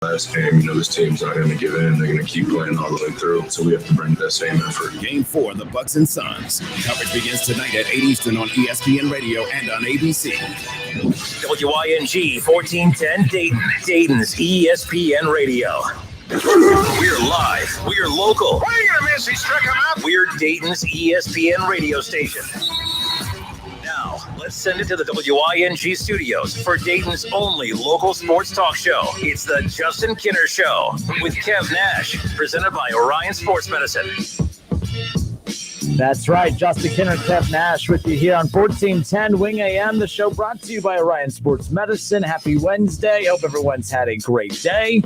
last game, this team's not going to give in. They're going to keep playing all the way through. So we have to bring that same effort. Game 4, the Bucks and Suns. Coverage begins tonight at 8 Eastern on ESPN Radio and on ABC. WYNG 1410 Dayton, Dayton's ESPN Radio. We're live. We're local. What are you going to miss? He struck him out. We're Dayton's ESPN radio station. Now, let's send it to the WYNG studios for Dayton's only local sports talk show. It's the Justin Kinner Show with Kev Nash, presented by Orion Sports Medicine. That's right. Justin Kinner, Kev Nash with you here on 1410 Wing AM. The show brought to you by Orion Sports Medicine. Happy Wednesday. Hope everyone's had a great day.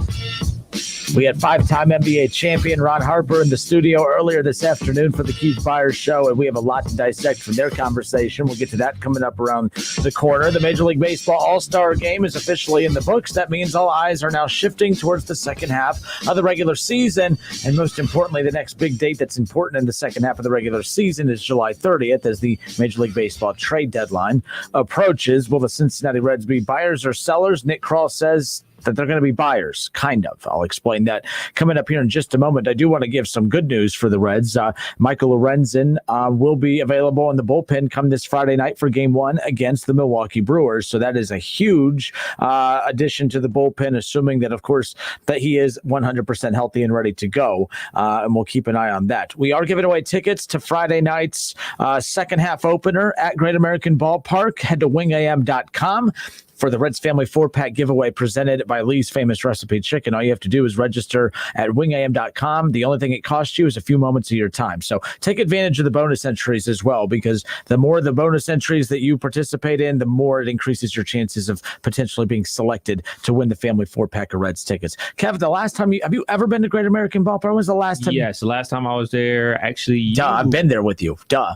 We had 5-time NBA champion Ron Harper in the studio earlier this afternoon for the Keith Byers Show, and we have a lot to dissect from their conversation. We'll get to that coming up around the corner. The Major League Baseball All-Star Game is officially in the books. That means all eyes are now shifting towards the second half of the regular season, and most importantly, the next big date that's important in the second half of the regular season is July 30th as the Major League Baseball trade deadline approaches. Will the Cincinnati Reds be buyers or sellers? Nick Krall says that they're going to be buyers, kind of. I'll explain that coming up here in just a moment. I do want to give some good news for the Reds. Michael Lorenzen will be available in the bullpen come this Friday night for Game 1 against the Milwaukee Brewers. So that is a huge addition to the bullpen, assuming that, of course, that he is 100% healthy and ready to go. And we'll keep an eye on that. We are giving away tickets to Friday night's second half opener at Great American Ballpark. Head to wingam.com. for the Reds Family 4-pack giveaway presented by Lee's Famous Recipe Chicken. All you have to do is register at wingam.com. The only thing it costs you is a few moments of your time. So take advantage of the bonus entries as well, because the more the bonus entries that you participate in, the more it increases your chances of potentially being selected to win the Family 4-pack of Reds tickets. Kev, the last time have you ever been to Great American Ballpark? When was the last time? Yes, the last time I was there, actually. Duh, I've been there with you. Duh.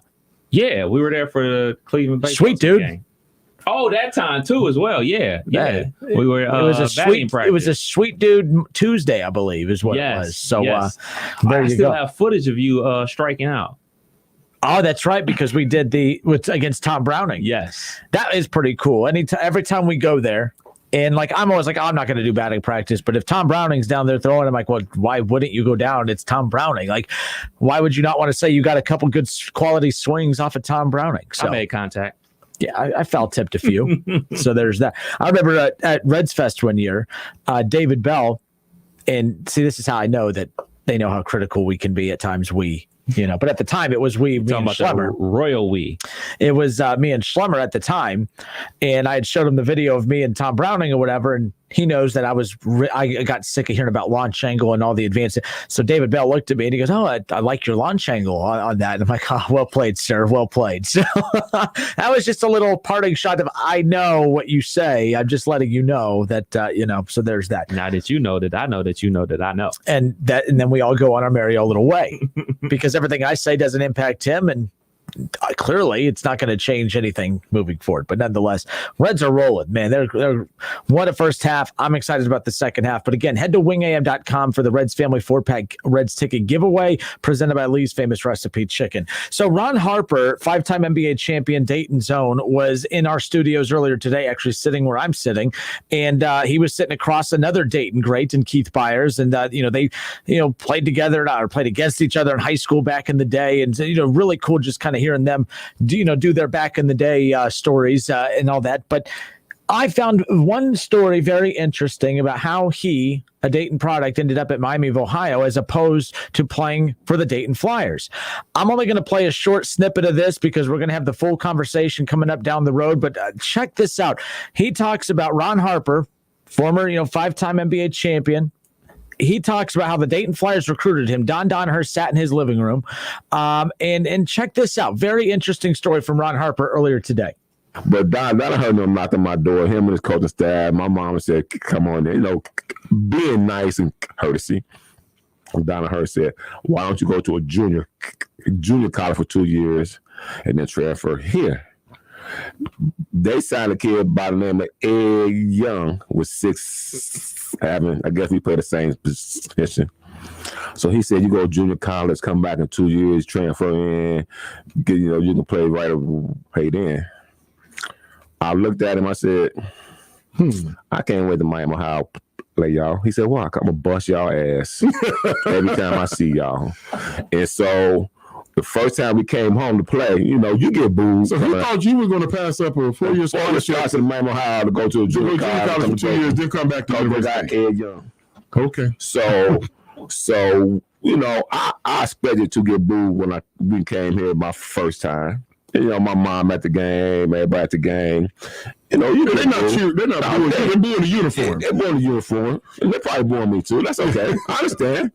Yeah, we were there for the Cleveland baseball Sweet dude. game. Oh, that time too as well. Yeah. We were. It was a sweet. Practice. It was a sweet dude Tuesday, I believe, is what it was. So there you go. I still have footage of you striking out. Oh, that's right, because we did against Tom Browning. Yes, that is pretty cool. Every time we go there. And I'm always like, I'm not going to do batting practice. But if Tom Browning's down there throwing, I'm like, well, why wouldn't you go down? It's Tom Browning. Like, why would you not want to say you got a couple good quality swings off of Tom Browning? So I made contact. Yeah, I foul tipped a few. So there's that. I remember at Reds Fest one year, David Bell, and see, this is how I know that they know how critical we can be at times. But at the time it was me and Schlemmer. Royal we. It was me and Schlemmer at the time, and I had showed him the video of me and Tom Browning or whatever, and he knows that I got sick of hearing about launch angle and all the advanced. So David Bell looked at me and he goes, "Oh, I like your launch angle on that." And I'm like, "Oh, well played, sir. Well played." So that was just a little parting shot of, I know what you say. I'm just letting you know that, so there's that. Now that you know that I know that you know that I know. And then we all go on our merry old little way because everything I say doesn't impact him. And clearly it's not going to change anything moving forward, but nonetheless, Reds are rolling, man. They're won a first half. I'm excited about the second half, but again, head to wingam.com for the Reds Family 4-pack Reds ticket giveaway presented by Lee's Famous Recipe Chicken. So Ron Harper, 5-time NBA champion, Dayton's own, was in our studios earlier today, actually sitting where I'm sitting, and he was sitting across another Dayton great in Keith Byers, and they played together or played against each other in high school back in the day, and really cool just kind of hearing them do their back in the day stories and all that. But I found one story very interesting about how a Dayton product, ended up at Miami of Ohio as opposed to playing for the Dayton Flyers. I'm only going to play a short snippet of this because we're going to have the full conversation coming up down the road, but check this out. He talks about Ron Harper, former 5-time NBA champion. He talks about how the Dayton Flyers recruited him. Don Donahue sat in his living room. And check this out. Very interesting story from Ron Harper earlier today. But Don Donahue knocked on my door, him and his coaching staff. My mom said, come on, being nice and courtesy. Donahue said, why don't you go to a junior college for 2 years and then transfer here? They signed a kid by the name of Ed Young with 6'7". I guess we play the same position. So he said, you go to junior college, come back in 2 years, transfer in, you can play right away then. I looked at him, I said, I can't wait to Miami Ohio like y'all. He said, "Why? I'm gonna bust y'all ass every time I see y'all." And so the first time we came home to play, you get booed. So you thought you were going to pass up a 4-year scholarship to Miami, Ohio to go to a junior college for 2 years, then come back to university. Ed Young. Okay. So I expected to get booed when we came here my first time. My mom at the game, everybody at the game. They're not cheering. They're not booing. They're booing the uniform. They're booing the uniform. And they're probably booing me too. That's okay. I understand.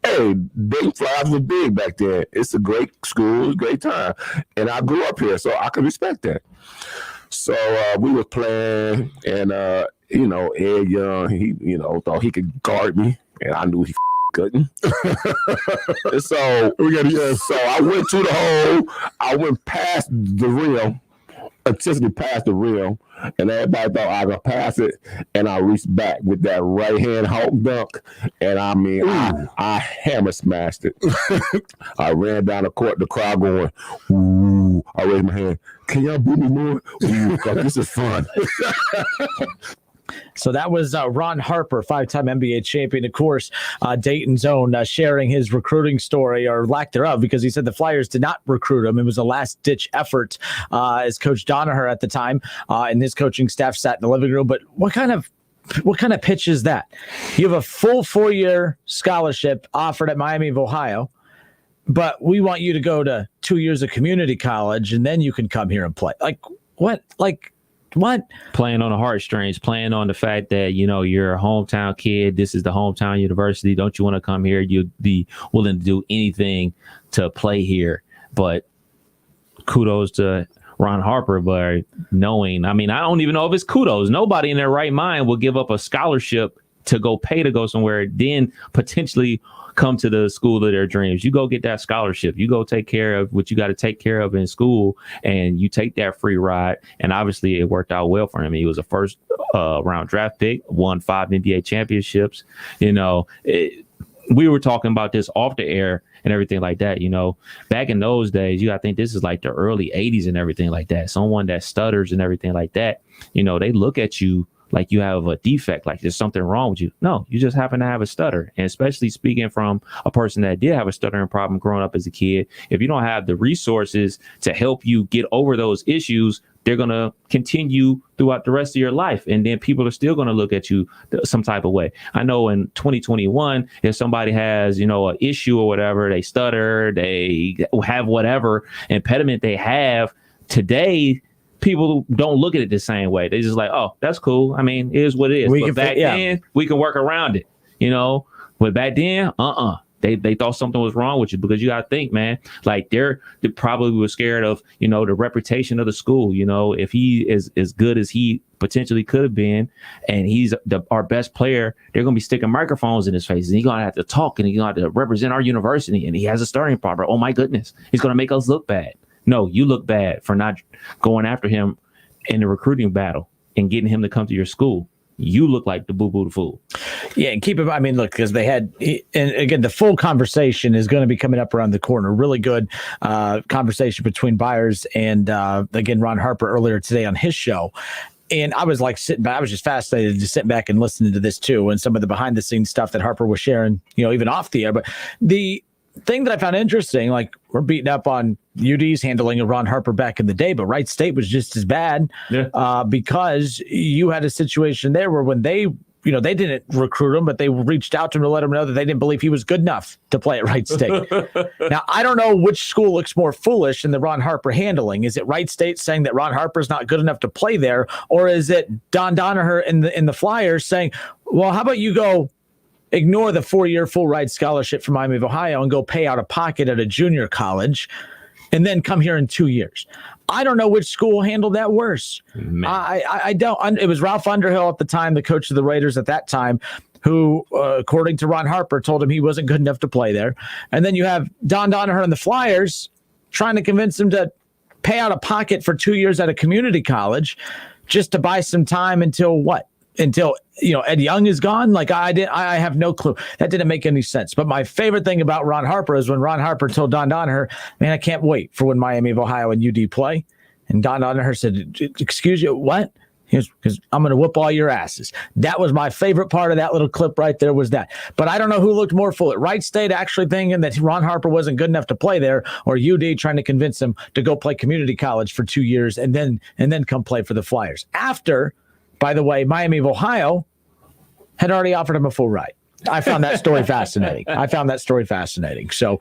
Hey, Dayton Flyers was big back then. It's a great school, a great time. And I grew up here, so I can respect that. So we were playing, and Ed Young, he thought he could guard me, and I knew he couldn't. And so I went to the hole. I went past the rim, intentionally past the rim, and everybody thought I could pass it, and I reached back with that right hand Hulk dunk, and I hammer smashed it. I ran down the court, the crowd going, "Ooh!" I raised my hand. Can y'all boo me more? Ooh, 'cause this is fun. So that was Ron Harper, 5-time NBA champion, of course, Dayton's own, sharing his recruiting story, or lack thereof, because he said the Flyers did not recruit him. It was a last-ditch effort, as Coach Donaher at the time and his coaching staff sat in the living room. But what kind of pitch is that? You have a full 4-year scholarship offered at Miami of Ohio, but we want you to go to 2 years of community college, and then you can come here and play. Like, what? What? Playing on the heartstrings, playing on the fact that, you're a hometown kid. This is the hometown university. Don't you want to come here? You'd be willing to do anything to play here. But kudos to Ron Harper, but knowing, I don't even know if it's kudos. Nobody in their right mind will give up a scholarship to go pay to go somewhere, then potentially come to the school of their dreams. You go get that scholarship. You go take care of what you got to take care of in school, and you take that free ride. And obviously it worked out well for him. He was a first round draft pick, won 5 NBA championships. We were talking about this off the air and everything like that. Back in those days, you got to think this is like the early 80s and everything like that. Someone that stutters and everything like that, they look at you like you have a defect, like there's something wrong with you. No, you just happen to have a stutter. And especially speaking from a person that did have a stuttering problem growing up as a kid, if you don't have the resources to help you get over those issues, they're going to continue throughout the rest of your life. And then people are still going to look at you some type of way. I know in 2021, if somebody has, an issue or whatever, they stutter, they have whatever impediment they have today, people don't look at it the same way. They just like, oh, that's cool. It is what it is. But back then, we can work around it, But back then, They thought something was wrong with you, because you got to think, man, like they probably were scared of, the reputation of the school. If he is as good as he potentially could have been, and he's our best player, they're going to be sticking microphones in his face, and he's going to have to talk, and he's going to have to represent our university, and he has a starting problem. Oh my goodness, he's going to make us look bad. No, you look bad for not going after him in the recruiting battle and getting him to come to your school. You look like the boo-boo the fool. Yeah, and keep it. Look, because they had, and again, the full conversation is going to be coming up around the corner. Really good conversation between Byers and, again, Ron Harper earlier today on his show. And I was like sitting back, I was just fascinated to sit back and listening to this too, and some of the behind the scenes stuff that Harper was sharing, even off the air. But the thing that I found interesting, like, we're beating up on UD's handling of Ron Harper back in the day, but Wright State was just as bad because you had a situation there where when they didn't recruit him, but they reached out to him to let him know that they didn't believe he was good enough to play at Wright State. Now, I don't know which school looks more foolish in the Ron Harper handling. Is it Wright State saying that Ron Harper's not good enough to play there, or is it Don Donaher in the Flyers saying, well, how about you go ignore the 4-year full ride scholarship from Miami of Ohio and go pay out of pocket at a junior college and then come here in 2 years? I don't know which school handled that worse. I don't. It was Ralph Underhill at the time, the coach of the Raiders at that time, who, according to Ron Harper, told him he wasn't good enough to play there. And then you have Don Donaher and the Flyers trying to convince him to pay out of pocket for 2 years at a community college just to buy some time until what? Until Ed Young is gone. Like, I have no clue. That didn't make any sense. But my favorite thing about Ron Harper is when Ron Harper told Don Donaher, man, I can't wait for when Miami of Ohio and UD play. And Don Donaher said, excuse you, what? Because I'm going to whoop all your asses. That was my favorite part of that little clip right there was that. But I don't know who looked more fool at Wright State actually thinking that Ron Harper wasn't good enough to play there, or UD trying to convince him to go play community college for 2 years and then come play for the Flyers. After, by the way, Miami of Ohio had already offered him a full ride. I found that story fascinating. So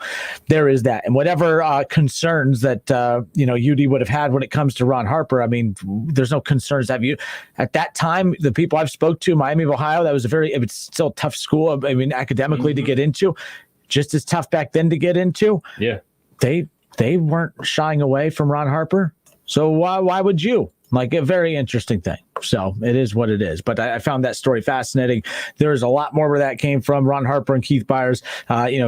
there is that. And whatever concerns that, UD would have had when it comes to Ron Harper, I mean, there's no concerns. At that time, the people I've spoke to, Miami of Ohio, it's still a tough school. I mean, academically to get into, just as tough back then to get into. Yeah. They weren't shying away from Ron Harper. So why would you? Like, a very interesting thing. So it is what it is. But I found that story fascinating. There's a lot more where that came from. Ron Harper and Keith Byers,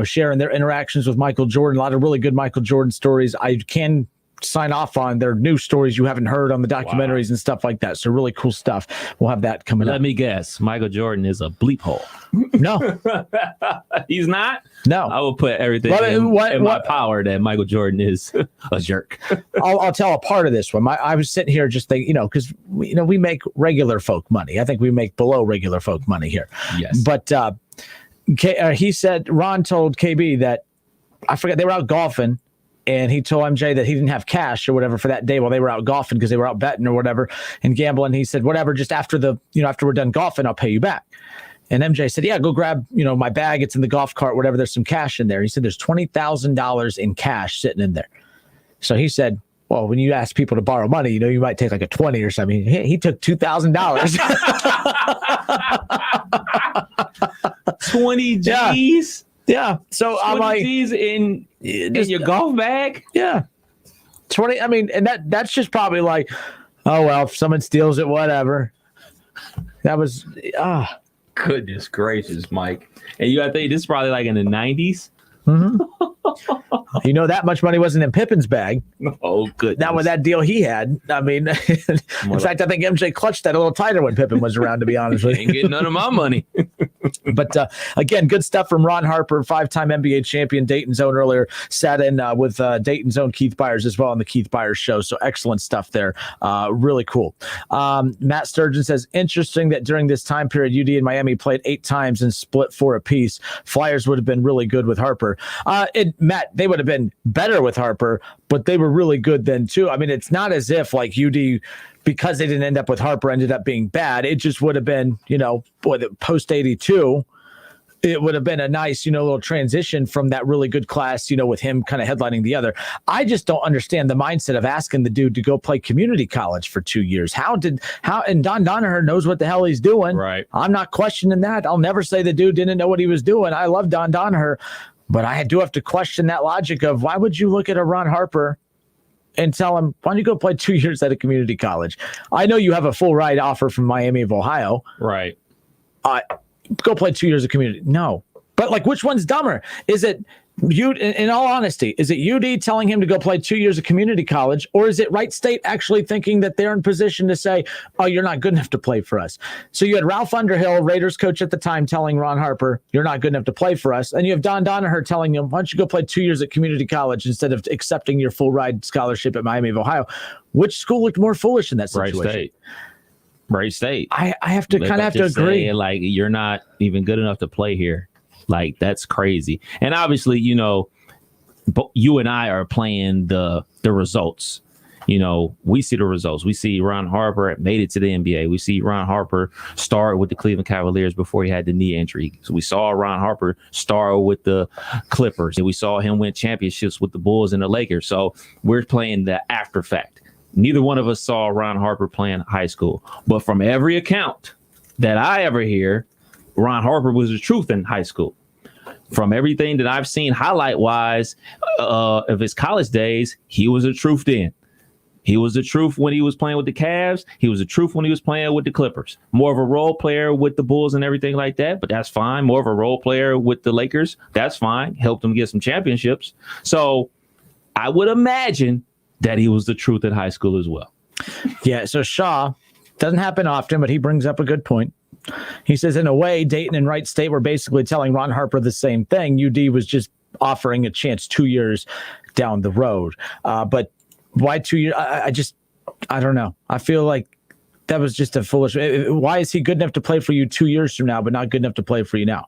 sharing their interactions with Michael Jordan. A lot of really good Michael Jordan stories. I can sign off on their new stories you haven't heard on the documentaries and stuff like that. So really cool stuff. We'll have that coming up. Let me guess. Michael Jordan is a bleep hole. No. He's not? No. I will put everything in my power that Michael Jordan is a jerk. I'll tell a part of this one. I was sitting here just thinking, because we make regular folk money. I think we make below regular folk money here. Yes. But he said, Ron told KB that, I forget, they were out golfing, and he told MJ that he didn't have cash or whatever for that day while they were out golfing because they were out betting or whatever and gambling. He said, whatever, just after we're done golfing, I'll pay you back. And MJ said, yeah, go grab, my bag. It's in the golf cart, whatever. There's some cash in there. He said, there's $20,000 in cash sitting in there. So he said, well, when you ask people to borrow money, you might take like a 20 or something. He took $2,000. 20 G's? Yeah. So I'm like, G's in your golf bag? Yeah. 20. I mean, and that's just probably like, oh, well, if someone steals it, whatever. That was, Goodness gracious, Mike. And you got to think this is probably like in the 90s. Mm-hmm. That much money wasn't in Pippen's bag. Oh, good. Not with that deal he had. I mean, in fact, I think MJ clutched that a little tighter when Pippen was around, to be honest with you. Ain't getting none of my money. But again, good stuff from Ron Harper, 5-time NBA champion, Dayton's own earlier, sat in with Dayton's own Keith Byers as well on the Keith Byers show. So excellent stuff there. Really cool. Matt Sturgeon says, interesting that during this time period, UD and Miami played 8 times and split 4 apiece. Flyers would have been really good with Harper. Matt, they would have been better with Harper, but they were really good then too. I mean, it's not as if like UD, because they didn't end up with Harper, ended up being bad. It just would have been, post 82, it would have been a nice, little transition from that really good class, with him kind of headlining the other. I just don't understand the mindset of asking the dude to go play community college for 2 years. And Don Donaher knows what the hell he's doing. Right. I'm not questioning that. I'll never say the dude didn't know what he was doing. I love Don Donaher, but I do have to question that logic of why would you look at a Ron Harper and tell him, why don't you go play 2 years at a community college? I know you have a full ride offer from Miami of Ohio. Right. Go play 2 years of community. No. But like, which one's dumber? Is it you, in all honesty, is it UD telling him to go play 2 years of community college, or is it Wright State actually thinking that they're in position to say, oh, you're not good enough to play for us? So you had Ralph Underhill, Raiders coach at the time, telling Ron Harper, you're not good enough to play for us. And you have Don Donaher telling him, why don't you go play 2 years at community college instead of accepting your full ride scholarship at Miami of Ohio? Which school looked more foolish in that situation? Wright State. I have to kind of agree. Saying, like, you're not even good enough to play here. Like, that's crazy. And obviously, you and I are playing the results. We see the results. We see Ron Harper made it to the NBA. We see Ron Harper start with the Cleveland Cavaliers before he had the knee injury. So we saw Ron Harper start with the Clippers, and we saw him win championships with the Bulls and the Lakers. So we're playing the after fact. Neither one of us saw Ron Harper playing high school. But from every account that I ever hear, Ron Harper was the truth in high school. From everything that I've seen highlight-wise of his college days, he was the truth then. He was the truth when he was playing with the Cavs. He was the truth when he was playing with the Clippers. More of a role player with the Bulls and everything like that, but that's fine. More of a role player with the Lakers, that's fine. Helped them get some championships. So I would imagine that he was the truth in high school as well. Yeah, so Shaw, doesn't happen often, but he brings up a good point. He says, in a way, Dayton and Wright State were basically telling Ron Harper the same thing. UD was just offering a chance 2 years down the road. But why 2 years? I don't know. I feel like that was just a foolish. Why is he good enough to play for you 2 years from now, but not good enough to play for you now?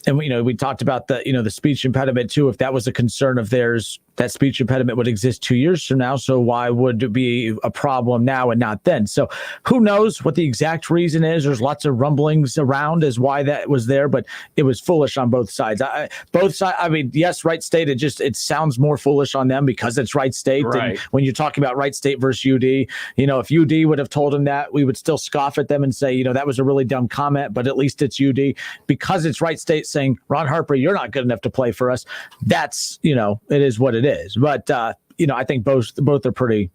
And we talked about the speech impediment too. If that was a concern of theirs, that speech impediment would exist 2 years from now. So why would it be a problem now and not then? So who knows what the exact reason is? There's lots of rumblings around as why that was there, but it was foolish on both sides. I mean, yes, Wright State. It sounds more foolish on them because it's Wright State. Right. And when you're talking about Wright State versus UD, if UD would have told him that, we would still scoff at them and say, that was a really dumb comment. But at least it's UD because it's Wright State saying, Ron Harper, you're not good enough to play for us. That's it is what it is. But I think both are pretty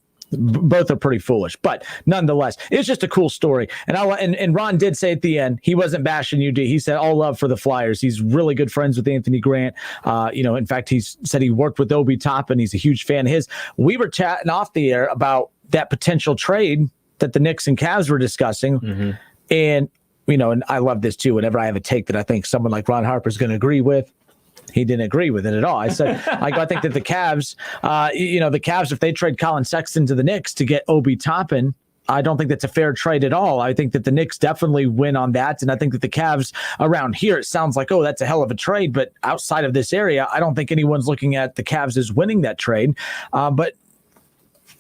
foolish. But nonetheless, it's just a cool story. And Ron did say at the end he wasn't bashing UD. He said all love for the Flyers. He's really good friends with Anthony Grant. In fact, he said he worked with Obi Toppin. He's a huge fan of his. We were chatting off the air about that potential trade that the Knicks and Cavs were discussing, and and I love this too. Whenever I have a take that I think someone like Ron Harper is going to agree with, he didn't agree with it at all. I said, I think that the Cavs, the Cavs, if they trade Colin Sexton to the Knicks to get Obi Toppin, I don't think that's a fair trade at all. I think that the Knicks definitely win on that. And I think that the Cavs around here, it sounds like, that's a hell of a trade. But outside of this area, I don't think anyone's looking at the Cavs as winning that trade. But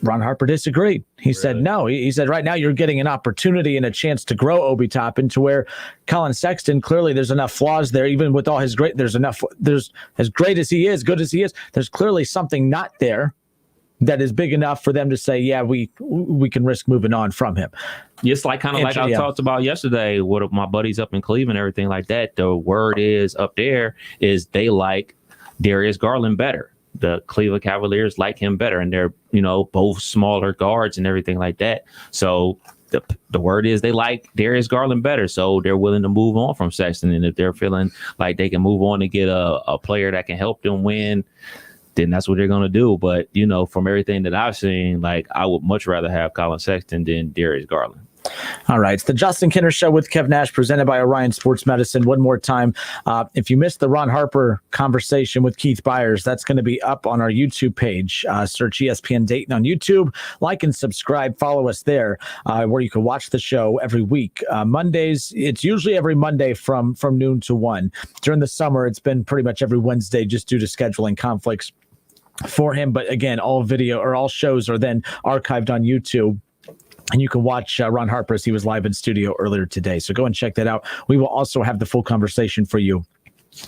Ron Harper disagreed. He said, no. He said, right now you're getting an opportunity and a chance to grow Obi Toppin to where Colin Sexton, clearly there's enough flaws there, even with all his there's as great as he is, good as he is, there's clearly something not there that is big enough for them to say, yeah, we can risk moving on from him. It's like I talked about yesterday with my buddies up in Cleveland, everything like that. The word is up there is they like Darius Garland better. The Cleveland Cavaliers like him better, and they're both smaller guards and everything like that. So the word is they like Darius Garland better, so they're willing to move on from Sexton. And if they're feeling like they can move on and get a player that can help them win, then that's what they're going to do. But from everything that I've seen, I would much rather have Colin Sexton than Darius Garland. All right. It's the Justin Kinner Show with Kev Nash, presented by Orion Sports Medicine. One more time, if you missed the Ron Harper conversation with Keith Byers, that's going to be up on our YouTube page. Search ESPN Dayton on YouTube. Like and subscribe. Follow us there, where you can watch the show every week. Mondays, it's usually every Monday from noon to 1. During the summer, it's been pretty much every Wednesday just due to scheduling conflicts for him. But again, all shows are then archived on YouTube. And you can watch Ron Harper as he was live in studio earlier today. So go and check that out. We will also have the full conversation for you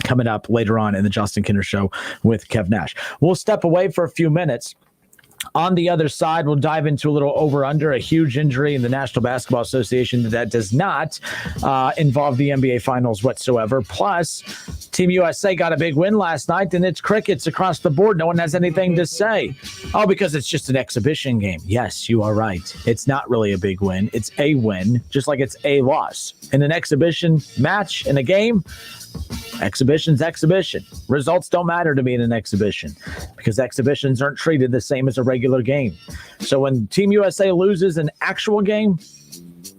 coming up later on in the Justin Kinner Show with Kev Nash. We'll step away for a few minutes. On the other side, we'll dive into a little over-under, a huge injury in the National Basketball Association that does not involve the NBA Finals whatsoever. Plus, Team USA got a big win last night, and it's crickets across the board. No one has anything to say. Oh, because it's just an exhibition game. Yes, you are right. It's not really a big win. It's a win, just like it's a loss. In an exhibition match, in a game, exhibition's exhibition. Results don't matter to me in an exhibition because exhibitions aren't treated the same as a regular game. So when Team USA loses an actual game,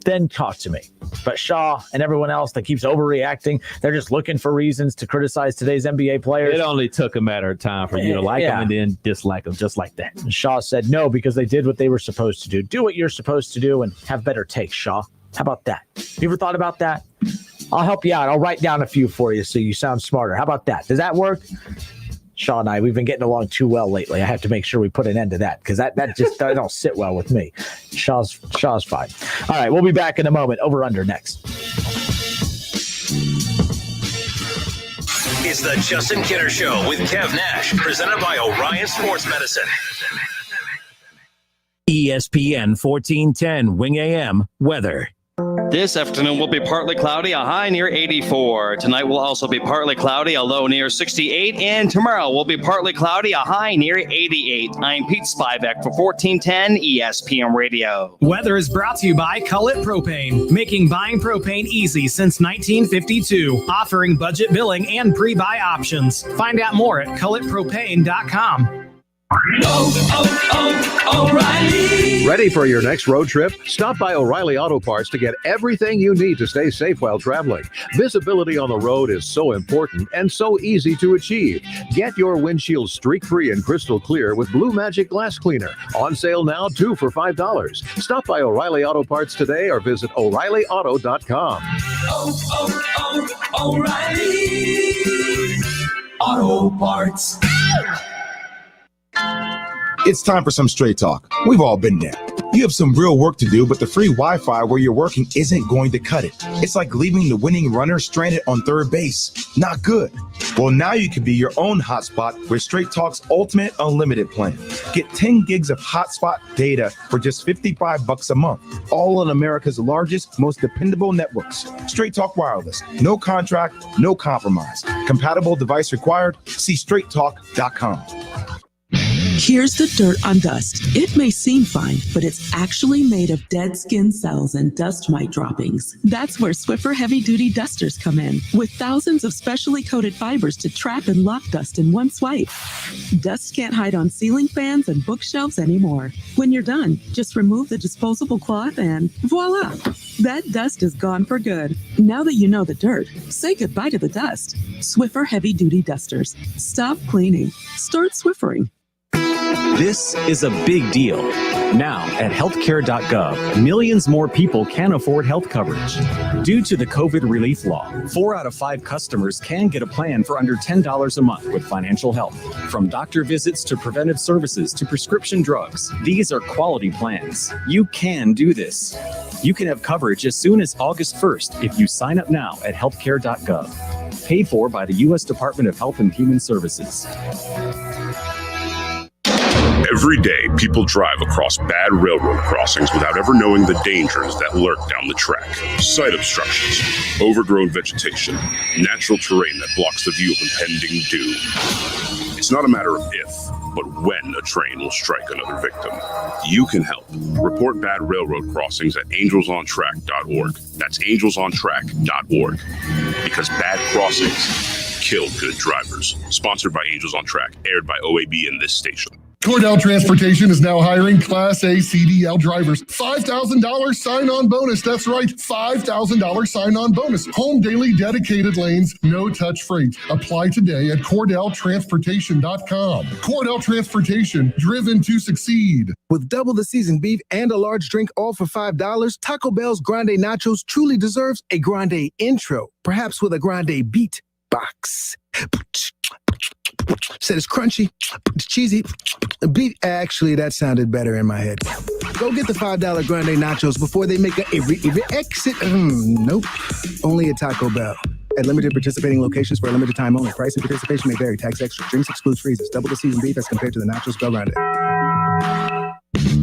then talk to me. But Shaw and everyone else that keeps overreacting, they're just looking for reasons to criticize today's NBA players. It only took a matter of time for you to like them and then dislike them just like that. And Shaw said no because they did what they were supposed to do. Do what you're supposed to do and have better takes, Shaw. How about that? You ever thought about that? I'll help you out. I'll write down a few for you so you sound smarter. How about that? Does that work? Shaw and I, we've been getting along too well lately. I have to make sure we put an end to that because that don't sit well with me. Shaw's fine. All right, we'll be back in a moment. Over under next. It's the Justin Kinner Show with Kev Nash, presented by Orion Sports Medicine. ESPN 1410 Wing AM weather. This afternoon will be partly cloudy, a high near 84. Tonight will also be partly cloudy, a low near 68. And tomorrow will be partly cloudy, a high near 88. I'm Pete Spivak for 1410 ESPN Radio. Weather is brought to you by Cullet Propane, making buying propane easy since 1952, offering budget billing and pre-buy options. Find out more at culletpropane.com. O'Reilly. Ready for your next road trip? Stop by O'Reilly Auto Parts to get everything you need to stay safe while traveling. Visibility on the road is so important and so easy to achieve. Get your windshield streak-free and crystal clear with Blue Magic Glass Cleaner. On sale now, 2 for $5. Stop by O'Reilly Auto Parts today or visit O'ReillyAuto.com. O'Reilly Auto Parts. It's time for some straight talk. We've all been there. You have some real work to do, but the free Wi-Fi where you're working isn't going to cut it. It's like leaving the winning runner stranded on third base. Not good. Well, now you can be your own hotspot with Straight Talk's Ultimate Unlimited plan. Get 10 gigs of hotspot data for just $55 a month. All on America's largest, most dependable networks. Straight Talk Wireless. No contract, no compromise. Compatible device required. See straighttalk.com. Here's the dirt on dust. It may seem fine, but it's actually made of dead skin cells and dust mite droppings. That's where Swiffer Heavy Duty Dusters come in, with thousands of specially coated fibers to trap and lock dust in one swipe. Dust can't hide on ceiling fans and bookshelves anymore. When you're done, just remove the disposable cloth and voila! That dust is gone for good. Now that you know the dirt, say goodbye to the dust. Swiffer Heavy Duty Dusters. Stop cleaning. Start Swiffering. This is a big deal. Now, at healthcare.gov, millions more people can afford health coverage. Due to the COVID relief law, 4 out of 5 customers can get a plan for under $10 a month with financial help. From doctor visits to preventive services to prescription drugs, these are quality plans. You can do this. You can have coverage as soon as August 1st if you sign up now at healthcare.gov. Paid for by the U.S. Department of Health and Human Services. Every day, people drive across bad railroad crossings without ever knowing the dangers that lurk down the track. Site obstructions, overgrown vegetation, natural terrain that blocks the view of impending doom. It's not a matter of if, but when a train will strike another victim. You can help. Report bad railroad crossings at angelsontrack.org. That's angelsontrack.org. Because bad crossings kill good drivers. Sponsored by Angels on Track, aired by OAB and this station. Cordell Transportation is now hiring Class A CDL drivers. $5,000 sign-on bonus. That's right, $5,000 sign-on bonus. Home daily dedicated lanes, no touch freight. Apply today at CordellTransportation.com. Cordell Transportation, driven to succeed. With double the seasoned beef and a large drink all for $5, Taco Bell's Grande Nachos truly deserves a Grande intro, perhaps with a Grande beat box. Said it's crunchy, cheesy, beef. Actually, that sounded better in my head. Go get the $5 Grande Nachos before they make every exit. Nope. Only at Taco Bell. At limited participating locations for a limited time only. Price and participation may vary. Tax extra. Drinks excludes freezes. Double the seasoned beef as compared to the Nachos Bell Grande.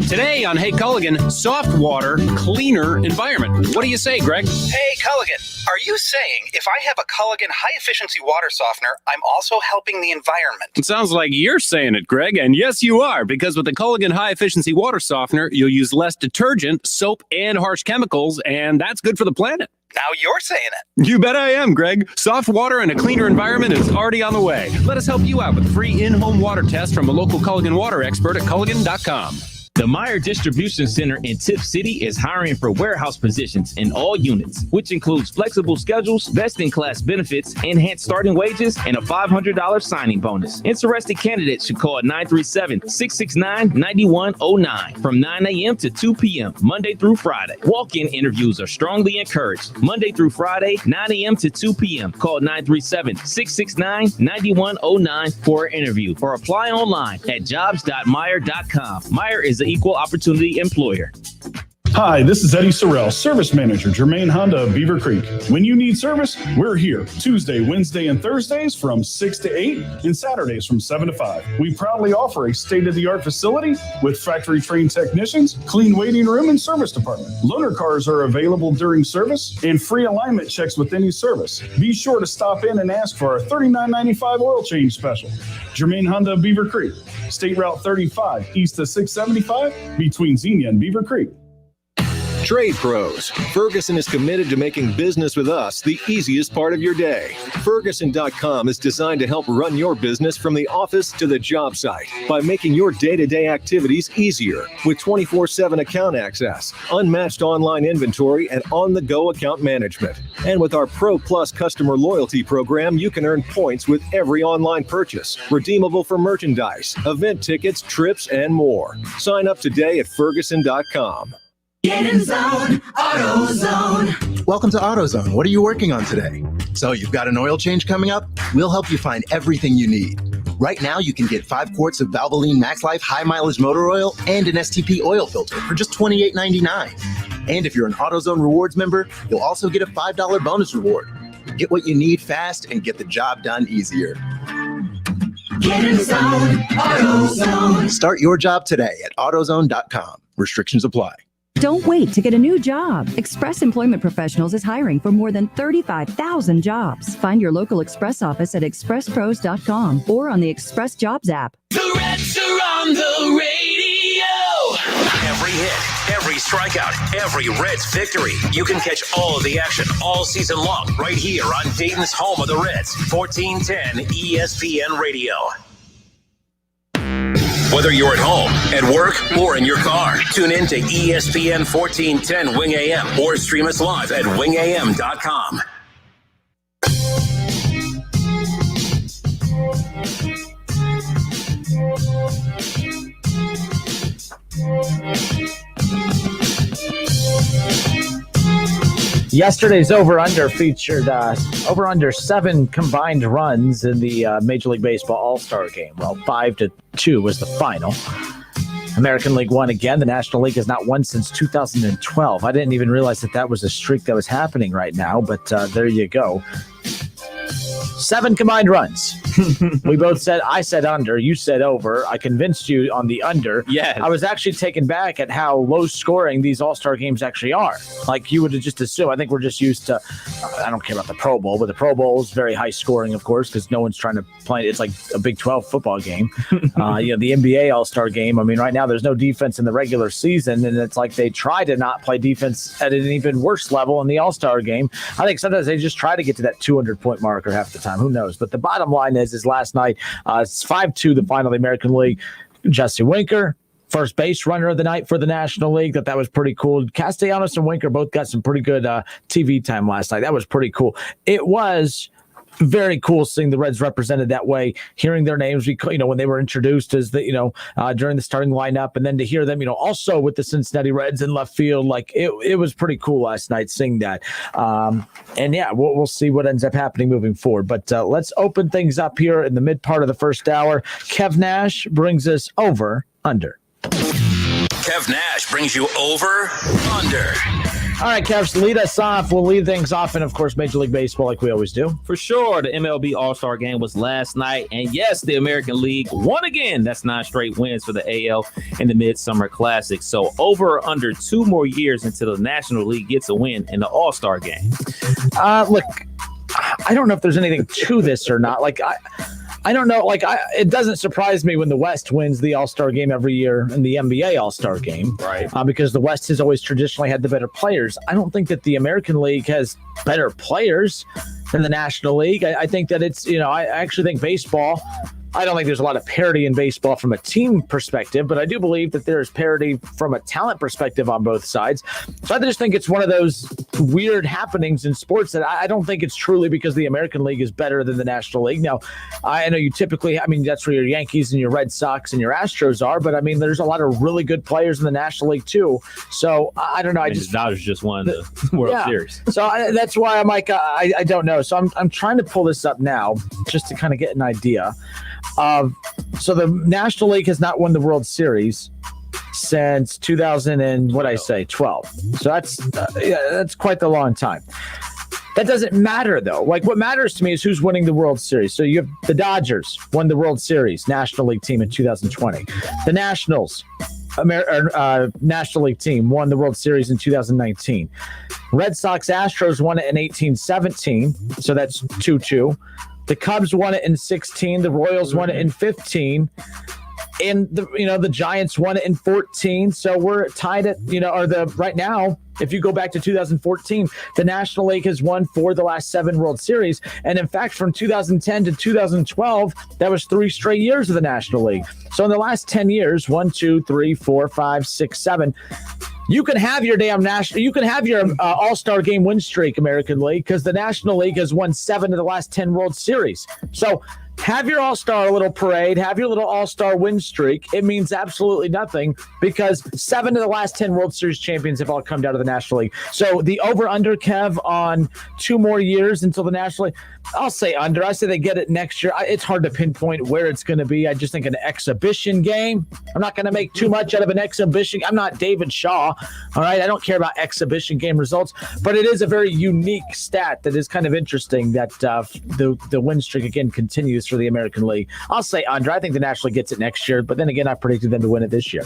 Today on Hey Culligan, soft water, cleaner environment. What do you say, Greg? Hey Culligan, are you saying if I have a Culligan high-efficiency water softener, I'm also helping the environment? It sounds like you're saying it, Greg, and yes, you are, because with the Culligan high-efficiency water softener, you'll use less detergent, soap, and harsh chemicals, and that's good for the planet. Now you're saying it. You bet I am, Greg. Soft water and a cleaner environment is already on the way. Let us help you out with a free in-home water test from a local Culligan water expert at Culligan.com. The Meyer Distribution Center in Tip City is hiring for warehouse positions in all units, which includes flexible schedules, best-in-class benefits, enhanced starting wages, and a $500 signing bonus. Interested candidates should call 937-669-9109 from 9 a.m. to 2 p.m., Monday through Friday. Walk-in interviews are strongly encouraged, Monday through Friday, 9 a.m. to 2 p.m. Call 937-669-9109 for an interview or apply online at jobs.meyer.com. Meyer is an equal opportunity employer. Hi, this is Eddie Sorrell, Service Manager, Germain Honda of Beaver Creek. When you need service, we're here Tuesday, Wednesday, and Thursdays from 6 to 8 and Saturdays from 7 to 5. We proudly offer a state-of-the-art facility with factory-trained technicians, clean waiting room, and service department. Loaner cars are available during service and free alignment checks with any service. Be sure to stop in and ask for our $39.95 oil change special. Germain Honda of Beaver Creek, State Route 35, east of 675, between Xenia and Beaver Creek. Trade pros. Ferguson is committed to making business with us the easiest part of your day. Ferguson.com is designed to help run your business from the office to the job site by making your day-to-day activities easier with 24/7 account access, unmatched online inventory, and on-the-go account management. And with our Pro Plus customer loyalty program, you can earn points with every online purchase, redeemable for merchandise, event tickets, trips, and more. Sign up today at Ferguson.com. Get in zone, AutoZone. Welcome to AutoZone. What are you working on today? So you've got an oil change coming up? We'll help you find everything you need. Right now, you can get 5 quarts of Valvoline Max Life high mileage motor oil and an STP oil filter for just $28.99. And if you're an AutoZone Rewards member, you'll also get a $5 bonus reward. Get what you need fast and get the job done easier. Get in zone, AutoZone. Start your job today at AutoZone.com. Restrictions apply. Don't wait to get a new job. Express Employment Professionals is hiring for more than 35,000 jobs. Find your local Express office at expresspros.com or on the Express Jobs app. The Reds are on the radio. Every hit, every strikeout, every Reds victory. You can catch all of the action all season long right here on Dayton's home of the Reds, 1410 ESPN Radio. Whether you're at home, at work, or in your car, tune in to ESPN 1410 Wing AM or stream us live at wingam.com. Yesterday's over-under featured over-under 7 combined runs in the Major League Baseball All-Star Game. Well, 5-2 was the final. American League won again. The National League has not won since 2012. I didn't even realize that was a streak that was happening right now, but there you go. 7 combined runs. We both said, I said under, you said over. I convinced you on the under. Yeah. I was actually taken back at how low scoring these All-Star games actually are. Like you would have just assumed. I think we're just used to, I don't care about the Pro Bowl, but the Pro Bowl is very high scoring, of course, because no one's trying to play. It's like a Big 12 football game. The NBA All-Star game. I mean, right now there's no defense in the regular season, and it's like they try to not play defense at an even worse level in the All-Star game. I think sometimes they just try to get to that 200-point marker half the time. Who knows? But the bottom line is last night, it's 5-2 the final of the American League. Jesse Winker, first base runner of the night for the National League. That was pretty cool. Castellanos and Winker both got some pretty good TV time last night. That was pretty cool. It was very cool seeing the Reds represented that way, hearing their names, when they were introduced as the, during the starting lineup, and then to hear them, also with the Cincinnati Reds in left field, like it was pretty cool last night seeing that. And yeah, we'll see what ends up happening moving forward. But let's open things up here in the mid part of the first hour. Kev Nash brings us over under. Kev Nash brings you over under. All right, Kev, lead us off. We'll lead things off, and of course, Major League Baseball, like we always do. For sure, the MLB All-Star Game was last night, and yes, the American League won again. That's 9 straight wins for the AL in the Midsummer Classic. So over or under 2 more years until the National League gets a win in the All-Star Game. Look, I don't know if there's anything to this or not. I don't know. It doesn't surprise me when the West wins the All-Star Game every year in the NBA All-Star Game, right? Because the West has always traditionally had the better players. I don't think that the American League has better players than the National League. I think that it's, I actually think baseball, I don't think there's a lot of parity in baseball from a team perspective, but I do believe that there's parity from a talent perspective on both sides. So I just think it's one of those weird happenings in sports that I don't think it's truly because the American League is better than the National League. Now, I know you typically, that's where your Yankees and your Red Sox and your Astros are, but there's a lot of really good players in the National League too. So I don't know. The Dodgers just won the World Series. So that's why I'm like, I don't know. So I'm trying to pull this up now just to kind of get an idea. So the National League has not won the World Series since 12. So that's quite the long time. That doesn't matter though. What matters to me is who's winning the World Series. So you have the Dodgers won the World Series, National League team in 2020. The Nationals, National League team won the World Series in 2019. Red Sox Astros won it in 18-17. So that's 2-2. The Cubs won it in 16. The Royals won it in 15. And the Giants won it in 14, so we're tied at right now. If you go back to 2014, the National League has won 4 of the last 7 World Series, and in fact, from 2010 to 2012, that was 3 straight years of the National League. So in the last 10 years, 1, 2, 3, 4, 5, 6, 7. You can have your damn national. You can have your All-Star Game win streak, American League, because the National League has won 7 of the last 10 World Series. So have your All-Star little parade, have your little All-Star win streak. It means absolutely nothing because 7 of the last 10 World Series champions have all come down to the National League. So the over-under, Kev, on 2 more years until the National League, I'll say under. I say they get it next year. It's hard to pinpoint where it's going to be. I just think an exhibition game. I'm not going to make too much out of an exhibition. I'm not David Shaw, all right? I don't care about exhibition game results, but it is a very unique stat that is kind of interesting that the win streak, again, continues for the American League. I'll say under. I think the National League gets it next year, but then again, I predicted them to win it this year.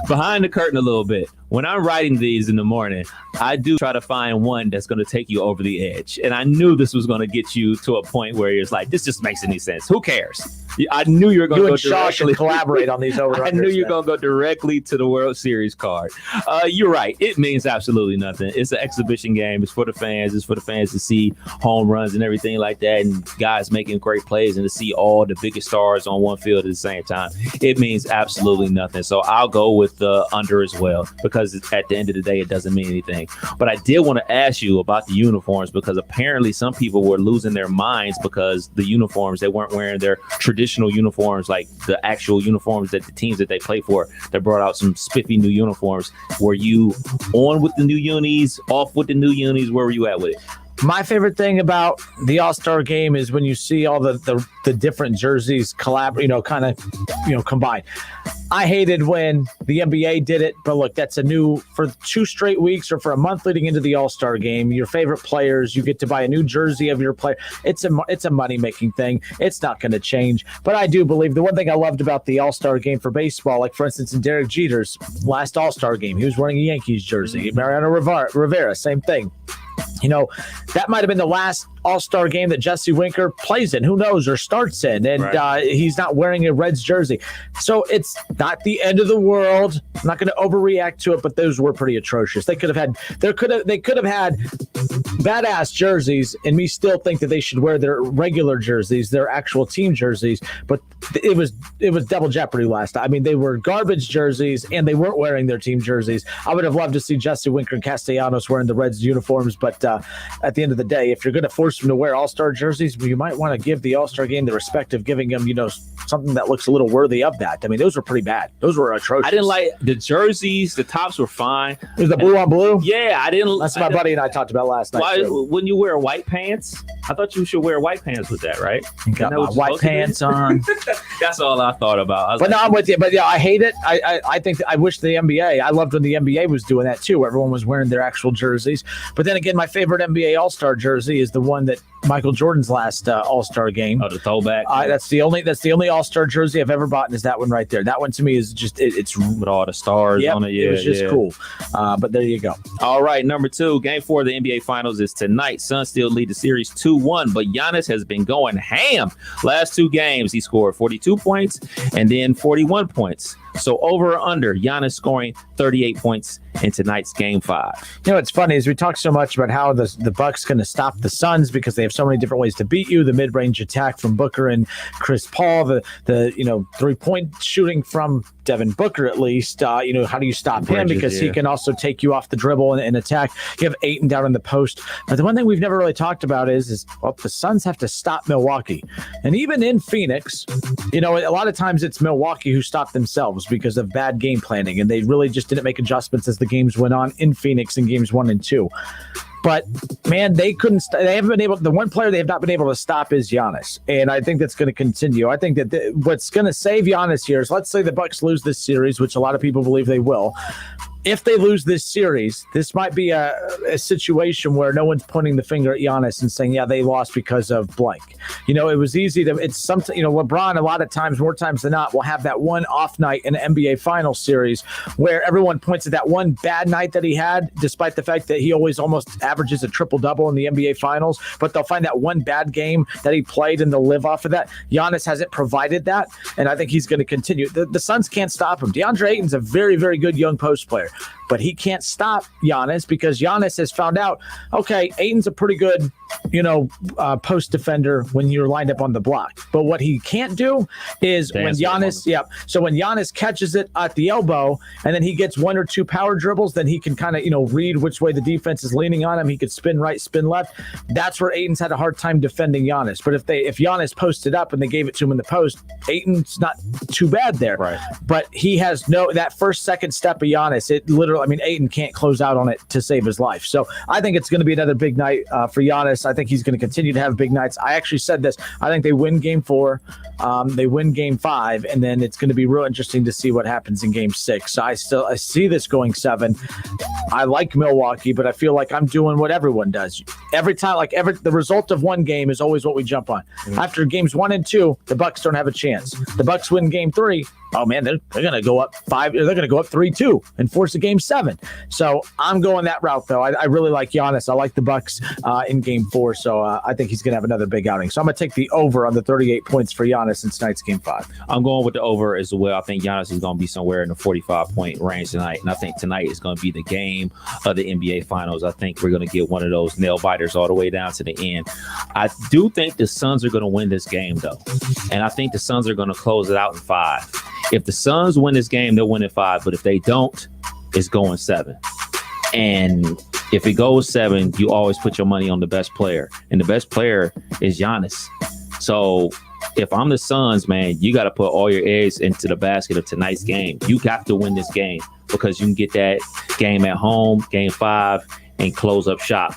Behind the curtain a little bit, when I'm writing these in the morning, I do try to find one that's going to take you over the edge. And I knew this was going to get you to a point where it's like, this just makes any sense. Who cares? I knew you were going to go directly. Collaborate on these over. I knew you were going to go directly to the World Series card. You're right. It means absolutely nothing. It's an exhibition game. It's for the fans. It's for the fans to see home runs and everything like that, and guys making great plays, and to see all the biggest stars on one field at the same time. It means absolutely nothing. So I'll go with the under as well, because at the end of the day, it doesn't mean anything. But I did want to ask you about the uniforms, because apparently some people were losing their minds because the uniforms, they weren't wearing their traditional uniforms, like the actual uniforms that the teams that they play for. They brought out some spiffy new uniforms. Were you on with the new unis, off with the new unis? Where were you at with it? My favorite thing about the All-Star Game is when you see all the different jerseys combine. I hated when the NBA did it, but look, that's for 2 straight weeks or for a month leading into the All-Star Game. Your favorite players, you get to buy a new jersey of your player. It's a money-making thing. It's not going to change. But I do believe the one thing I loved about the All-Star Game for baseball, like for instance in Derek Jeter's last All-Star Game, he was wearing a Yankees jersey. Mariano Rivera, same thing. That might have been the last All-Star Game that Jesse Winker plays in, who knows, or starts in, and right. He's not wearing a Reds jersey. So it's not the end of the world. I'm not going to overreact to it, but those were pretty atrocious. They could have had badass jerseys, and me still think that they should wear their regular jerseys, their actual team jerseys, but it was double jeopardy last time. I mean, they were garbage jerseys, and they weren't wearing their team jerseys. I would have loved to see Jesse Winker and Castellanos wearing the Reds uniforms, but at the end of the day, if you're going to force them to wear All-Star jerseys, you might want to give the All-Star Game the respect of giving them, something that looks a little worthy of that. I mean, those were pretty bad. Those were atrocious. I didn't like the jerseys. The tops were fine. It was the blue on blue? Yeah, I didn't. That's what my buddy and I talked about last night. Why wouldn't you wear white pants? I thought you should wear white pants with that, right? You got my white pants on. That's all I thought about. But no, I'm with you. But yeah, I hate it. I think I wish the NBA. I loved when the NBA was doing that too. Everyone was wearing their actual jerseys. But then again, my favorite NBA All-Star jersey is the one that Michael Jordan's last All-Star game. Oh, the throwback. That's the only All-Star jersey I've ever bought, and is that one right there. That one to me is just it's with all the stars on it. Yeah, it was just cool. But there you go. All right, number 2, Game 4 of the NBA Finals is tonight. Suns still lead the series 2-1, but Giannis has been going ham. Last 2 games, he scored 42 points and then 41 points. So over or under, Giannis scoring 38 points in tonight's Game 5. It's funny is we talk so much about how the Bucks going to stop the Suns because they have so many different ways to beat you. The mid-range attack from Booker and Chris Paul, the 3-point shooting from Devin Booker at least. How do you stop him? Because he can also take you off the dribble and attack. You have Ayton down in the post. But the one thing we've never really talked about is the Suns have to stop Milwaukee. And even in Phoenix, a lot of times it's Milwaukee who stopped themselves because of bad game planning, and they really just didn't make adjustments as the games went on in Phoenix in games 1 and 2. But man, they haven't been able. The one player they have not been able to stop is Giannis, and I think that's going to continue. I think that what's going to save Giannis here is, let's say the Bucks lose this series, which a lot of people believe they will. if they lose this series, this might be a situation where no one's pointing the finger at Giannis and saying, yeah, they lost because of blank. It was easy to, it's something, LeBron, a lot of times, more times than not, will have that one off night in an NBA Finals series where everyone points at that one bad night that he had, despite the fact that he always almost averages a triple-double in the NBA Finals, but they'll find that one bad game that he played and they'll live off of that. Giannis hasn't provided that, and I think he's going to continue. The Suns can't stop him. DeAndre Ayton's a very, very good young post player, but he can't stop Giannis because Giannis has found out, okay, Ayton's a pretty good, post defender when you're lined up on the block. But what he can't do is when Giannis catches it at the elbow and then he gets one or two power dribbles, then he can kind of, read which way the defense is leaning on him. He could spin right, spin left. That's where Ayton's had a hard time defending Giannis. But if Giannis posted up and they gave it to him in the post, Ayton's not too bad there. Right. But he has that first, second step of Giannis, it literally, Ayton can't close out on it to save his life. So I think it's going to be another big night for Giannis. I think he's going to continue to have big nights. I actually said this. I think they win Game 4. They win Game 5, and then it's going to be real interesting to see what happens in Game 6. So I see this going 7. I like Milwaukee, but I feel like I'm doing what everyone does. Every time, the result of one game is always what we jump on. Mm-hmm. After Games 1 and 2, the Bucks don't have a chance. The Bucks win Game 3. Oh man, they're going to go up 5. They're going to go up 3-2 and force a Game 7. So I'm going that route though. I really like Giannis. I like the Bucks in Game 4. So I think he's going to have another big outing. So I'm going to take the over on the 38 points for Giannis in tonight's Game 5. I'm going with the over as well. I think Giannis is going to be somewhere in the 45-point range tonight, and I think tonight is going to be the game of the NBA Finals. I think we're going to get one of those nail biters all the way down to the end. I do think the Suns are going to win this game though, and I think the Suns are going to close it out in 5. If the Suns win this game, they'll win in 5. But if they don't, it's going 7. And if it goes 7, you always put your money on the best player. And the best player is Giannis. So if I'm the Suns, man, you got to put all your eggs into the basket of tonight's game. You got to win this game because you can get that game at home, Game 5, and close up shop.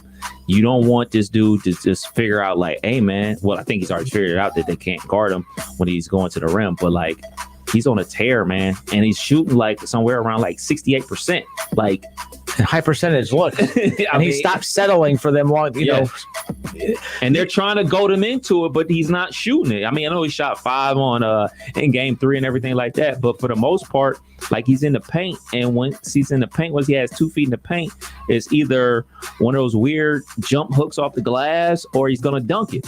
You don't want this dude to just figure out hey, man, well, I think he's already figured out that they can't guard him when he's going to the rim. But he's on a tear, man, and he's shooting somewhere around 68%. High percentage. Look, and he stopped settling for them long. You know, and they're trying to goad him into it, but he's not shooting it. I know he shot 5 on in Game 3 and everything like that, but for the most part, he's in the paint, and once he's in the paint, once he has 2 feet in the paint, it's either one of those weird jump hooks off the glass or he's gonna dunk it.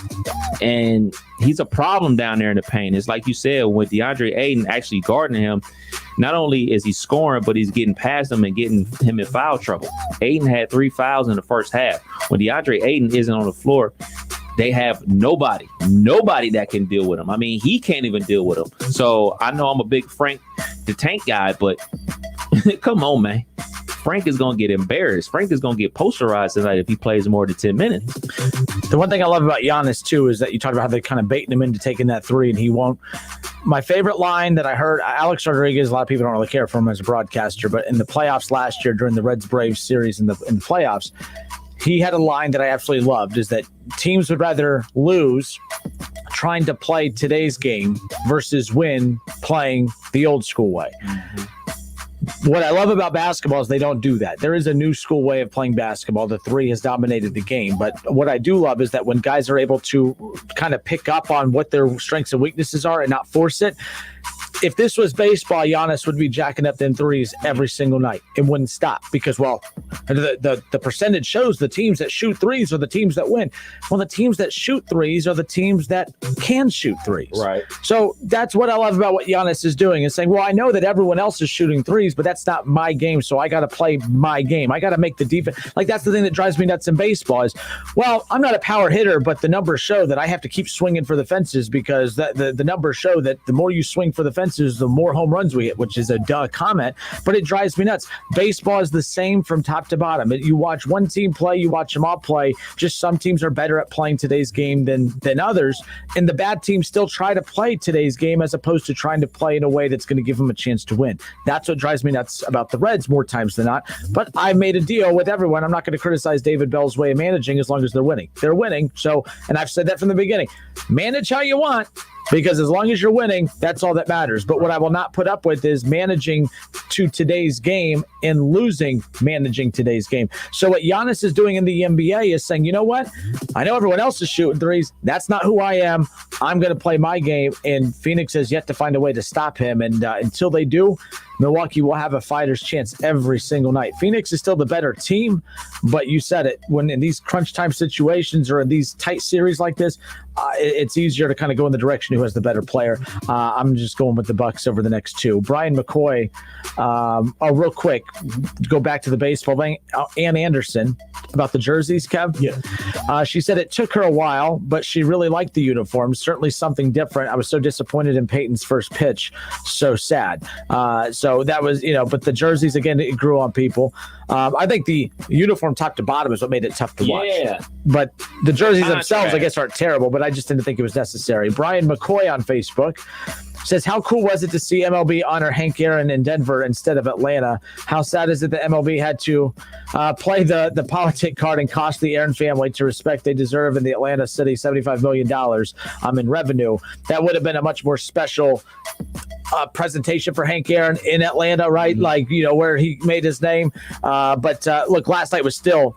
And he's a problem down there in the paint. It's like you said, with DeAndre Ayton actually guarding him, not only is he scoring, but he's getting past him and getting him in foul trouble. Ayton had 3 fouls in the first half. When DeAndre Ayton isn't on the floor, they have nobody that can deal with him. He can't even deal with him. So I know I'm a big Frank the Tank guy, but come on, man. Frank is going to get embarrassed. Frank is going to get posterized tonight if he plays more than 10 minutes. The one thing I love about Giannis, too, is that you talked about how they're kind of baiting him into taking that 3, and he won't. My favorite line that I heard, Alex Rodriguez, a lot of people don't really care for him as a broadcaster, but in the playoffs last year during the Reds-Braves series in the playoffs, he had a line that I absolutely loved, is that teams would rather lose trying to play today's game versus win playing the old school way. Mm-hmm. What I love about basketball is they don't do that. There is a new school way of playing basketball. The 3 has dominated the game. But what I do love is that when guys are able to kind of pick up on what their strengths and weaknesses are and not force it. If this was baseball, Giannis would be jacking up them 3s every single night. It wouldn't stop because, the percentage shows the teams that shoot 3s are the teams that win. Well, the teams that shoot 3s are the teams that can shoot 3s. Right. So that's what I love about what Giannis is doing, is saying, well, I know that everyone else is shooting 3s, but that's not my game, so I got to play my game. I got to make the defense. That's the thing that drives me nuts in baseball is, well, I'm not a power hitter, but the numbers show that I have to keep swinging for the fences because the numbers show that the more you swing for the fences, the more home runs we hit, which is a duh comment, but it drives me nuts. Baseball is the same from top to bottom. You watch one team play, you watch them all play. Just some teams are better at playing today's game than others, and the bad teams still try to play today's game as opposed to trying to play in a way that's going to give them a chance to win. That's what drives me nuts about the Reds more times than not. But I made a deal with everyone. I'm not going to criticize David Bell's way of managing as long as they're winning. They're winning. So, and I've said that from the beginning. Manage how you want. Because as long as you're winning, that's all that matters. But what I will not put up with is managing to today's game and losing managing today's game. So what Giannis is doing in the NBA is saying, you know what? I know everyone else is shooting threes. That's not who I am. I'm going to play my game. And Phoenix has yet to find a way to stop him. And until they do, Milwaukee will have a fighter's chance every single night. Phoenix is still the better team, but you said it. When in these crunch time situations or in these tight series like this, it's easier to kind of go in the direction who has the better player. I'm just going with the Bucks over the next two. Brian McCoy, real quick, go back to the baseball thing. Ann Anderson, about the jerseys, Kev? Yeah. She said it took her a while, but she really liked the uniforms. Certainly something different. I was so disappointed in Peyton's first pitch. So sad. So that was, but the jerseys, again, it grew on people. I think the uniform top to bottom is what made it tough to watch. Yeah. But the jerseys themselves, Contract. I guess, aren't terrible, but I just didn't think it was necessary. Brian McCoy on Facebook says, how cool was it to see MLB honor Hank Aaron in Denver instead of Atlanta? How sad is it that MLB had to play the politic card and cost the Aaron family to respect they deserve in the Atlanta City $75 million in revenue? That would have been a much more special presentation for Hank Aaron in Atlanta, right? Like, where he made his name. But look, last night was still...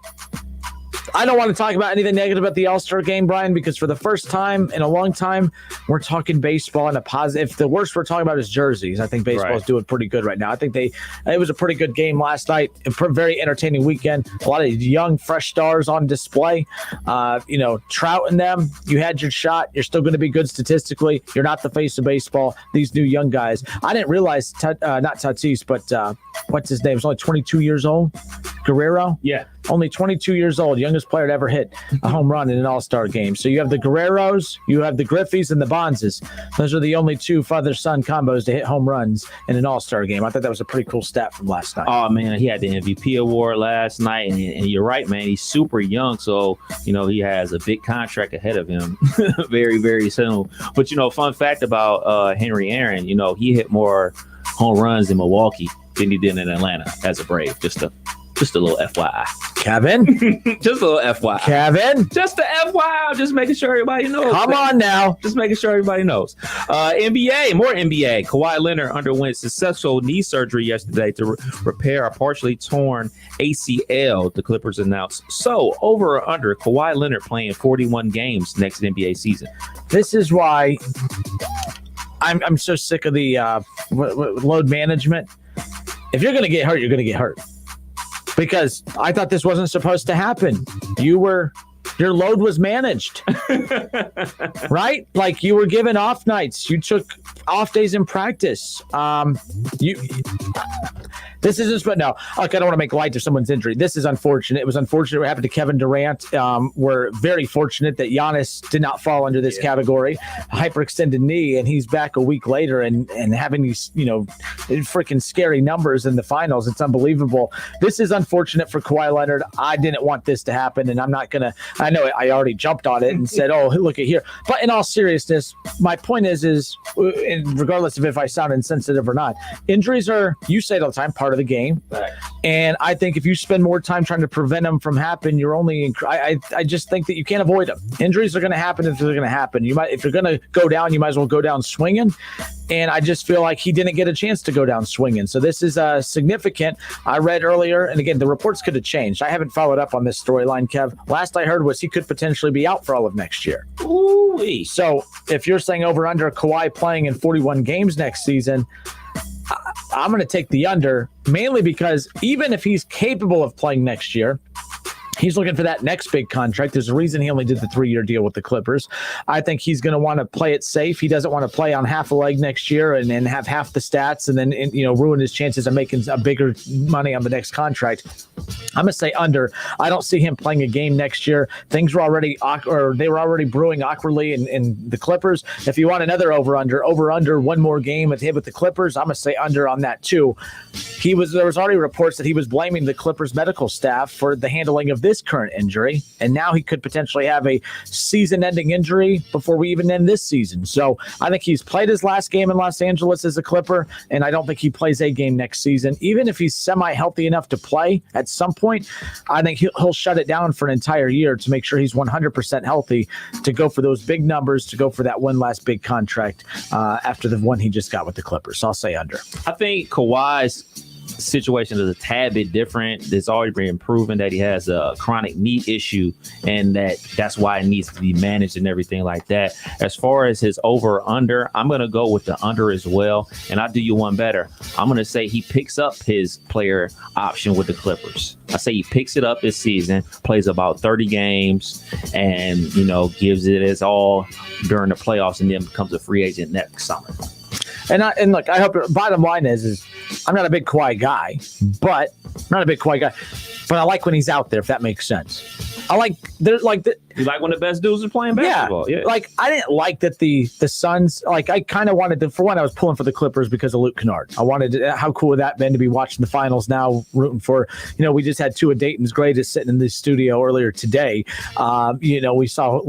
I don't want to talk about anything negative about the All-Star game, Brian, because for the first time in a long time, we're talking baseball in a positive. If the worst we're talking about is jerseys, I think baseball is doing pretty good right now. I think it was a pretty good game last night, a very entertaining weekend. A lot of young, fresh stars on display. Trout and them, you had your shot. You're still going to be good statistically. You're not the face of baseball. These new young guys. I didn't realize, not Tatis, but what's his name? He's only 22 years old. Guerrero? Yeah. Only 22 years old, youngest player to ever hit a home run in an All-Star game. So you have the Guerreros, you have the Griffeys, and the Bonzes. Those are the only two father-son combos to hit home runs in an All-Star game. I thought that was a pretty cool stat from last night. Oh, man, he had the MVP award last night, and you're right, man. He's super young, so, he has a big contract ahead of him very, very soon. But, fun fact about Henry Aaron, he hit more home runs in Milwaukee than he did in Atlanta as a Brave. Just a little FYI. Kevin? Just a little FYI. Kevin? Just a FYI. Just making sure everybody knows. Come on now. Just making sure everybody knows. NBA, more NBA. Kawhi Leonard underwent successful knee surgery yesterday to repair a partially torn ACL, the Clippers announced. So, over or under, Kawhi Leonard playing 41 games next NBA season. This is why I'm so sick of the load management. If you're going to get hurt, you're going to get hurt. Because I thought this wasn't supposed to happen. Your load was managed, right? Like you were given off nights. You took off days in practice. This isn't, but no, look, I don't want to make light of someone's injury. This is unfortunate. It was unfortunate what happened to Kevin Durant. We're very fortunate that Giannis did not fall under this category, hyperextended knee, and he's back a week later and having these, freaking scary numbers in the finals. It's unbelievable. This is unfortunate for Kawhi Leonard. I didn't want this to happen, and I'm not going to, I know I already jumped on it and said, oh, look at here. But in all seriousness, my point is regardless of if I sound insensitive or not, injuries are, you say it all the time, part of the game. Right. And I think if you spend more time trying to prevent them from happening, you're only, I just think that you can't avoid them. Injuries are going to happen if they're going to happen. If you're going to go down, you might as well go down swinging. And I just feel like he didn't get a chance to go down swinging. So this is significant. I read earlier, and again, the reports could have changed. I haven't followed up on this storyline, Kev. Last I heard was he could potentially be out for all of next year. Ooh-wee. So if you're saying over under Kawhi playing in 41 games next season, I'm going to take the under, mainly because even if he's capable of playing next year, he's looking for that next big contract. There's a reason he only did the 3-year deal with the Clippers. I think he's going to want to play it safe. He doesn't want to play on half a leg next year and then have half the stats and then ruin his chances of making a bigger money on the next contract. I'm going to say under. I don't see him playing a game next year. Things were already they were already brewing awkwardly in the Clippers. If you want another over-under one more game with him with the Clippers, I'm going to say under on that too. There was already reports that he was blaming the Clippers medical staff for the handling of this current injury, and now he could potentially have a season-ending injury before we even end this season. So I think he's played his last game in Los Angeles as a Clipper, and I don't think he plays a game next season. Even if he's semi-healthy enough to play at some point, I think he'll shut it down for an entire year to make sure he's 100% healthy to go for those big numbers, to go for that one last big contract after the one he just got with the Clippers. So I'll say under. I think Kawhi's situation is a tad bit different. It's already been proven that he has a chronic knee issue, and that's why it needs to be managed and everything like that. As far as his over under, I'm going to go with the under as well. And I'll do you one better. I'm going to say he picks up his player option with the Clippers. I say he picks it up this season, plays about 30 games, and, gives it his all during the playoffs, and then becomes a free agent next summer. And look, I hope bottom line is I'm not a big Kawhi guy, but I like when he's out there, if that makes sense. You like when the best dudes are playing basketball. Yeah. Like, I didn't like that the Suns, like, I kind of wanted to, for one, I was pulling for the Clippers because of Luke Kennard. I wanted to, how cool would that been to be watching the finals now, rooting for, we just had two of Dayton's greatest sitting in the studio earlier today. We saw,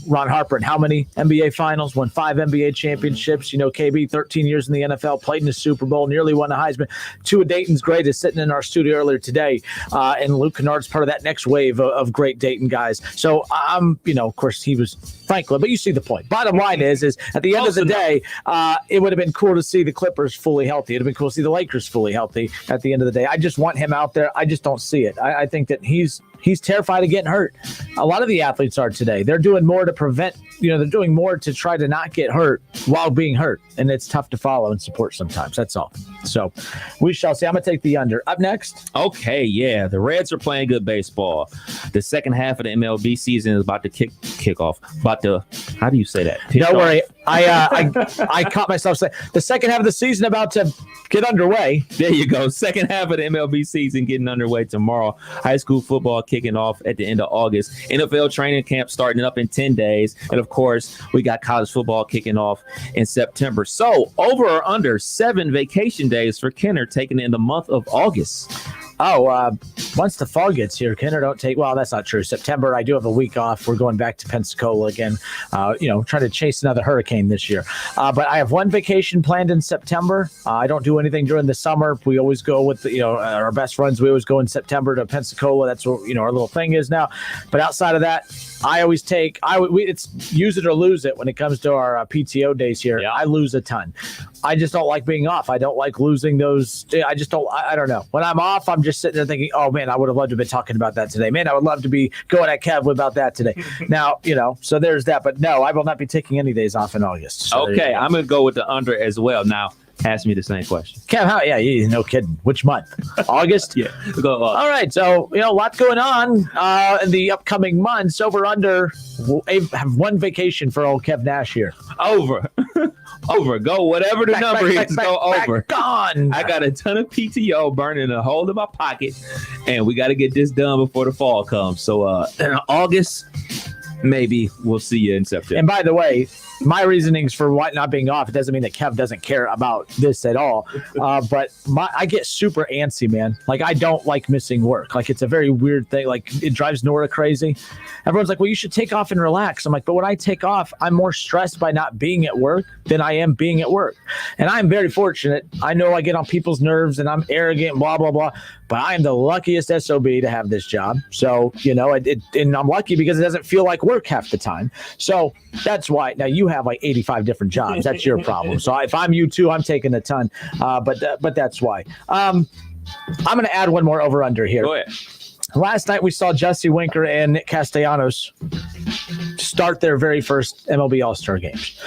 Ron Harper in how many NBA finals, won 5 NBA championships, KB, 13 years in the NFL, played in the Super Bowl, nearly won a Heisman. Two of Dayton's greatest sitting in our studio earlier today. And Luke Kennard's part of that next wave of great Dayton guys. So I'm, of course, he was Franklin, but you see the point. Bottom line is at the end of the day, it would have been cool to see the Clippers fully healthy. It would have been cool to see the Lakers fully healthy at the end of the day. I just want him out there. I just don't see it. I think that he's terrified of getting hurt. A lot of the athletes are today. They're doing more to prevent, they're doing more to try to not get hurt while being hurt. And it's tough to follow and support sometimes. That's all. So we shall see. I'm going to take the under. Up next. Okay, yeah. The Reds are playing good baseball. The second half of the MLB season is about to kick off. How do you say that? Don't worry. I caught myself saying the second half of the season about to get underway. There you go. Second half of the MLB season getting underway tomorrow. High school football kicking off at the end of August. NFL training camp starting up in 10 days. And, of course, we got college football kicking off in September. So, over or under 7 vacation days for Kenner taken in the month of August. Once the fall gets here, Kenner don't take, well, that's not true. September, I do have a week off. We're going back to Pensacola again, trying to chase another hurricane this year. But I have one vacation planned in September. I don't do anything during the summer. We always go with, our best friends. We always go in September to Pensacola. That's what, our little thing is now. But outside of that, I always take, it's use it or lose it when it comes to our PTO days here. Yeah. I lose a ton. I just don't like being off. I don't like losing those. I don't know. When I'm off, I'm just sitting there thinking, oh man, I would have loved to have been talking about that today. Man, I would love to be going at Kev about that today. Now, so there's that. But no, I will not be taking any days off in August. So okay, I'm going to go with the under as well. Now, ask me the same question. Kev, no kidding. Which month? August? Yeah. Go All right. So, a lot going on in the upcoming months. Over under, we'll have one vacation for old Kev Nash here. Over. Go whatever the number is. Go over. Gone. I got a ton of PTO burning a hole in my pocket, and we got to get this done before the fall comes. So, in August, maybe we'll see you in September. And by the way, my reasonings for not being off, it doesn't mean that Kev doesn't care about this at all. But I get super antsy, man. Like, I don't like missing work. Like, it's a very weird thing. Like, it drives Nora crazy. Everyone's like, well, you should take off and relax. I'm like, but when I take off, I'm more stressed by not being at work than I am being at work. And I'm very fortunate. I know I get on people's nerves and I'm arrogant, blah, blah, blah. But I am the luckiest SOB to have this job. So, and I'm lucky because it doesn't feel like work half the time. So that's why. Now, you have like 85 different jobs. That's your problem. So if I'm you too, I'm taking a ton. But that's why. I'm going to add one more over under here. Go ahead. Last night we saw Jesse Winker and Nick Castellanos start their very first MLB All-Star games.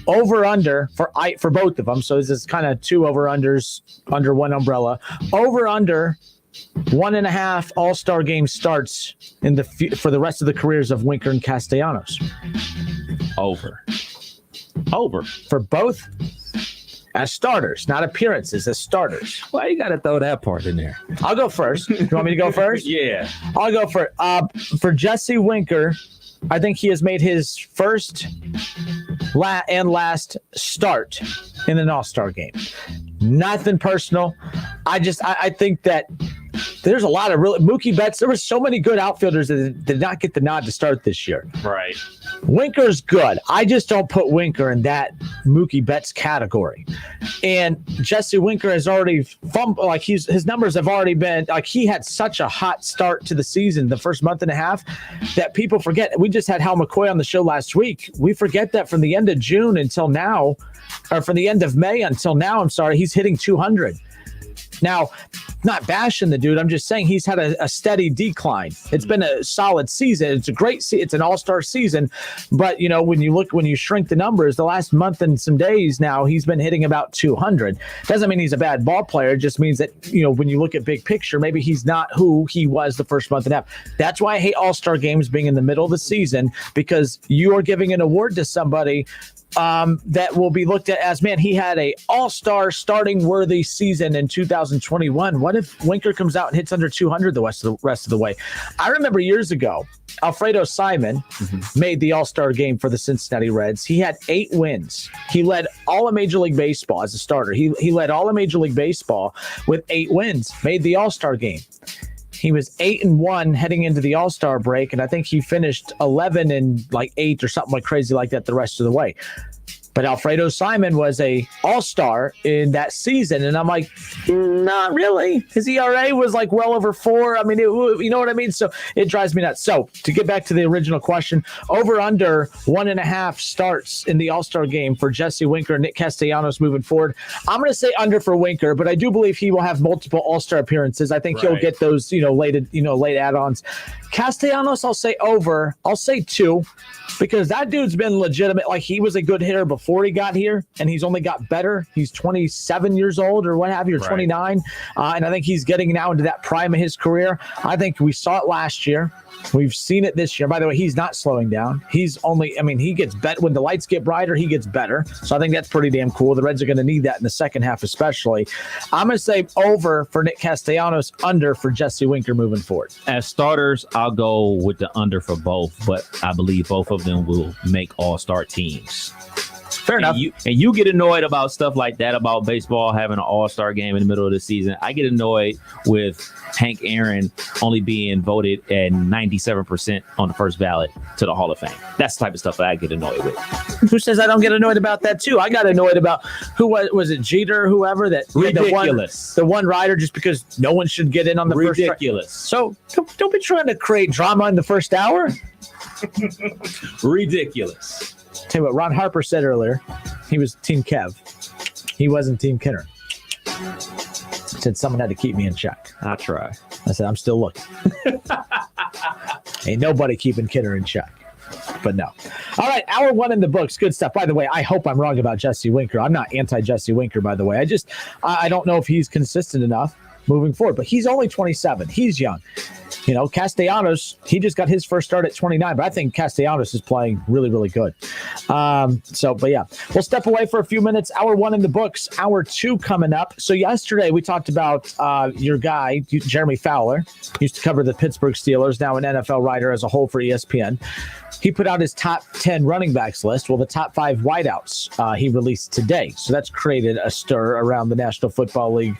Over under for both of them. So this is kind of 2 over unders under one umbrella. Over under 1.5 All-Star game starts for the rest of the careers of Winker and Castellanos. Over for both. As starters, not appearances, as starters. Why you got to throw that part in there? I'll go first. You want me to go first? Yeah. I'll go first. For Jesse Winker, I think he has made his first and last start in an All-Star game. Nothing personal. I think that there's a lot of Mookie Betts. There were so many good outfielders that did not get the nod to start this year. Right. Winker's good. I just don't put Winker in that Mookie Betts category. And Jesse Winker has already fumbled. Like his numbers have already been like he had such a hot start to the season, the first month and a half, that people forget. We just had Hal McCoy on the show last week. We forget that from the end of June until now, or from the end of May until now. I'm sorry, he's hitting 200. Now, not bashing the dude. I'm just saying he's had a steady decline. It's been a solid season. It's a great it's an all-star season. But, when you shrink the numbers, the last month and some days now, he's been hitting about 200. Doesn't mean he's a bad ball player. It just means that, when you look at big picture, maybe he's not who he was the first month and a half. That's why I hate all-star games being in the middle of the season, because you are giving an award to somebody that will be looked at as, man, he had a all-star starting worthy season in 2021. What if Winker comes out and hits under 200 the rest of the way? I remember years ago, Alfredo Simon made the all-star game for the Cincinnati Reds. He had 8 wins. He led all of Major League Baseball as a starter. He led all of Major League Baseball with 8 wins, made the all-star game. He was 8-1 heading into the All-Star break, and I think he finished 11-8 or something like crazy like that the rest of the way. But Alfredo Simon was a all-star in that season, and I'm like, not really. His ERA was like well over 4. I mean, you know what I mean? So it drives me nuts. So to get back to the original question, over under 1.5 starts in the All-Star game for Jesse Winker and Nick Castellanos moving forward. I'm going to say under for Winker, but I do believe he will have multiple All-Star appearances. I think he'll get those, late add-ons. Castellanos, I'll say over. I'll say 2. Because that dude's been legitimate. Like, he was a good hitter before he got here, and he's only got better. He's 27 years old or what have you, or 29. And I think he's getting now into that prime of his career. I think we saw it last year. We've seen it this year. By the way, he's not slowing down. He gets better. When the lights get brighter, he gets better. So I think that's pretty damn cool. The Reds are going to need that in the second half especially. I'm going to say over for Nick Castellanos, under for Jesse Winker moving forward. As starters, I'll go with the under for both, but I believe both of them will make all-star teams. Fair enough. And you get annoyed about stuff like that, about baseball having an all-star game in the middle of the season. I get annoyed with Hank Aaron only being voted at 97% on the first ballot to the Hall of Fame. That's the type of stuff that I get annoyed with. Who says I don't get annoyed about that too? I got annoyed about who was it, Jeter or whoever, that ridiculous. The one rider, just because no one should get in on the ridiculous. So don't be trying to create drama in the first hour. Ridiculous. Tell you what Ron Harper said earlier, he was Team Kev. He wasn't Team Kinner. He said someone had to keep me in check. I try. I said, I'm still looking. Ain't nobody keeping Kinner in check. But no. All right, hour 1 in the books. Good stuff. By the way, I hope I'm wrong about Jesse Winker. I'm not anti-Jesse Winker, by the way. I don't know if he's consistent enough moving forward, but he's only 27. He's young. Castellanos, he just got his first start at 29, but I think Castellanos is playing really, really good. But yeah, we'll step away for a few minutes. Hour 1 in the books, hour 2 coming up. So yesterday we talked about your guy, Jeremy Fowler, used to cover the Pittsburgh Steelers, now an NFL writer as a whole for ESPN. He put out his top 10 running backs list. Well, the top 5 wideouts he released today. So that's created a stir around the National Football League,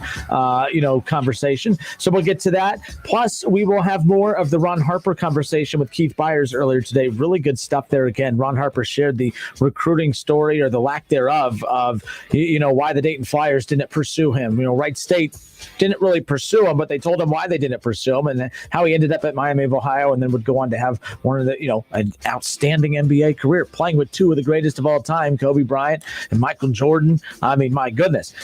conversation. So we'll get to that. Plus, we will have more of the Ron Harper conversation with Keith Byers earlier today. Really good stuff there again. Ron Harper shared the recruiting story, or the lack thereof, of, why the Dayton Flyers didn't pursue him. Wright State didn't really pursue him, but they told him why they didn't pursue him, and how he ended up at Miami of Ohio, and then would go on to have one of the, an outstanding NBA career, playing with 2 of the greatest of all time, Kobe Bryant and Michael Jordan. I mean, my goodness.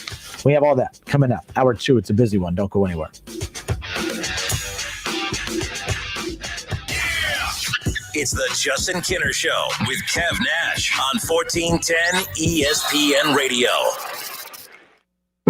We have all that coming up. Hour 2, it's a busy one. Don't go anywhere. It's the Justin Kinner Show with Kev Nash on 1410 ESPN Radio.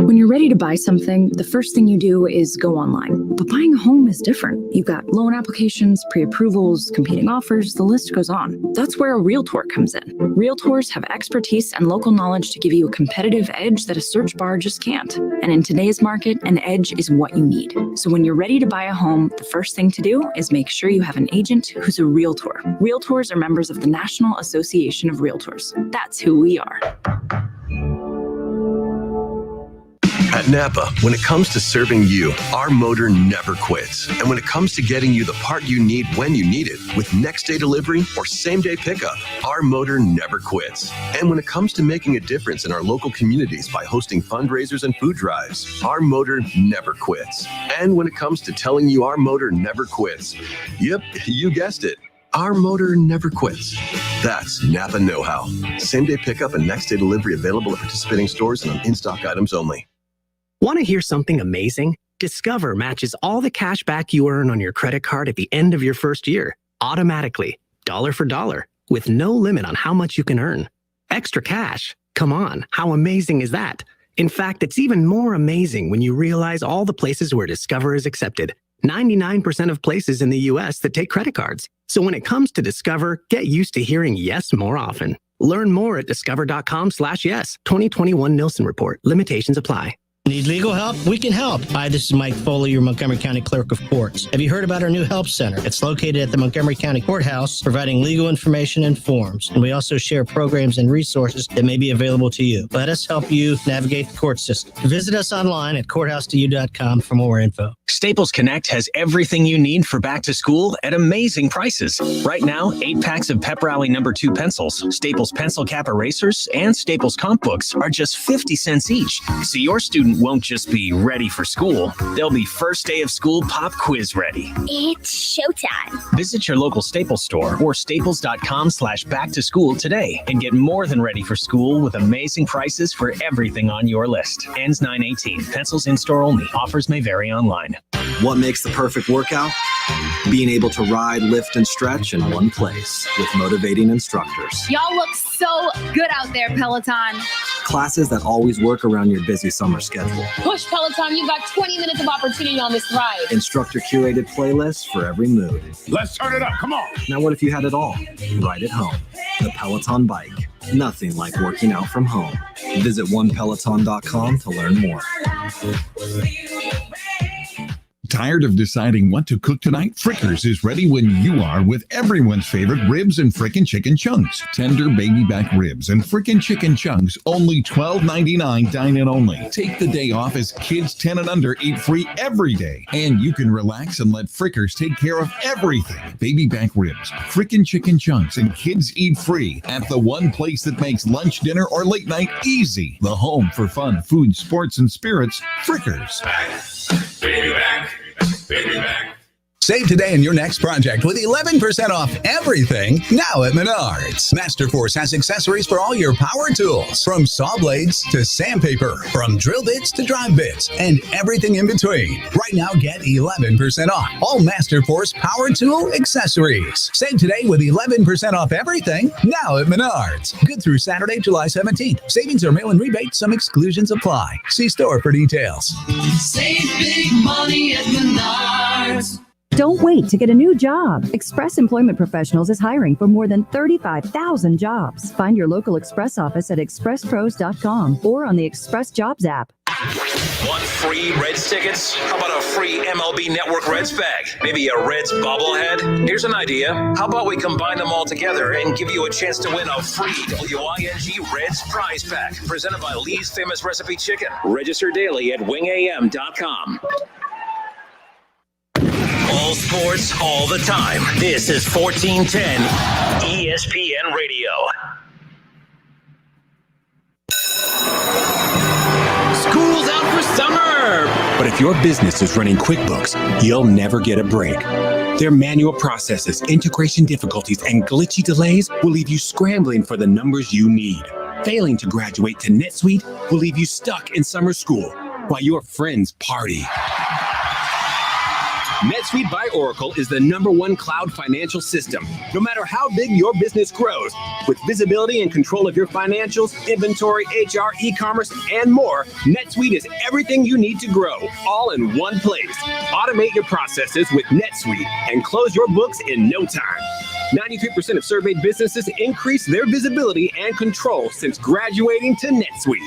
When you're ready to buy something, the first thing you do is go online. But buying a home is different. You've got loan applications, pre-approvals, competing offers, the list goes on. That's where a Realtor comes in. Realtors have expertise and local knowledge to give you a competitive edge that a search bar just can't. And in today's market, an edge is what you need. So when you're ready to buy a home, the first thing to do is make sure you have an agent who's a Realtor. Realtors are members of the National Association of Realtors. That's who we are. At Napa, when it comes to serving you, our motor never quits. And when it comes to getting you the part you need when you need it, with next day delivery or same day pickup, our motor never quits. And when it comes to making a difference in our local communities by hosting fundraisers and food drives, our motor never quits. And when it comes to telling you our motor never quits, yep, you guessed it. Our motor never quits. That's Napa know-how. Same day pickup and next day delivery available at participating stores and on in-stock items only. Want to hear something amazing? Discover matches all the cash back you earn on your credit card at the end of your first year, automatically, dollar for dollar, with no limit on how much you can earn. Extra cash? Come on, how amazing is that? In fact, it's even more amazing when you realize all the places where Discover is accepted. 99% of places in the U.S. that take credit cards. So when it comes to Discover, get used to hearing yes more often. Learn more at discover.com/yes. 2021 Nielsen Report. Limitations apply. Need legal help? We can help. Hi, this is Mike Foley, your Montgomery County Clerk of Courts. Have you heard about our new help center? It's located at the Montgomery County Courthouse, providing legal information and forms. And we also share programs and resources that may be available to you. Let us help you navigate the court system. Visit us online at courthouse2u.com for more info. Staples Connect has everything you need for back to school at amazing prices. Right now, 8 packs of Pep Rally No. 2 pencils, Staples pencil cap erasers, and Staples comp books are just 50 cents each. So your student won't just be ready for school, they'll be first day of school pop quiz ready. It's showtime. Visit your local Staples store or staples.com/back to school today and get more than ready for school with amazing prices for everything on your list. Ends 9/18. Pencils in store only. Offers may vary online. What makes the perfect workout? Being able to ride, lift, and stretch in one place with motivating instructors. Y'all look so good out there, Peloton. Classes that always work around your busy summer schedule. Push, Peloton. You got 20 minutes of opportunity on this ride. Instructor curated playlists for every mood. Let's turn it up. Come on. Now what if you had it all? Right at home. The Peloton Bike. Nothing like working out from home. Visit onepeloton.com to learn more. Tired of deciding what to cook tonight? Frickers is ready when you are with everyone's favorite ribs and frickin' chicken chunks. Tender baby back ribs and frickin' chicken chunks, only $12.99 dine-in only. Take the day off as kids 10 and under eat free every day. And you can relax and let Frickers take care of everything. Baby back ribs, frickin' chicken chunks, and kids eat free at the one place that makes lunch, dinner, or late night easy. The home for fun, food, sports, and spirits, Frickers. Baby back. Baby back. Save today in your next project with 11% off everything now at Menards. Masterforce has accessories for all your power tools, from saw blades to sandpaper, from drill bits to drive bits, and everything in between. Right now, get 11% off all Masterforce power tool accessories. Save today with 11% off everything now at Menards. Good through Saturday, July 17th. Savings are mail-in rebate. Some exclusions apply. See store for details. Save big money at Menards. Don't wait to get a new job. Express Employment Professionals is hiring for more than 35,000 jobs. Find your local Express office at expresspros.com or on the Express Jobs app. Want free Reds tickets? How about a free MLB Network Reds bag? Maybe a Reds bobblehead? Here's an idea. How about we combine them all together and give you a chance to win a free WING Reds prize pack presented by Lee's Famous Recipe Chicken. Register daily at wingam.com. All sports, all the time. This is 1410 ESPN Radio. School's out for summer! But if your business is running QuickBooks, you'll never get a break. Their manual processes, integration difficulties, and glitchy delays will leave you scrambling for the numbers you need. Failing to graduate to NetSuite will leave you stuck in summer school while your friends party. NetSuite by Oracle is the #1 cloud financial system. No matter how big your business grows, with visibility and control of your financials, inventory, HR, e-commerce, and more, NetSuite is everything you need to grow, all in one place. Automate your processes with NetSuite and close your books in no time. 93% of surveyed businesses increase their visibility and control since graduating to NetSuite.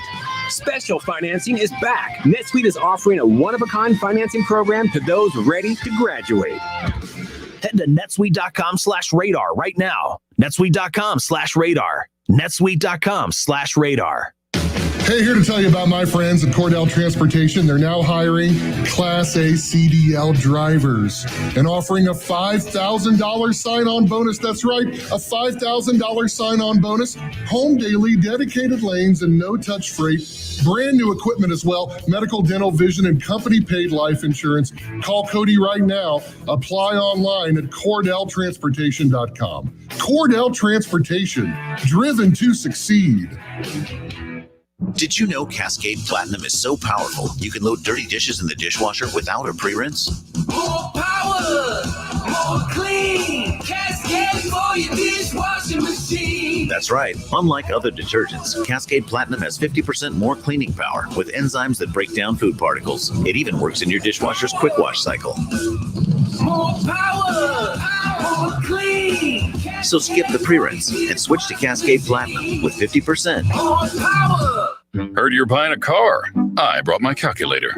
Special financing is back. NetSuite is offering a one-of-a-kind financing program to those ready to graduate. Head to netsuite.com/radar right now. netsuite.com/radar. netsuite.com/radar. Hey, here to tell you about my friends at Cordell Transportation. They're now hiring Class A CDL drivers and offering a $5,000 sign-on bonus. That's right, a $5,000 sign-on bonus. Home daily, dedicated lanes, and no-touch freight. Brand new equipment as well. Medical, dental, vision, and company-paid life insurance. Call Cody right now. Apply online at CordellTransportation.com. Cordell Transportation, driven to succeed. Did you know Cascade Platinum is so powerful you can load dirty dishes in the dishwasher without a pre-rinse? More power, more clean. Cascade for your dishwashing machine. That's right. Unlike other detergents, Cascade Platinum has 50% more cleaning power with enzymes that break down food particles. It even works in your dishwasher's quick wash cycle. More power, more clean. So skip the pre-rinse and switch to Cascade Platinum with 50%. More power. Heard you're buying a car. I brought my calculator.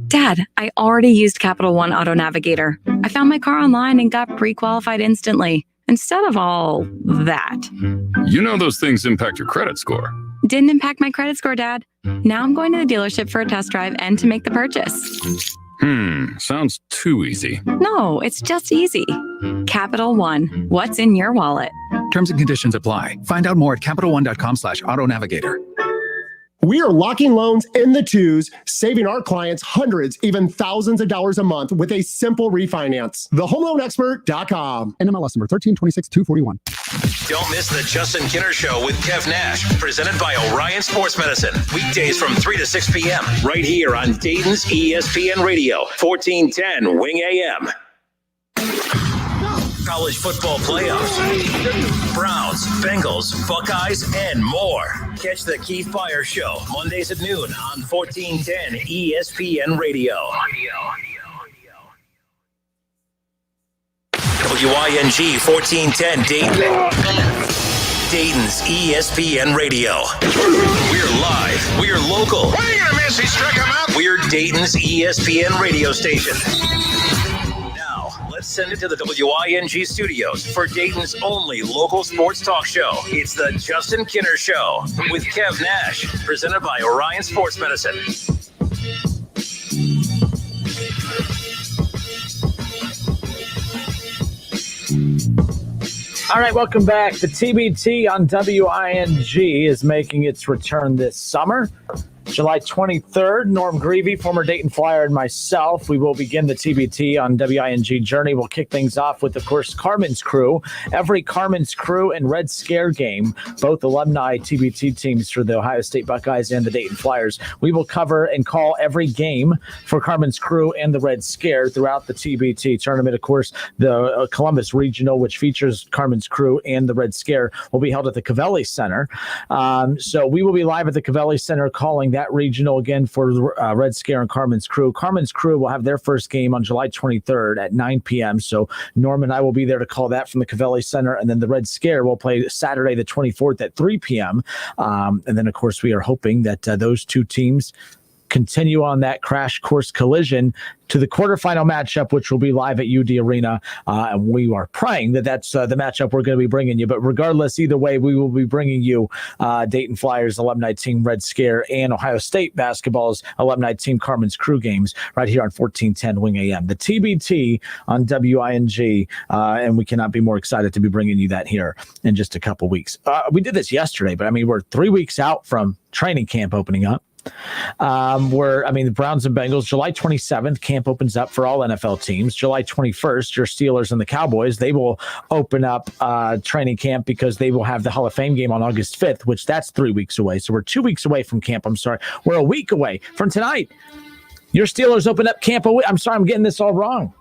Dad, I already used Capital One Auto Navigator. I found my car online and got pre-qualified instantly, instead of all that. You know those things impact your credit score. Didn't impact my credit score, Dad. Now I'm going to the dealership for a test drive and to make the purchase. Sounds too easy. No, it's just easy. Capital One, what's in your wallet? Terms and conditions apply. Find out more at CapitalOne.com/auto navigator. We are locking loans in the twos, saving our clients hundreds, even thousands of dollars a month with a simple refinance. TheHomeLoanExpert.com. NMLS number 1326241. Don't miss the Justin Kinner Show with Kev Nash, presented by Orion Sports Medicine. Weekdays from 3 to 6 p.m. right here on Dayton's ESPN Radio, 1410 Wing AM. College football playoffs, Browns, Bengals, Buckeyes, and more. Catch the Keith Byers Show Mondays at noon on 1410 ESPN Radio. WING 1410 Dayton. Dayton's ESPN Radio. We're live. We're local. What are you gonna miss? He struck him out. We're Dayton's ESPN radio station. Let's send it to the WING studios for Dayton's only local sports talk show. It's the Justin Kinner Show with Kev Nash, presented by Orion Sports Medicine. All right, welcome back. The TBT on WING is making its return this summer. July 23rd, Norm Greavy, former Dayton Flyer, and myself, we will begin the TBT on WING journey. We'll kick things off with, of course, Carmen's Crew. Every Carmen's Crew and Red Scare game, both alumni TBT teams for the Ohio State Buckeyes and the Dayton Flyers. We will cover and call every game for Carmen's Crew and the Red Scare throughout the TBT tournament. Of course, the Columbus Regional, which features Carmen's Crew and the Red Scare, will be held at the Cavelli Center. So we will be live at the Cavelli Center calling that regional again for Red Scare and Carmen's Crew. Carmen's Crew will have their first game on July 23rd at 9 p.m. So Norm and I will be there to call that from the Cavelli Center. And then the Red Scare will play Saturday the 24th at 3 p.m. And then, of course, we are hoping that those two teams continue on that crash course collision to the quarterfinal matchup, which will be live at UD Arena. And we are praying that that's the matchup we're going to be bringing you. But regardless, either way, we will be bringing you Dayton Flyers alumni team Red Scare and Ohio State basketball's alumni team Carmen's Crew games right here on 1410 Wing AM. The TBT on WING, and we cannot be more excited to be bringing you that here in just a couple weeks. We did this yesterday, but I mean, we're 3 weeks out from training camp opening up. The Browns and Bengals, July 27th, camp opens up for all NFL teams. July 21st, your Steelers and the Cowboys, they will open up training camp because they will have the Hall of Fame game on August 5th, which that's 3 weeks away. So we're 2 weeks away from camp. We're a week away from tonight. Your Steelers open up camp. I'm getting this all wrong.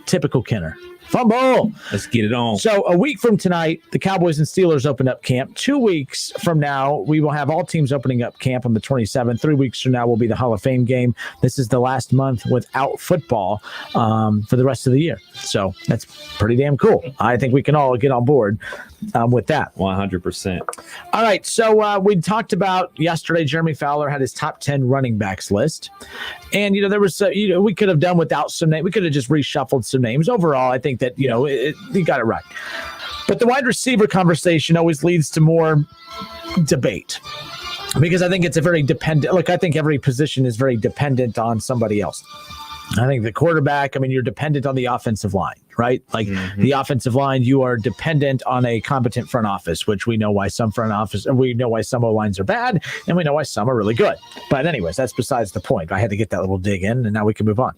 Typical Kinner. Fumble. Let's get it on. So a week from tonight, the Cowboys and Steelers open up camp. 2 weeks from now, we will have all teams opening up camp on the 27th. 3 weeks from now will be the Hall of Fame game. This is the last month without football for the rest of the year. So that's pretty damn cool. I think we can all get on board with that. 100%. All right. So we talked about yesterday, Jeremy Fowler had his top 10 running backs list. And, there was, we could have done without some names. We could have just reshuffled some names. Overall, I think that, he got it right. But the wide receiver conversation always leads to more debate because I think it's a very dependent. Look, I think every position is very dependent on somebody else. I think the quarterback, you're dependent on the offensive line, right? Like the offensive line, you are dependent on a competent front office, which we know why some O-lines are bad, and we know why some are really good. But anyways, that's besides the point. I had to get that little dig in, and now we can move on.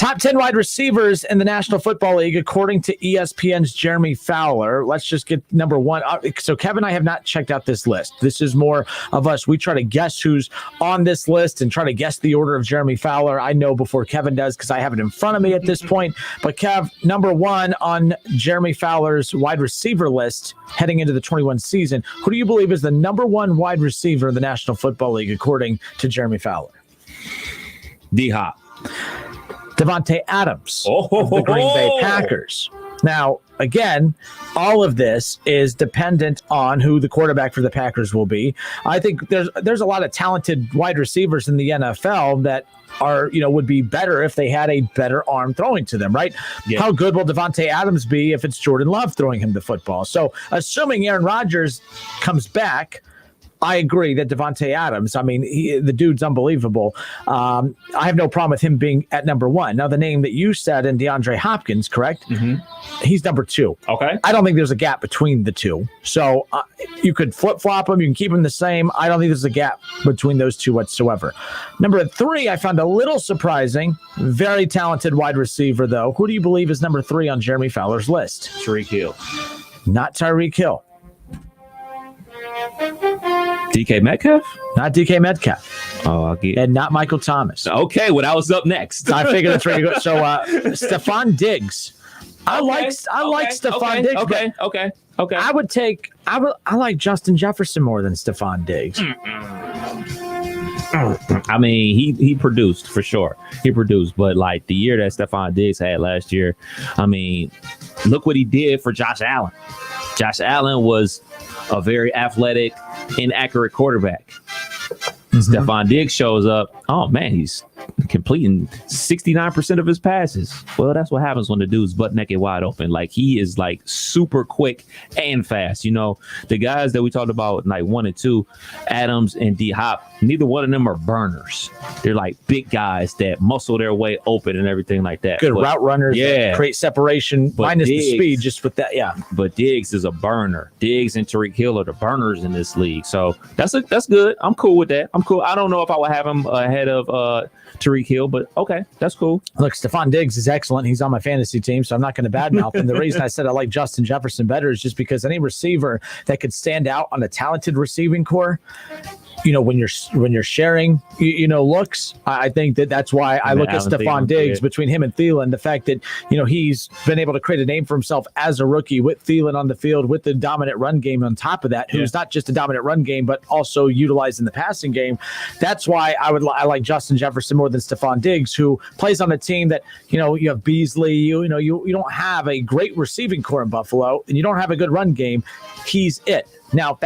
Top 10 wide receivers in the National Football League, according to ESPN's Jeremy Fowler. Let's just get number one. So Kevin and I have not checked out this list. This is more of us. We try to guess who's on this list and try to guess the order of Jeremy Fowler. I know before Kevin does because I have it in front of me at this point. But Kev, number one on Jeremy Fowler's wide receiver list heading into the 21 season, who do you believe is the number one wide receiver in the National Football League, according to Jeremy Fowler? D-Hop. Davante Adams of the Green Bay Packers. Now, again, all of this is dependent on who the quarterback for the Packers will be. I think there's a lot of talented wide receivers in the NFL that are, would be better if they had a better arm throwing to them, right? Yeah. How good will Davante Adams be if it's Jordan Love throwing him the football? So, assuming Aaron Rodgers comes back, I agree that Davante Adams, the dude's unbelievable. I have no problem with him being at number one. Now, the name that you said in DeAndre Hopkins, correct? Mm-hmm. He's number two. Okay. I don't think there's a gap between the two. So you could flip-flop them. You can keep them the same. I don't think there's a gap between those two whatsoever. Number three, I found a little surprising. Very talented wide receiver, though. Who do you believe is number three on Jeremy Fowler's list? Tyreek Hill. Not Tyreek Hill. DK Metcalf? Not DK Metcalf. Oh, I'll get. And not Michael Thomas. Okay, well, that was up next. I figured that's where you go. So, Stephon Diggs. I like Stephon Diggs. Okay. I like Justin Jefferson more than Stephon Diggs. He produced for sure. He produced, but like the year that Stephon Diggs had last year, look what he did for Josh Allen. Josh Allen was a very athletic, inaccurate quarterback. Mm-hmm. Stephon Diggs shows up. Oh, man, he's completing 69% of his passes. Well, that's what happens when the dude's butt naked wide open. Like, he is like super quick and fast. The guys that we talked about, like 1 and 2, Adams and D-Hop, neither one of them are burners. They're like big guys that muscle their way open and everything like that. Good route runners. Yeah. Create separation, minus Diggs, the speed, just with that. Yeah. But Diggs is a burner. Diggs and Tyreek Hill are the burners in this league. So that's good. I'm cool with that. I'm cool. I don't know if I would have him ahead of Tyreek Hill, but okay, that's cool. Look, Stephon Diggs is excellent. He's on my fantasy team, so I'm not going to badmouth him. The reason I said I like Justin Jefferson better is just because any receiver that could stand out on a talented receiving core, when you're sharing, looks, I think that's why I look at Stephon Diggs between him and Thielen. The fact that, he's been able to create a name for himself as a rookie with Thielen on the field, with the dominant run game on top of that, who's not just a dominant run game, but also utilizing the passing game. That's why I like Justin Jefferson more than Stephon Diggs, who plays on a team that, you have Beasley, you don't have a great receiving core in Buffalo, and you don't have a good run game. He's it. Now,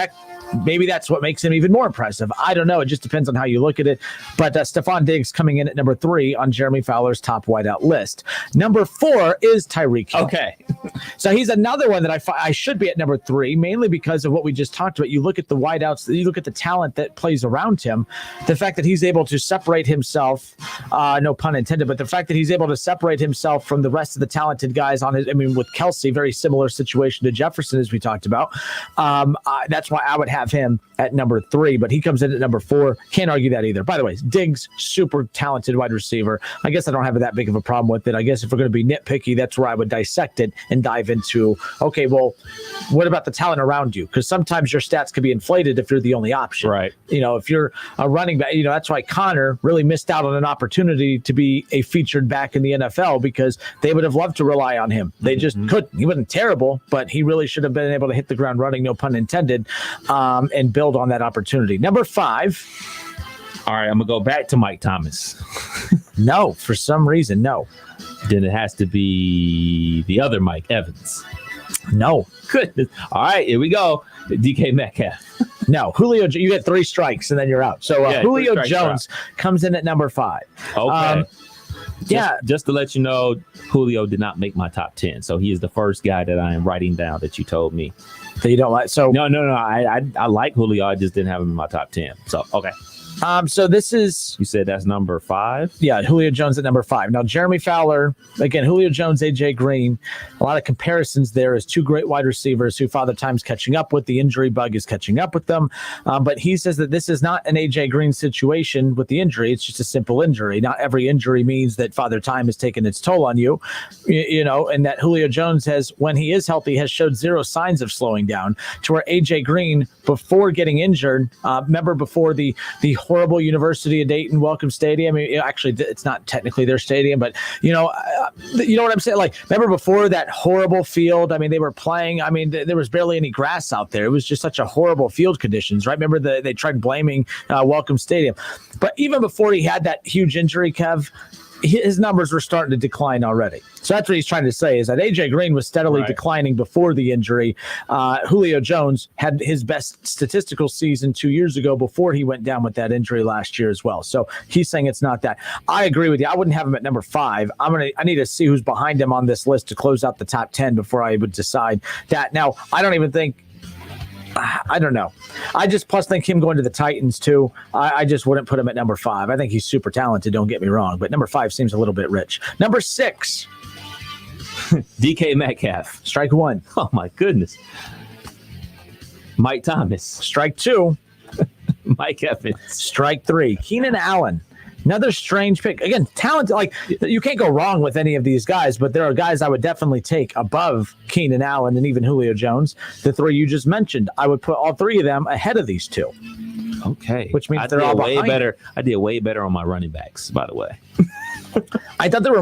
maybe that's what makes him even more impressive. I don't know. It just depends on how you look at it. But Stephon Diggs coming in at number 3 on Jeremy Fowler's top wideout list. Number 4 is Tyreek Hill. Okay. So he's another one that I should be at number 3, mainly because of what we just talked about. You look at the wideouts, you look at the talent that plays around him, the fact that he's able to separate himself, no pun intended, but the fact that he's able to separate himself from the rest of the talented guys on his, with Kelsey, very similar situation to Jefferson, as we talked about. That's why I would have him at number 3, but he comes in at number 4. Can't argue that either. By the way, Diggs, super talented wide receiver. I guess I don't have that big of a problem with it. I guess if we're going to be nitpicky, that's where I would dissect it and dive into, okay, well, what about the talent around you? Because sometimes your stats can be inflated if you're the only option. Right. If you're a running back, that's why Connor really missed out on an opportunity to be a featured back in the NFL, because they would have loved to rely on him. They just couldn't. He wasn't terrible, but he really should have been able to hit the ground running, no pun intended, and build on that opportunity. Number 5. All right, I'm going to go back to Mike Thomas. No, for some reason, no. Then it has to be the other Mike Evans. No. Goodness. All right, here we go. DK Metcalf. No, Julio, you get 3 strikes and then you're out. So Julio Jones comes in at number 5. Okay. Yeah. Just to let you know, Julio did not make my top 10. So he is the first guy that I am writing down that you told me. That you don't like? So No. I like Julio. I just didn't have him in my top 10. So, okay. So this is... You said that's number 5? Yeah, Julio Jones at number 5. Now, Jeremy Fowler, again, Julio Jones, A.J. Green, a lot of comparisons there as two great wide receivers who Father Time's catching up with. The injury bug is catching up with them. But he says that this is not an A.J. Green situation with the injury. It's just a simple injury. Not every injury means that Father Time has taken its toll on you, and that Julio Jones has, when he is healthy, has showed zero signs of slowing down, to where A.J. Green, before getting injured, remember before the horrible University of Dayton Welcome Stadium. I mean, actually, it's not technically their stadium, but you know what I'm saying? Like, remember before that horrible field? I mean, they were playing. I mean, there was barely any grass out there. It was just such a horrible field conditions, right? Remember they tried blaming Welcome Stadium, but even before he had that huge injury, Kev, his numbers were starting to decline already. So that's what he's trying to say, is that A.J. Green was steadily declining before the injury. Julio Jones had his best statistical season 2 years ago before he went down with that injury last year as well. So he's saying it's not that. I agree with you. I wouldn't have him at number 5. I need to see who's behind him on this list to close out the top 10 before I would decide that. Now, I don't know. I just plus think him going to the Titans too. I just wouldn't put him at number 5. I think he's super talented. Don't get me wrong, but number 5 seems a little bit rich. Number 6, DK Metcalf. Strike 1. Oh my goodness. Mike Thomas. Strike 2. Mike Evans. Strike 3. Keenan Allen. Another strange pick. Again, talent, like, you can't go wrong with any of these guys, but there are guys I would definitely take above Keenan Allen and even Julio Jones. The 3 you just mentioned, I would put all 3 of them ahead of these 2. Okay. Which means they're all way behind. better. I did way better on my running backs, by the way. I thought there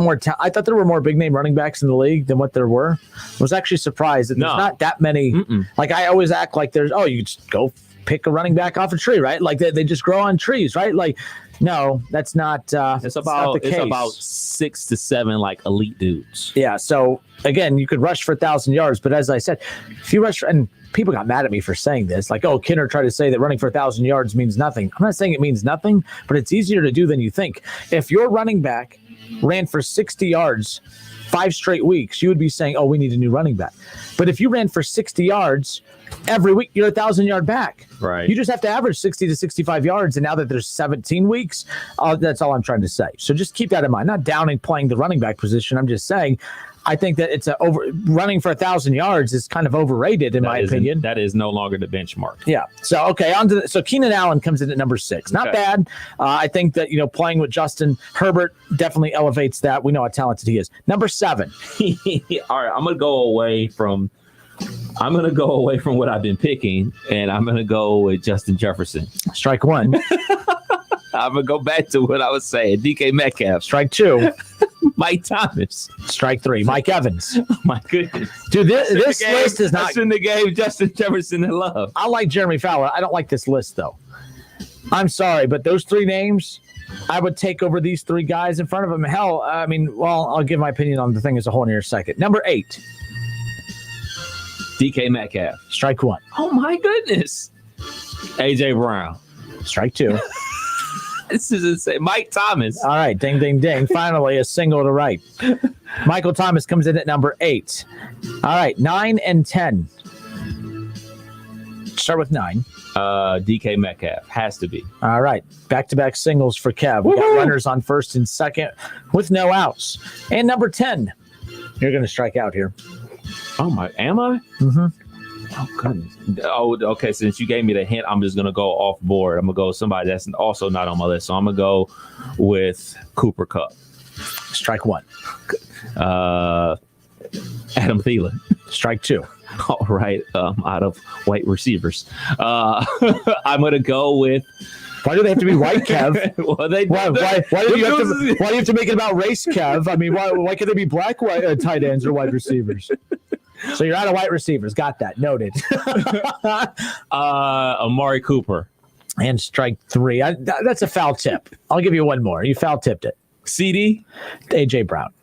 were more big name running backs in the league than what there were. I was actually surprised that there's not that many. Like, I always act like you just go pick a running back off a tree, right? Like they just grow on trees, right? Like, no, that's not. It's about 6 to 7 like elite dudes. Yeah. So again, you could rush for 1,000 yards, but as I said, if you rush, and people got mad at me for saying this, like, oh, Kinner tried to say that running for 1,000 yards means nothing. I'm not saying it means nothing, but it's easier to do than you think. If your running back ran for 60 yards 5 straight weeks, you would be saying, oh, we need a new running back. But if you ran for 60 yards every week, you're 1,000-yard back. Right. You just have to average 60 to 65 yards. And now that there's 17 weeks, that's all I'm trying to say. So just keep that in mind. Not downing playing the running back position. I'm just saying, I think that it's running for 1,000 yards is kind of overrated in my opinion. That is no longer the benchmark. Yeah. So, okay. So Keenan Allen comes in at number 6. Not bad. I think that, playing with Justin Herbert definitely elevates that. We know how talented he is. Number 7. All right. I'm going to go away from what I've been picking, and I'm going to go with Justin Jefferson. Strike 1. I'm going to go back to what I was saying. DK Metcalf. Strike 2. Mike Thomas. Strike 3. Mike Evans. Oh, my goodness. Dude, this list is not. I shouldn't have gave Justin Jefferson the love. I like Jeremy Fowler. I don't like this list, though. I'm sorry, but those 3 names, I would take over these 3 guys in front of him. Hell, I'll give my opinion on the thing as a whole in a second. Number 8. DK Metcalf. Strike 1. Oh, my goodness. AJ Brown. Strike 2. This is insane. Mike Thomas. All right. Ding, ding, ding. Finally, a single to right. Michael Thomas comes in at number 8. All right. 9 and 10. Start with 9. DK Metcalf. Has to be. All right. Back-to-back singles for Kev. We got runners on first and second with no outs. And number 10. You're going to strike out here. Oh, my. Am I? Mm-hmm. Oh, goodness. Oh, okay. Since you gave me the hint, I'm just going to go off board. I'm going to go with somebody that's also not on my list. So I'm going to go with Cooper Kupp. Strike 1. Adam Thielen. Strike 2. All right. Out of white receivers. I'm going to go with. Why do they have to be white, Kev? Well, why do you have to make it about race, Kev? I mean, why can't they be black tight ends or wide receivers? So you're out of white receivers. Got that. Noted. Amari Cooper. And strike 3. That's a foul tip. I'll give you one more. You foul tipped it. CD? AJ Brown.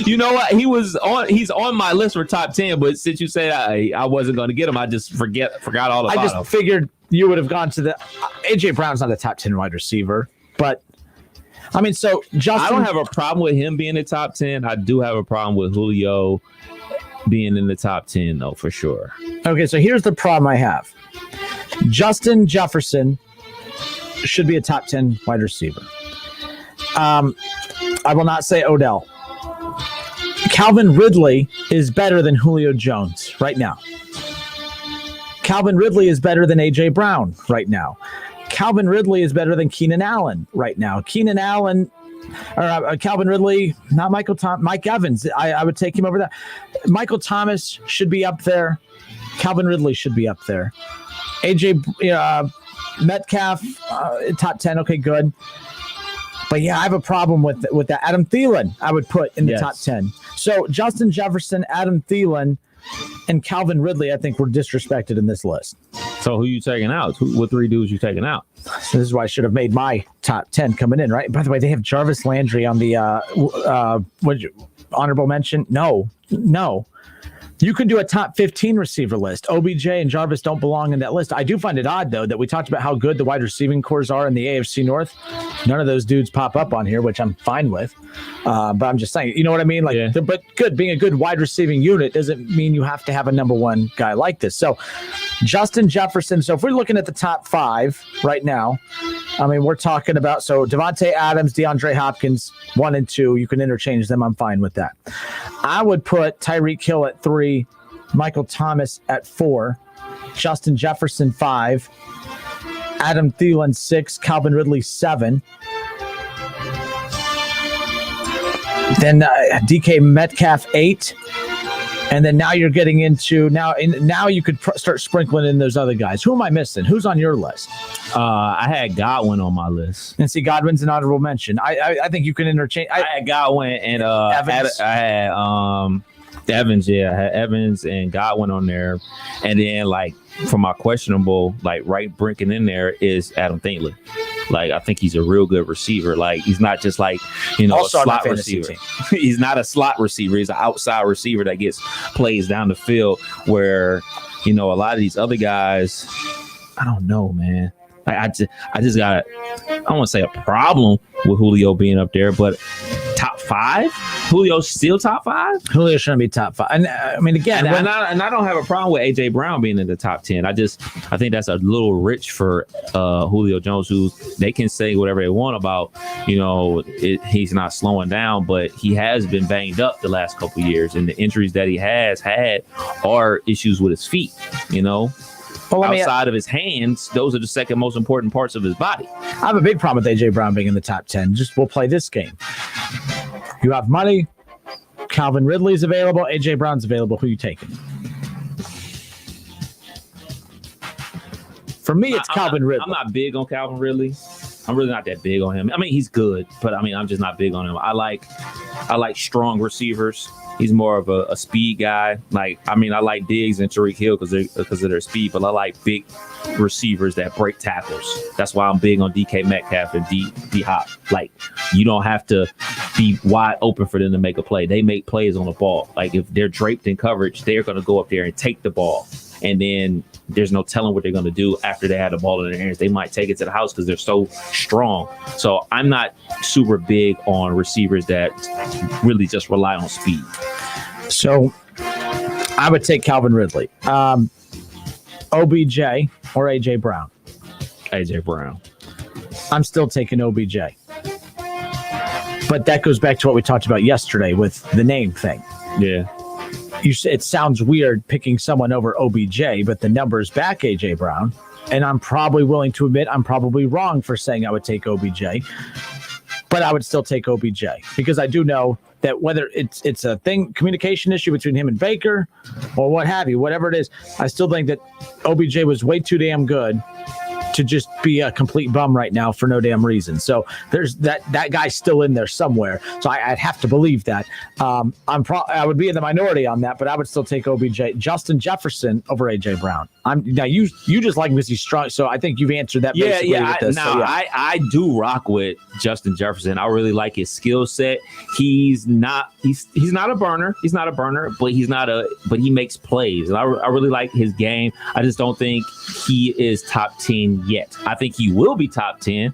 You know what? He's on my list for top 10, but since you said I wasn't going to get him, I just forgot all about him. I just figured you would have gone to the AJ Brown's not a top 10 wide receiver, but so Justin, I don't have a problem with him being in the top 10. I do have a problem with Julio being in the top 10 though, for sure. Okay, so here's the problem I have. Justin Jefferson should be a top 10 wide receiver. I will not say Odell. Calvin Ridley is better than Julio Jones right now. Calvin Ridley is better than A.J. Brown right now. Calvin Ridley is better than Keenan Allen right now. Calvin Ridley, not Mike Evans. I would take him over that. Michael Thomas should be up there. Calvin Ridley should be up there. A.J. Metcalf, top 10. Okay, good. But yeah, I have a problem with that. Adam Thielen, I would put in the top 10. So Justin Jefferson, Adam Thielen, and Calvin Ridley, I think, were disrespected in this list. So who you taking out? What three dudes you taking out? So this is why I should have made my top 10 coming in, right? By the way, they have Jarvis Landry on the honorable mention. No. You can do a top 15 receiver list. OBJ and Jarvis don't belong in that list. I do find it odd, though, that we talked about how good the wide receiving cores are in the AFC North. None of those dudes pop up on here, which I'm fine with. But I'm just saying, you know what I mean? But good, being a good wide receiving unit doesn't mean you have to have a number one guy like this. So Justin Jefferson. So if we're looking at the top 5 right now, I mean, we're talking about, Devontae Adams, DeAndre Hopkins, 1 and 2. You can interchange them. I'm fine with that. I would put Tyreek Hill at 3, Michael Thomas at 4, Justin Jefferson 5, Adam Thielen 6, Calvin Ridley 7. Then DK Metcalf 8. And then now you're getting into now you could start sprinkling in those other guys. Who am I missing? Who's on your list? I had Godwin on my list. And see, Godwin's an honorable mention. I think you can interchange. I had Godwin and Evans. I had Evans. Yeah, I had Evans and Godwin on there. And then for my questionable, right brinking in there is Adam Thielen. I think he's a real good receiver. He's not just a slot receiver. He's not a slot receiver. He's an outside receiver that gets plays down the field where, a lot of these other guys, I don't know, man. I just got, I don't want to say a problem with Julio being up there, but top 5? Julio's still top 5? Julio shouldn't be top 5. And I mean, again, I don't have a problem with A.J. Brown being in the top 10. I think that's a little rich for Julio Jones, who they can say whatever they want about, he's not slowing down, but he has been banged up the last couple of years, and the injuries that he has had are issues with his feet, Well, outside of his hands, those are the second most important parts of his body. I have a big problem with A.J. Brown being in the top 10. We'll play this game. You have money. Calvin Ridley's available. A.J. Brown's available. Who are you taking? For me, it's Calvin Ridley. I'm not big on Calvin Ridley. I'm really not that big on him. I mean, he's good, but I'm just not big on him. I like strong receivers. He's more of a speed guy. I like Diggs and Tyreek Hill because of their speed, but I like big receivers that break tackles. That's why I'm big on DK Metcalf and D Hop. You don't have to be wide open for them to make a play. They make plays on the ball. If they're draped in coverage, they're going to go up there and take the ball. And then there's no telling what they're going to do after they have the ball in their hands. They might take it to the house because they're so strong. So I'm not super big on receivers that really just rely on speed. So I would take Calvin Ridley, OBJ, or A.J. Brown. A.J. Brown. I'm still taking OBJ. But that goes back to what we talked about yesterday with the name thing. Yeah. It sounds weird picking someone over OBJ, but the numbers back A.J. Brown. And I'm probably willing to admit I'm probably wrong for saying I would take OBJ. But I would still take OBJ because I do know that whether it's a communication issue between him and Baker or what have you, whatever it is, I still think that OBJ was way too damn good to just be a complete bum right now for no damn reason. So there's that guy's still in there somewhere. So I'd have to believe that. I would be in the minority on that, but I would still take OBJ, Justin Jefferson over A.J. Brown. Now you just like him because he's strong. So I think you've answered that. I do rock with Justin Jefferson. I really like his skill set. He's not a burner. He's not a burner, but he makes plays. And I really like his game. I just don't think he is top 10 yet. I think he will be top 10.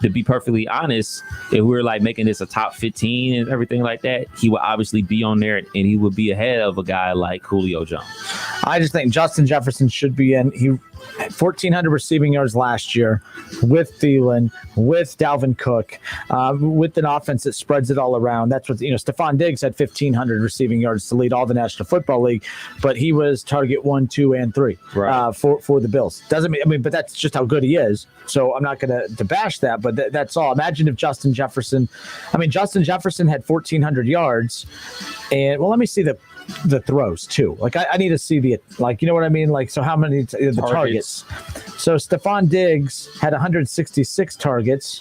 to be perfectly honest, if we're like making this a top 15 and everything like that, he would obviously be on there and he would be ahead of a guy like Julio Jones. I just think Justin Jefferson should be in. He had 1,400 receiving yards last year with Thielen, with Dalvin Cook, with an offense that spreads it all around. That's what, Stephon Diggs had 1,500 receiving yards to lead all the National Football League, but he was target 1, 2, and 3 for the Bills. Doesn't mean, but that's just how good he is. So I'm not going to bash that, but that's all. Imagine if Justin Jefferson had 1,400 yards, and let me see the throws too. Like I need to see you know what I mean? Like, so how many the targets? So Stephon Diggs had 166 targets.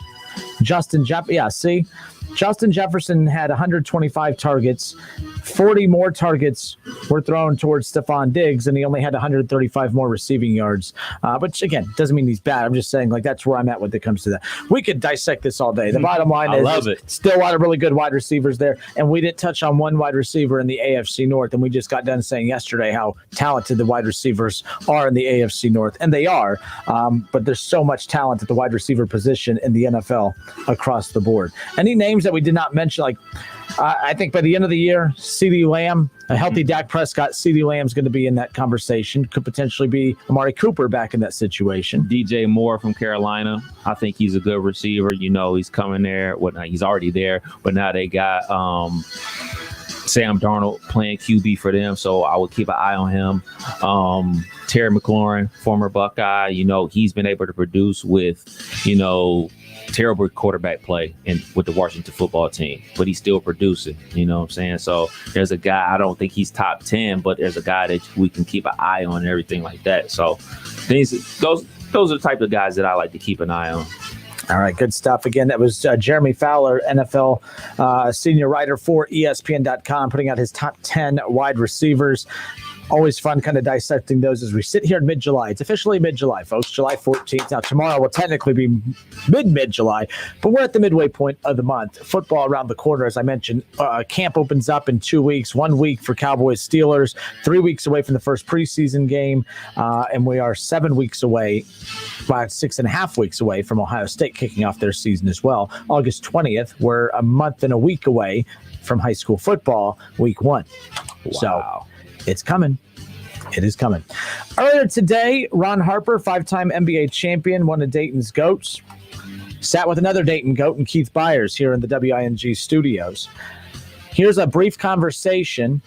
Justin Jefferson had 125 targets. 40 more targets were thrown towards Stephon Diggs, and he only had 135 more receiving yards. But again, doesn't mean he's bad. I'm just saying, like, that's where I'm at when it comes to that. We could dissect this all day. The bottom line is still a lot of really good wide receivers there, and we didn't touch on one wide receiver in the AFC North, and we just got done saying yesterday how talented the wide receivers are in the AFC North, and they are. But there's so much talent at the wide receiver position in the NFL across the board. Any names that we did not mention, like I think by the end of the year, CeeDee Lamb, a healthy Dak Prescott, CeeDee Lamb's going to be in that conversation. Could potentially be Amari Cooper back in that situation. DJ Moore from Carolina. I think he's a good receiver. He's coming there. He's already there, but now they got Sam Darnold playing QB for them, so I would keep an eye on him. Terry McLaurin, former Buckeye, he's been able to produce with, terrible quarterback play with the Washington football team, but he's still producing, you know what I'm saying? So there's a guy, I don't think he's top 10, but there's a guy that we can keep an eye on and everything like that. So those are the type of guys that I like to keep an eye on. All right, good stuff. Again, that was Jeremy Fowler, NFL senior writer for ESPN.com, putting out his top 10 wide receivers. Always fun kind of dissecting those as we sit here in mid-July. It's officially mid-July, folks, July 14th. Now, tomorrow will technically be mid-July, but we're at the midway point of the month. Football around the corner, as I mentioned. Camp opens up in 2 weeks, 1 week for Cowboys Steelers, 3 weeks away from the first preseason game, and we are 7 weeks away, 6.5 weeks away from Ohio State kicking off their season as well. August 20th, we're a month and a week away from high school football, week 1. Wow. So it's coming. It is coming. Earlier today, Ron Harper, 5-time NBA champion, one of Dayton's GOATs, sat with another Dayton GOAT and Keith Byers here in the WING studios. Here's a brief conversation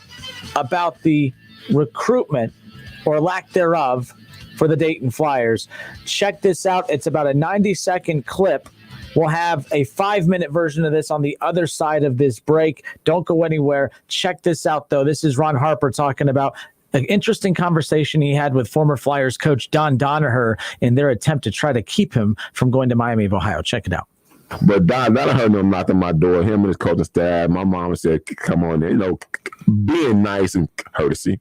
about the recruitment or lack thereof for the Dayton Flyers. Check this out. It's about a 90-second clip. We'll have a 5-minute version of this on the other side of this break. Don't go anywhere. Check this out, though. This is Ron Harper talking about an interesting conversation he had with former Flyers coach Don Donaher in their attempt to try to keep him from going to Miami of Ohio. Check it out. But Don Donaher knocked on my door, him and his coaching staff. My mom said, come on in, being nice and courtesy.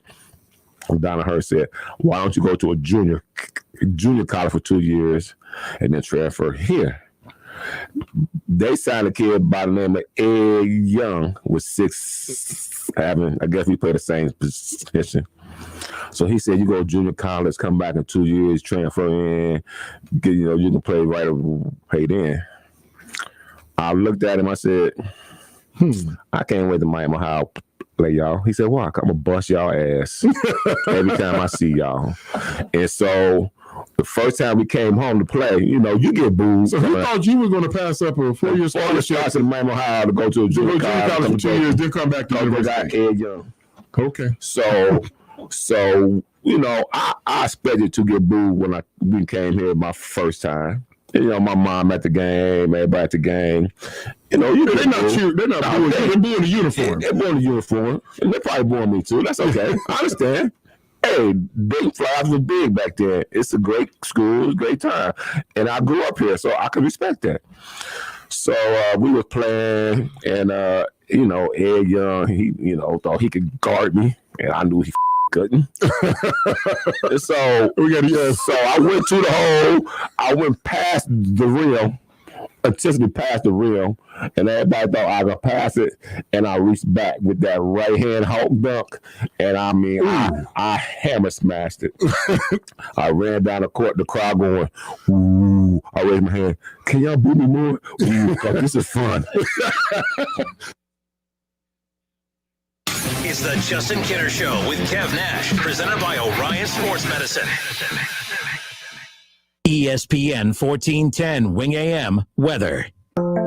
Donaher said, why don't you go to a junior college for 2 years and then transfer here? They signed a kid by the name of Ed Young with 6'7". I guess we play the same position. So he said, you go to junior college, come back in 2 years, transfer in, get, you can play right or paid in. I looked at him, I said, I can't wait to Miami Ohio play y'all. He said, why? I'm gonna bust y'all ass every time I see y'all. And so the first time we came home to play, you get booed. So he thought you were going to pass up a 4-year scholarship to Miami Ohio to go to a junior college for 2 years, then come back to university. Ed Young. Okay. So I expected to get booed when we came here my first time. My mom at the game, everybody at the game. They're not booing. They're booing the uniform. They're booing the uniform. And they're probably booing me too. That's okay. I understand. Hey, Dayton Flyers was big back then. It's a great school, it's a great time. And I grew up here, so I can respect that. So we were playing, and, Ed Young, he, thought he could guard me, and I knew he couldn't. So I went to the hole, I went past the rim, intentionally passed the rim, and everybody thought I was going to pass it, and I reached back with that right hand Hulk dunk, and I mean, I hammer smashed it. I ran down the court, the crowd going, ooh. I raised my hand. Can y'all boo me more? Ooh, 'cause this is fun. It's the Justin Kinner Show with Kev Nash, presented by Orion Sports Medicine. ESPN 1410 Wing AM weather.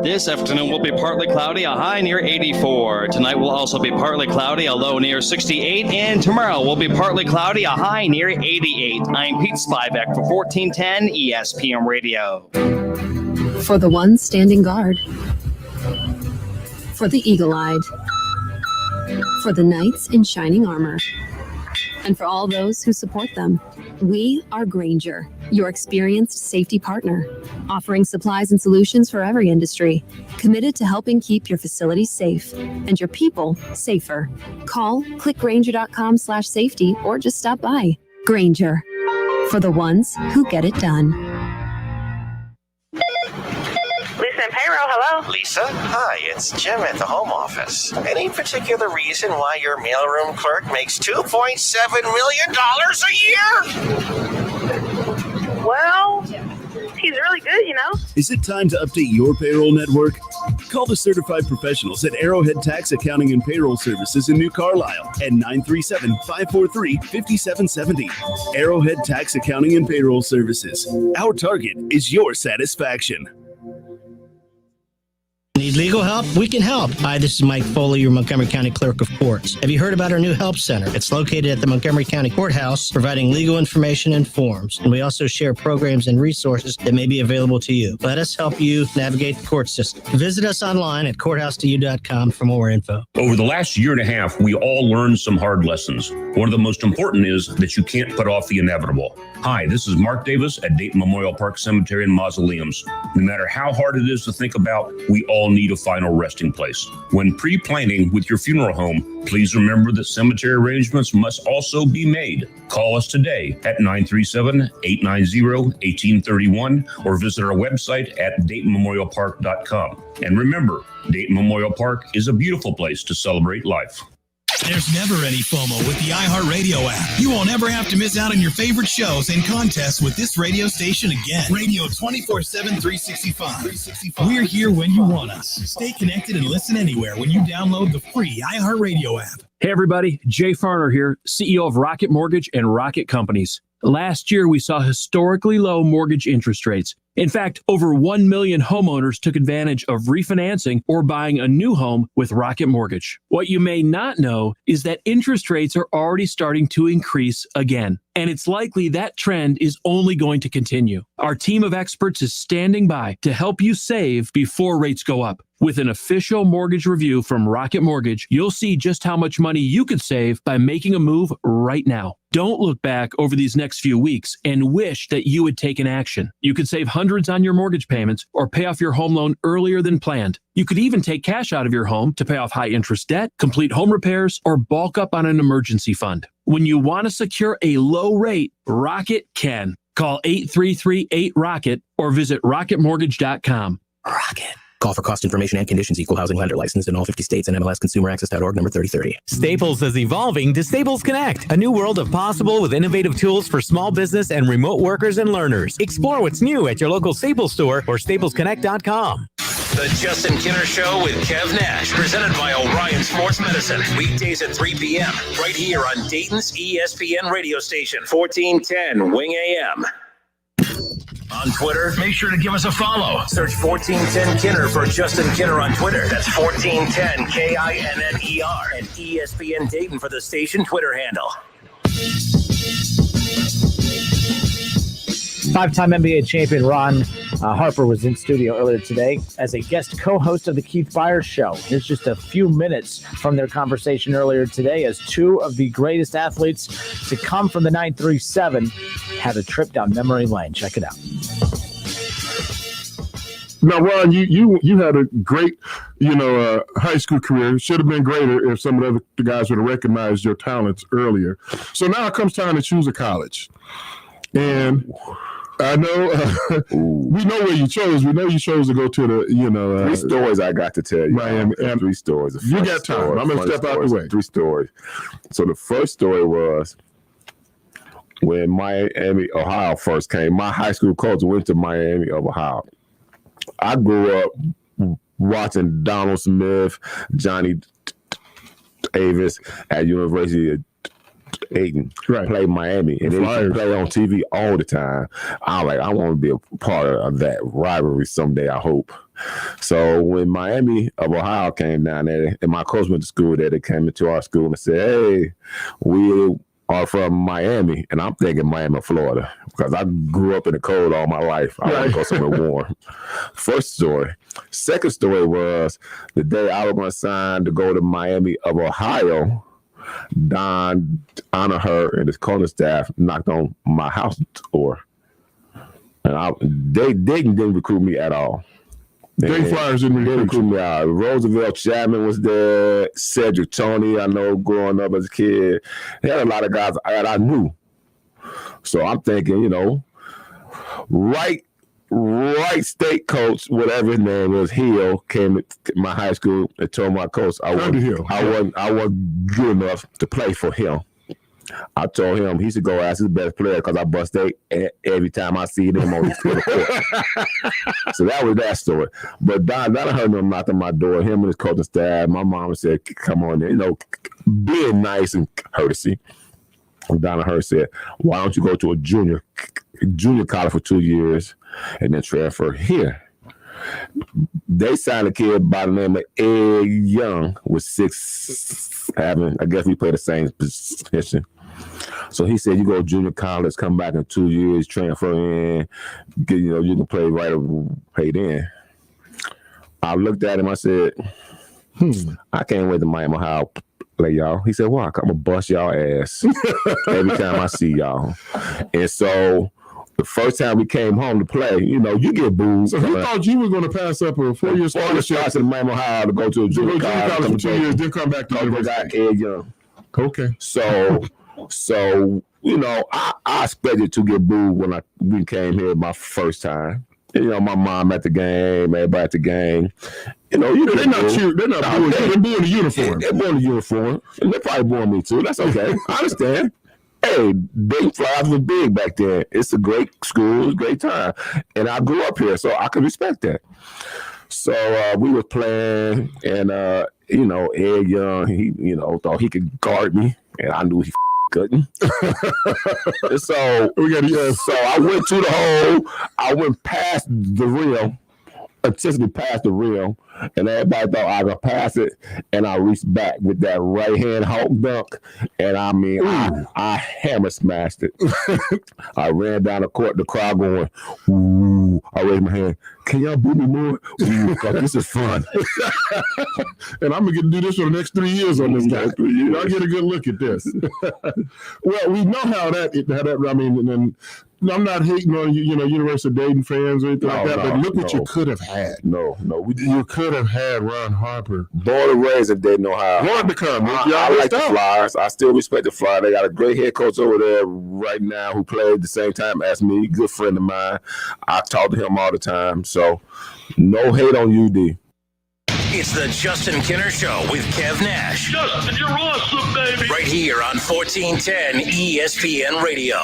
This afternoon will be partly cloudy, a high near 84. Tonight will also be partly cloudy, a low near 68. And tomorrow will be partly cloudy, a high near 88. I'm Pete Spivak for 1410 ESPN Radio. For the ones standing guard. For the eagle-eyed. For the knights in shining armor. And for all those who support them. We are Grainger, your experienced safety partner, offering supplies and solutions for every industry, committed to helping keep your facilities safe and your people safer. Call clickgrainger.com/safety or just stop by. Grainger, for the ones who get it done. Lisa and payroll, hello. Lisa, hi, it's Jim at the home office. Any particular reason why your mailroom clerk makes $2.7 million a year? Well, he's really good, you know. Is it time to update your payroll network? Call the certified professionals at Arrowhead Tax Accounting and Payroll Services in New Carlisle at 937-543-5770. Arrowhead Tax Accounting and Payroll Services. Our target is your satisfaction. Need legal help? We can help. Hi, this is Mike Foley, your Montgomery County Clerk of Courts. Have you heard about our new help center? It's located at the Montgomery County Courthouse, providing legal information and forms. And we also share programs and resources that may be available to you. Let us help you navigate the court system. Visit us online at courthouse2u.com for more info. Over the last year and a half, we all learned some hard lessons. One of the most important is that you can't put off the inevitable. Hi, this is Mark Davis at Dayton Memorial Park Cemetery and Mausoleums. No matter how hard it is to think about, we all need a final resting place. When pre-planning with your funeral home, please remember that cemetery arrangements must also be made. Call us today at 937-890-1831 or visit our website at DaytonMemorialPark.com. And remember, Dayton Memorial Park is a beautiful place to celebrate life. There's never any FOMO with the iHeartRadio app. You won't ever have to miss out on your favorite shows and contests with this radio station again. Radio 24/7, 365. We're here when you want us. Stay connected and listen anywhere when you download the free iHeartRadio app. Hey everybody, Jay Farner here, CEO of Rocket Mortgage and Rocket Companies. Last year, we saw historically low mortgage interest rates. In fact, over 1 million homeowners took advantage of refinancing or buying a new home with Rocket Mortgage. What you may not know is that interest rates are already starting to increase again, and it's likely that trend is only going to continue. Our team of experts is standing by to help you save before rates go up. With an official mortgage review from Rocket Mortgage, you'll see just how much money you could save by making a move right now. Don't look back over these next few weeks and wish that you had taken action. You could save hundreds on your mortgage payments or pay off your home loan earlier than planned. You could even take cash out of your home to pay off high interest debt, complete home repairs, or bulk up on an emergency fund. When you want to secure a low rate, Rocket can. Call 833-8ROCKET or visit rocketmortgage.com. Rocket. Call for cost information and conditions. Equal housing lender licensed in all 50 states and MLSConsumerAccess.org number 3030. Staples is evolving to Staples Connect, a new world of possible with innovative tools for small business and remote workers and learners. Explore what's new at your local Staples store or staplesconnect.com. The Justin Kinner Show with Kev Nash, presented by Orion Sports Medicine. Weekdays at 3 p.m. right here on Dayton's ESPN radio station, 1410 Wing AM. On Twitter, make sure to give us a follow. Search 1410 Kinner for Justin Kinner on Twitter. That's 1410 KINNER. And ESPN Dayton for the station Twitter handle. Five-time NBA champion Ron Harper was in studio earlier today as a guest co-host of the Keith Byers Show. Here's just a few minutes from their conversation earlier today as two of the greatest athletes to come from the 937 had a trip down memory lane. Check it out. Now, Ron, you had a great, high school career. It should have been greater if some of the guys would have recognized your talents earlier. So now it comes time to choose a college. And I I know. We know where you chose. We know you chose to go to the, 3 stories I got to tell you. Miami. 3 stories. You got time. I'm going to step out the way. 3 stories. So the first story was when Miami, Ohio first came. My high school coach went to Miami of Ohio. I grew up watching Donald Smith, Johnny Davis at University of Dayton play Miami, and they play on TV all the time. I'm like, I want to be a part of that rivalry someday, I hope. So when Miami of Ohio came down there, and my coach went to school there, they came into our school and said, hey, we are from Miami, and I'm thinking Miami, Florida, because I grew up in the cold all my life. I want to go somewhere warm. First story. Second story was the day I was going to sign to go to Miami of Ohio. Don Honaher and his coaching staff knocked on my house door, and they didn't recruit me at all. Dayton Flyers didn't recruit me out. Roosevelt Chapman was there. Cedric Tony, I know, growing up as a kid. They had a lot of guys that I knew. So I'm thinking, right state coach, whatever his name was, Hill, came to my high school and told my coach I wasn't good enough to play for him. I told him he should go ask his best player because I bust eight every time I see them on the court. So that was that story. But Don heard him knocked on my door, him and his coaching staff. My mom said, come on in, being nice and courtesy. Donna said, why don't you go to a junior college for 2 years and then transfer here? They signed a kid by the name of Ed Young with 6'7". I guess we play the same position. So he said, you go to junior college, come back in 2 years, transfer in, you can play right or paid in. I looked at him, I said, I can't wait to Miami, Ohio play y'all. He said, well, I'm going to bust y'all ass every time I see y'all. And so the first time we came home to play, you get booed. So who thought you were going to pass up a 4-year scholarship to Miami, Ohio to go to a junior college for 2 years, then come back to university? Ed Young. Okay. So I expected to get booed when we came here my first time. My mom at the game, everybody at the game. They're not cheering. They're not booing. They're booing the uniform. They're booing the uniform. And they're probably booing me too. That's okay. I understand. Hey, Dayton Flyers was big back then. It's a great school. It's a great time. And I grew up here, so I can respect that. So we were playing, and, Ed Young, he, thought he could guard me, and I knew he couldn't. So I went to the hole. I went past the rim, intentionally past the rim, and everybody thought I could pass it, and I reached back with that right hand hawk dunk, and I hammer smashed it. I ran down the court, the crowd going, ooh. I raised my hand. Can y'all boo me more? Ooh, this is fun. And I'm going to get to do this for the next 3 years on this guy. Y'all get a good look at this. Well, we know how that and I'm not hating on University of Dayton fans or anything like that, but look what you could have had. You could have had Ron Harper. Born and raised in Dayton, Ohio. Wanted to come. I like the Flyers. I still respect the Flyers. They got a great head coach over there right now who played the same time as me. Good friend of mine. I talk to him all the time. So no hate on UD. It's the Justin Kinner Show with Kev Nash. Justin, you're awesome, baby. Right here on 1410 ESPN Radio.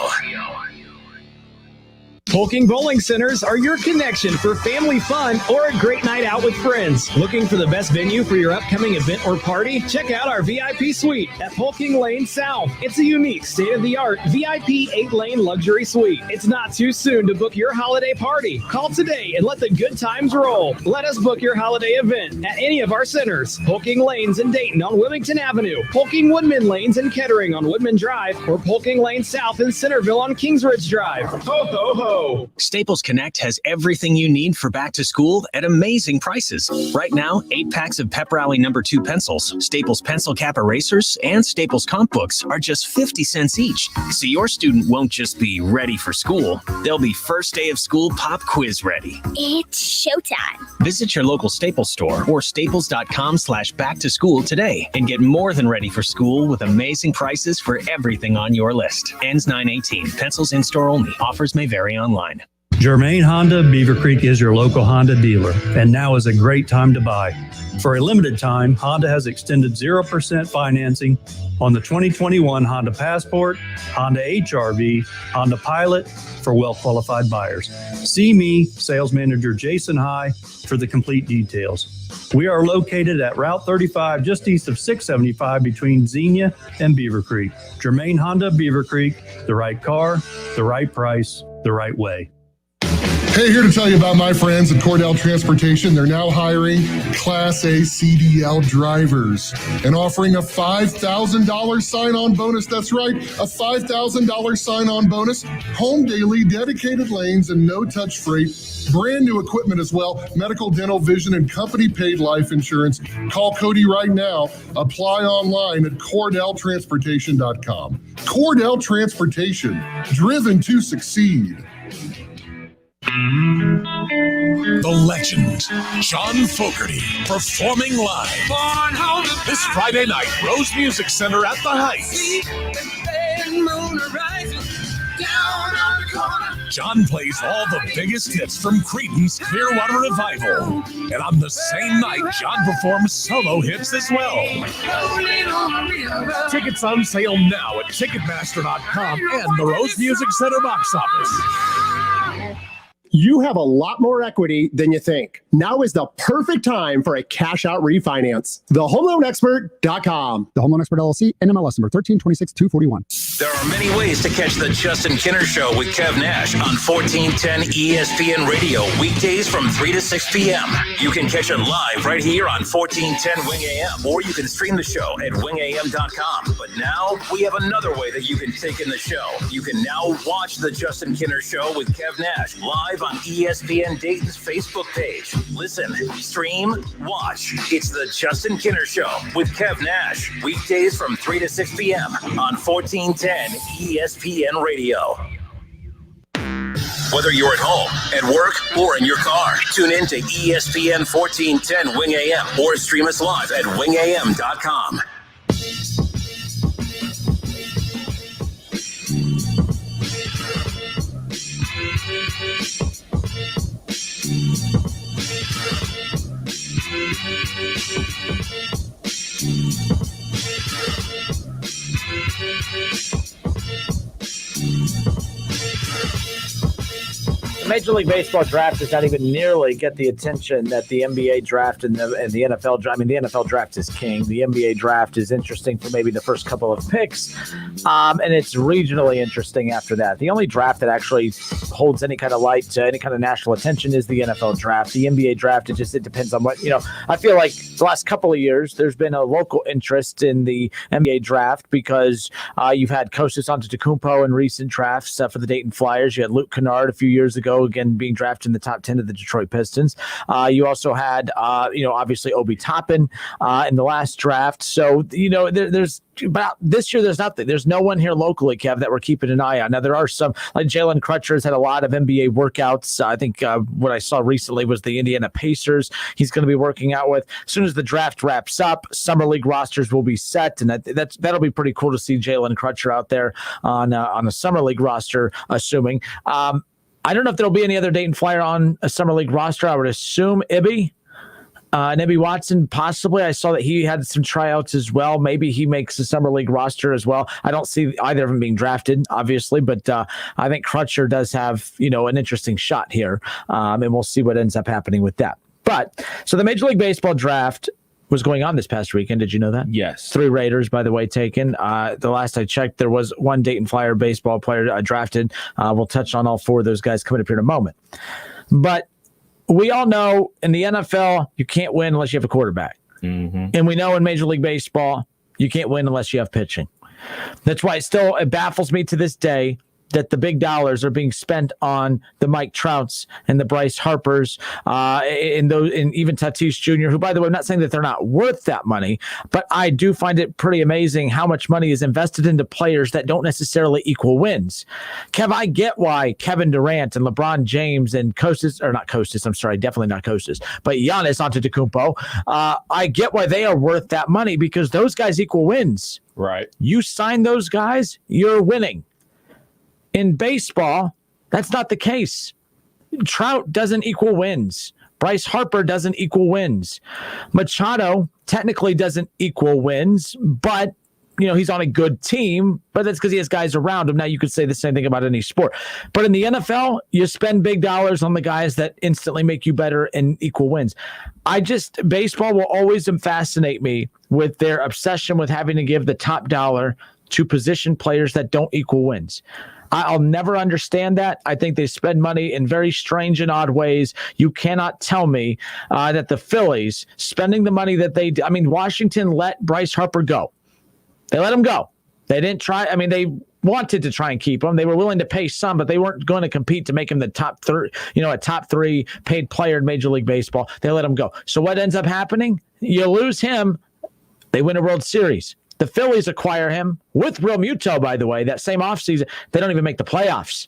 Polking Bowling Centers are your connection for family fun or a great night out with friends. Looking for the best venue for your upcoming event or party? Check out our VIP suite at Polking Lane South. It's a unique, state-of-the-art VIP 8-lane luxury suite. It's not too soon to book your holiday party. Call today and let the good times roll. Let us book your holiday event at any of our centers. Polking Lanes in Dayton on Wilmington Avenue, Polking Woodman Lanes in Kettering on Woodman Drive, or Polking Lane South in Centerville on Kingsridge Drive. Ho, ho, ho. Staples Connect has everything you need for back to school at amazing prices. Right now, 8 packs of Pep Rally No. 2 pencils, Staples pencil cap erasers, and Staples comp books are just 50 cents each. So your student won't just be ready for school. They'll be first day of school pop quiz ready. It's showtime. Visit your local Staples store or staples.com/back to school today and get more than ready for school with amazing prices for everything on your list. Ends 9/18. Pencils in store only. Offers may vary online. Germain Honda, Beaver Creek is your local Honda dealer, and now is a great time to buy. For a limited time, Honda has extended 0% financing on the 2021 Honda Passport, Honda HR-V, Honda Pilot for well-qualified buyers. See me, Sales Manager Jason High, for the complete details. We are located at Route 35, just east of 675 between Xenia and Beaver Creek. Germain Honda, Beaver Creek, the right car, the right price, the right way. Hey, here to tell you about my friends at Cordell Transportation. They're now hiring Class A CDL drivers and offering a $5,000 sign-on bonus. That's right, a $5,000 sign-on bonus. Home daily, dedicated lanes, and no-touch freight. Brand new equipment as well. Medical, dental, vision, and company-paid life insurance. Call Cody right now. Apply online at CordellTransportation.com. Cordell Transportation, driven to succeed. The legend, John Fogerty, performing live. This Friday night, Rose Music Center at the Heights. John plays all the biggest hits from Creedence Clearwater Revival. And on the same night, John performs solo hits as well. Tickets on sale now at Ticketmaster.com and the Rose Music Center box office. You have a lot more equity than you think. Now is the perfect time for a cash out refinance. TheHomeLoanExpert.com. The Home Loan Expert LLC, NMLS number 1326241. There are many ways to catch the Justin Kinner Show with Kev Nash on 1410 ESPN Radio, weekdays from 3 to 6 p.m. You can catch it live right here on 1410 Wing AM, or you can stream the show at wingam.com. But now we have another way that you can take in the show. You can now watch the Justin Kinner Show with Kev Nash live on ESPN Dayton's Facebook page. Listen, stream, watch. It's the Justin Kinner Show with Kev Nash, weekdays from 3 to 6 p.m. on 1410 ESPN Radio. Whether you're at home, at work, or in your car, tune in to ESPN 1410 Wing AM or stream us live at wingam.com. Major League Baseball draft does not even nearly get the attention that the NBA draft and the NFL draft. I mean, the NFL draft is king. The NBA draft is interesting for maybe the first couple of picks, and it's regionally interesting after that. The only draft that actually holds any kind of light to any kind of national attention is the NFL draft. The NBA draft, it depends on what, I feel like the last couple of years, there's been a local interest in the NBA draft because you've had Kostas Antetokounmpo in recent drafts for the Dayton Flyers. You had Luke Kennard a few years ago, again, being drafted in the top 10 of the Detroit Pistons. You also had, obviously Obi Toppin in the last draft. So, there's about this year, there's nothing. There's no one here locally, Kev, that we're keeping an eye on. Now, there are some, like Jalen Crutcher has had a lot of NBA workouts. I think what I saw recently was the Indiana Pacers he's going to be working out with. As soon as the draft wraps up, Summer League rosters will be set, and that'll be pretty cool to see Jalen Crutcher out there on a Summer League roster, assuming. I don't know if there'll be any other Dayton Flyer on a Summer League roster. I would assume Ibby. And Ibby Watson, possibly. I saw that he had some tryouts as well. Maybe he makes the Summer League roster as well. I don't see either of them being drafted, obviously, but I think Crutcher does have, an interesting shot here, and we'll see what ends up happening with that. But so the Major League Baseball draft was going on this past weekend. Did you know that? Yes. 3 Raiders, by the way, taken. The last I checked, there was 1 Dayton Flyer baseball player drafted. We'll touch on all 4 of those guys coming up here in a moment. But we all know in the NFL, you can't win unless you have a quarterback. Mm-hmm. And we know in Major League Baseball, you can't win unless you have pitching. That's why it baffles me to this day that the big dollars are being spent on the Mike Trouts and the Bryce Harpers, and even Tatis Jr., who, by the way, I'm not saying that they're not worth that money, but I do find it pretty amazing how much money is invested into players that don't necessarily equal wins. Kev, I get why Kevin Durant and LeBron James and definitely not Kostas, but Giannis Antetokounmpo, I get why they are worth that money because those guys equal wins. Right. You sign those guys, you're winning. In baseball, that's not the case. Trout doesn't equal wins. Bryce Harper doesn't equal wins. Machado technically doesn't equal wins, but he's on a good team, but that's because he has guys around him. Now you could say the same thing about any sport, but in the NFL, you spend big dollars on the guys that instantly make you better and equal wins. Baseball will always fascinate me with their obsession with having to give the top dollar to position players that don't equal wins. I'll never understand that. I think they spend money in very strange and odd ways. You cannot tell me that the Phillies spending the money that they do. I mean, Washington let Bryce Harper go. They let him go. They didn't try. I mean, they wanted to try and keep him. They were willing to pay some, but they weren't going to compete to make him the top three paid player in Major League Baseball. They let him go. So what ends up happening? You lose him. They win a World Series. The Phillies acquire him with Real Muto, by the way, that same offseason. They don't even make the playoffs.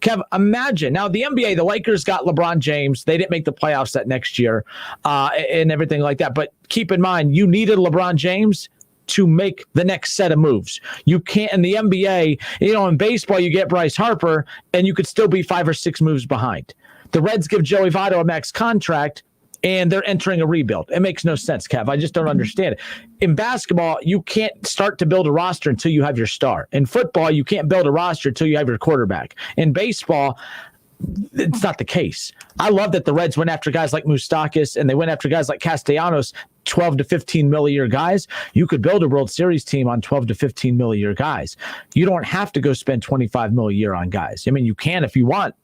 Kev, imagine. Now, the NBA, the Lakers got LeBron James. They didn't make the playoffs that next year and everything like that. But keep in mind, you needed LeBron James to make the next set of moves. You can't in the NBA, in baseball, you get Bryce Harper and you could still be 5 or 6 moves behind. The Reds give Joey Votto a max contract and they're entering a rebuild. It makes no sense, Kev. I just don't understand it. In basketball, you can't start to build a roster until you have your star. In football, you can't build a roster until you have your quarterback. In baseball, it's not the case. I love that the Reds went after guys like Moustakas and they went after guys like Castellanos, 12 to 15 mil a year guys. You could build a World Series team on 12 to 15 mil a year guys. You don't have to go spend 25 mil a year on guys. I mean, you can if you want,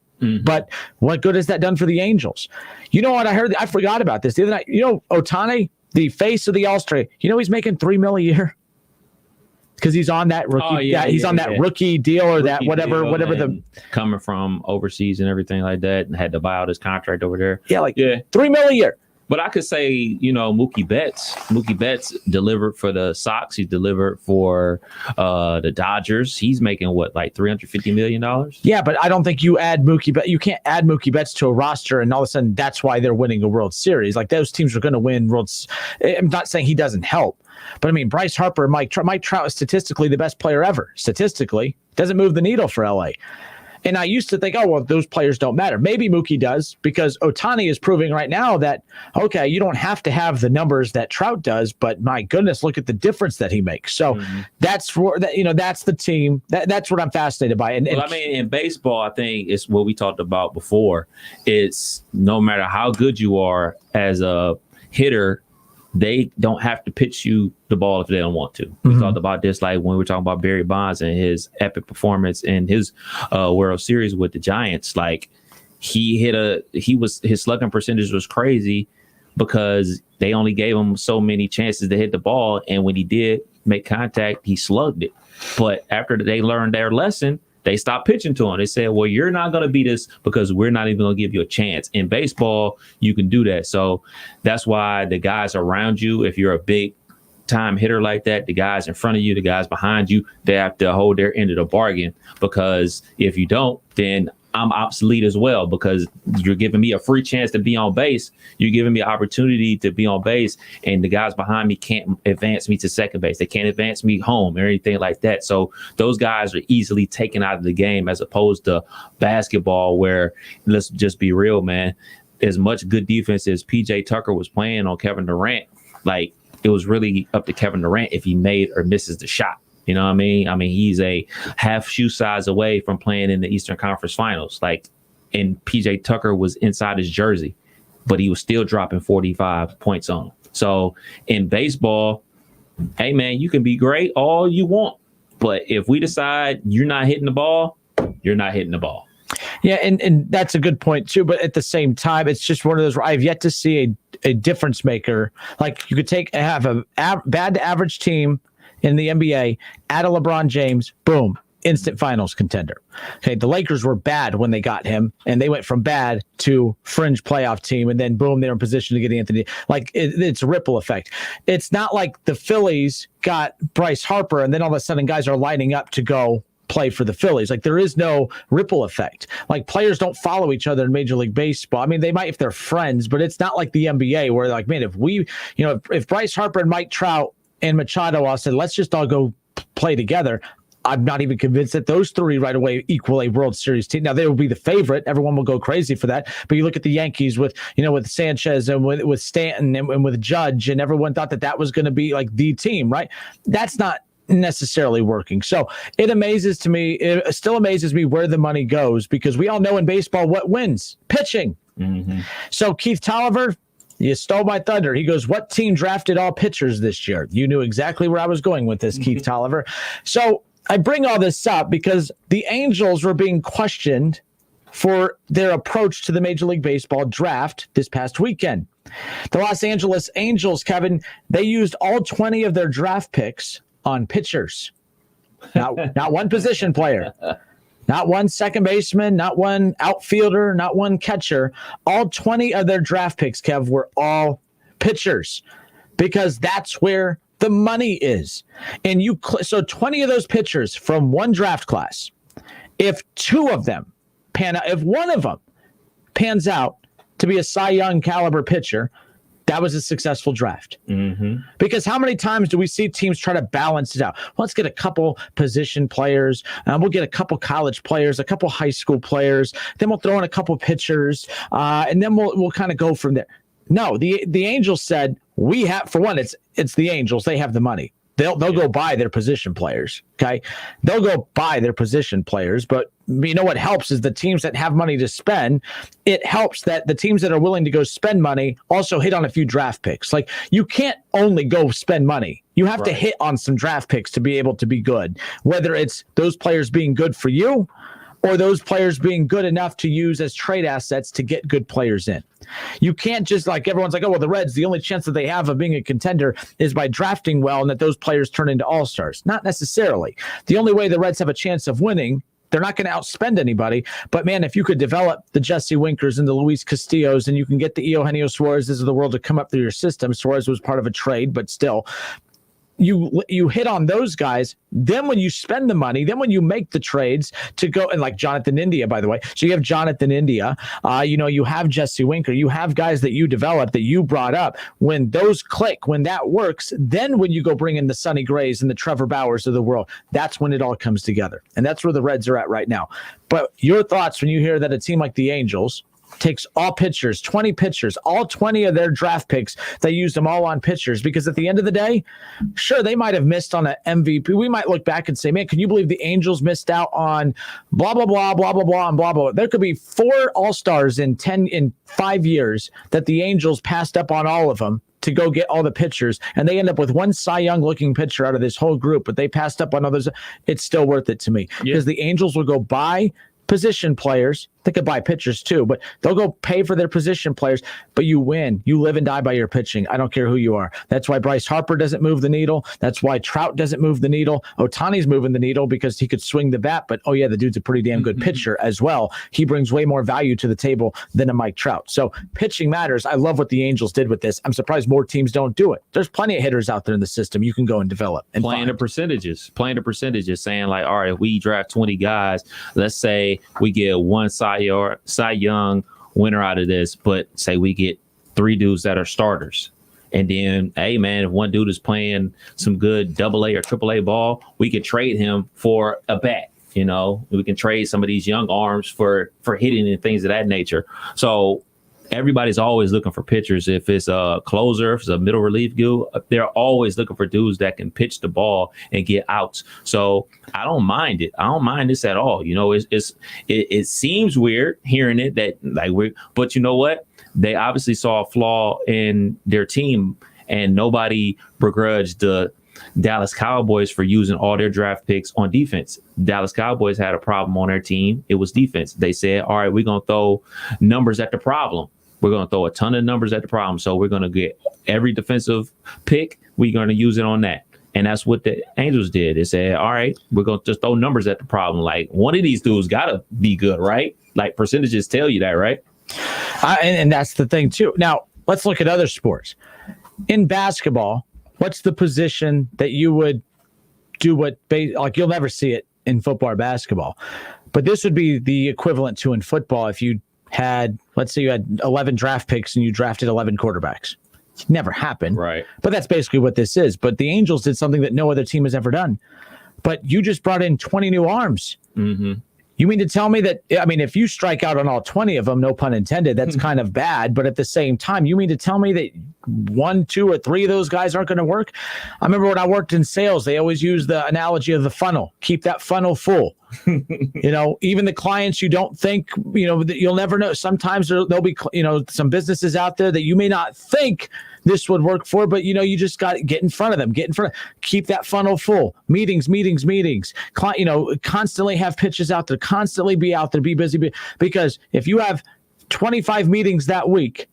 but what good has that done for the Angels? You know what I heard? I forgot about this the other night. Ohtani, the face of the All-Star, he's making $3 million a year. Because he's on that rookie, he's on that rookie deal or rookie that whatever the coming from overseas and everything like that, and had to buy out his contract over there. $3 million a year. But I could say, Mookie Betts delivered for the Sox. He delivered for the Dodgers. He's making like $350 million. Yeah, but I don't think you add Mookie Betts. You can't add Mookie Betts to a roster and all of a sudden that's why they're winning a World Series. Like those teams are going to win Worlds. I'm not saying he doesn't help, but I mean Bryce Harper, Mike Trout is statistically the best player ever. Statistically, doesn't move the needle for LA. And I used to think, those players don't matter. Maybe Mookie does because Ohtani is proving right now that, okay, you don't have to have the numbers that Trout does, but my goodness, look at the difference that he makes. So that's the team. That's what I'm fascinated by. And I mean, in baseball, I think it's what we talked about before. It's no matter how good you are as a hitter, they don't have to pitch you the ball if they don't want to. We talked about this like when we were talking about Barry Bonds and his epic performance in his World Series with the Giants. Like his slugging percentage was crazy because they only gave him so many chances to hit the ball, and when he did make contact, he slugged it. But after they learned their lesson, they stopped pitching to him. They said, well, you're not going to beat us because we're not even going to give you a chance. In baseball, you can do that. So that's why the guys around you, if you're a big time hitter like that, the guys in front of you, the guys behind you, they have to hold their end of the bargain, because if you don't, then I'm obsolete as well, because you're giving me a free chance to be on base. You're giving me an opportunity to be on base, and the guys behind me can't advance me to second base. They can't advance me home or anything like that. So those guys are easily taken out of the game, as opposed to basketball, where, let's just be real, man, as much good defense as PJ Tucker was playing on Kevin Durant, like, it was really up to Kevin Durant if he made or misses the shot. You know what I mean? I mean, he's a half shoe size away from playing in the Eastern Conference Finals. Like, and PJ Tucker was inside his jersey, but he was still dropping 45 points on him. So in baseball, hey, man, you can be great all you want, but if we decide you're not hitting the ball, you're not hitting the ball. Yeah, and that's a good point, too. But at the same time, it's just one of those where I've yet to see a difference maker. Like, you could have a bad to average team in the NBA, add a LeBron James, boom, instant finals contender. Okay, the Lakers were bad when they got him, and they went from bad to fringe playoff team, and then boom, they're in position to get Anthony. Like, it's a ripple effect. It's not like the Phillies got Bryce Harper, and then all of a sudden guys are lining up to go play for the Phillies. Like, there is no ripple effect. Like, players don't follow each other in Major League Baseball. I mean, they might if they're friends, but it's not like the NBA where, like, man, if Bryce Harper and Mike Trout and Machado all said, let's just all go play together, I'm not even convinced that those three right away equal a World Series team. Now they will be the favorite. Everyone will go crazy for that. But you look at the Yankees with Sanchez and with Stanton and with Judge, and everyone thought that was going to be like the team, right? That's not necessarily working. So it still amazes me where the money goes, because we all know in baseball what wins: pitching. Mm-hmm. So Keith Tolliver, you stole my thunder. He goes, what team drafted all pitchers this year? You knew exactly where I was going with this, Keith Tolliver. So I bring all this up because the Angels were being questioned for their approach to the Major League Baseball draft this past weekend. The Los Angeles Angels, Kevin, they used all 20 of their draft picks on pitchers. Not one position player, not one second baseman, not one outfielder, not one catcher. All 20 of their draft picks, Kev, were all pitchers, because that's where the money is. And so 20 of those pitchers from one draft class, if two of them pan out, if one of them pans out to be a Cy Young caliber pitcher, that was a successful draft. Mm-hmm. Because how many times do we see teams try to balance it out? Well, let's get a couple position players. We'll get a couple college players, a couple high school players. Then we'll throw in a couple pitchers, and then we'll kind of go from there. No, the Angels said, we have, for one, it's the Angels. They have the money. They'll go buy their position players. Okay. They'll go buy their position players. But you know what helps is the teams that have money to spend. It helps that the teams that are willing to go spend money also hit on a few draft picks. Like, you can't only go spend money. You have to hit on some draft picks to be able to be good, whether it's those players being good for you or those players being good enough to use as trade assets to get good players in. You can't just, like, everyone's like, oh, well, the Reds, the only chance that they have of being a contender is by drafting well and that those players turn into all-stars. Not necessarily. The only way the Reds have a chance of winning, they're not going to outspend anybody. But, man, if you could develop the Jesse Winkers and the Luis Castillos, and you can get the Eugenio Suarez's of the world to come up through your system. Suarez was part of a trade, but still, you hit on those guys. Then when you spend the money, then when you make the trades to go, and like Jonathan India, by the way, so you have Jonathan India, you have Jesse Winker, you have guys that you developed, that you brought up. When those click, when that works, then when you go bring in the Sonny Grays and the Trevor Bauers of the world, that's when it all comes together. And that's where the Reds are at right now. But your thoughts when you hear that a team like the Angels takes all pitchers, 20 pitchers, all 20 of their draft picks, they used them all on pitchers, because at the end of the day, sure, they might have missed on an MVP. We might look back and say, man, can you believe the Angels missed out on blah, blah, blah, blah, blah, blah, and blah, blah. There could be 4 all-stars in 5 years that the Angels passed up on all of them to go get all the pitchers, and they end up with one Cy Young looking pitcher out of this whole group, but they passed up on others. It's still worth it to me, because the Angels will go buy position players. They could buy pitchers too, but they'll go pay for their position players. But you win. You live and die by your pitching. I don't care who you are. That's why Bryce Harper doesn't move the needle. That's why Trout doesn't move the needle. Ohtani's moving the needle because he could swing the bat, but the dude's a pretty damn good pitcher as well. He brings way more value to the table than a Mike Trout. So pitching matters. I love what the Angels did with this. I'm surprised more teams don't do it. There's plenty of hitters out there in the system you can go and develop. And playing the percentages, saying like, all right, if we draft 20 guys, let's say we get one Cy Young winner out of this, but say we get 3 dudes that are starters. And then, hey, man, if one dude is playing some good AA or AAA ball, we could trade him for a bat. We can trade some of these young arms for hitting and things of that nature. So everybody's always looking for pitchers. If it's a closer, if it's a middle relief dude, they're always looking for dudes that can pitch the ball and get outs. So I don't mind it. I don't mind this at all. It seems weird hearing it but you know what? They obviously saw a flaw in their team, and nobody begrudged the Dallas Cowboys for using all their draft picks on defense. Dallas Cowboys had a problem on their team. It was defense. They said, all right, we're going to throw numbers at the problem. We're going to throw a ton of numbers at the problem. So we're going to get every defensive pick. We're going to use it on that. And that's what the Angels did. They said, all right, we're going to just throw numbers at the problem. Like, one of these dudes got to be good, right? Like, percentages tell you that, right? And that's the thing, too. Now, let's look at other sports. In basketball, what's the position that you would do you'll never see it in football or basketball, but this would be the equivalent to in football if you had, let's say you had 11 draft picks and you drafted 11 quarterbacks. It never happened. Right. But that's basically what this is. But the Angels did something that no other team has ever done. but you just brought in 20 new arms. Mm-hmm. You mean to tell me that, I mean, if you strike out on all 20 of them, no pun intended, that's kind of bad. But at the same time, you mean to tell me that 1, 2, or 3 of those guys aren't going to work? I remember when I worked in sales, they always use the analogy of the funnel. Keep that funnel full. Even the clients you don't think, that you'll never know. Sometimes there'll be, some businesses out there that you may not think this would work for, but you just got to get in front of them, keep that funnel full. Meetings. Constantly have pitches out there, constantly be out there, be busy. Because if you have 25 meetings that week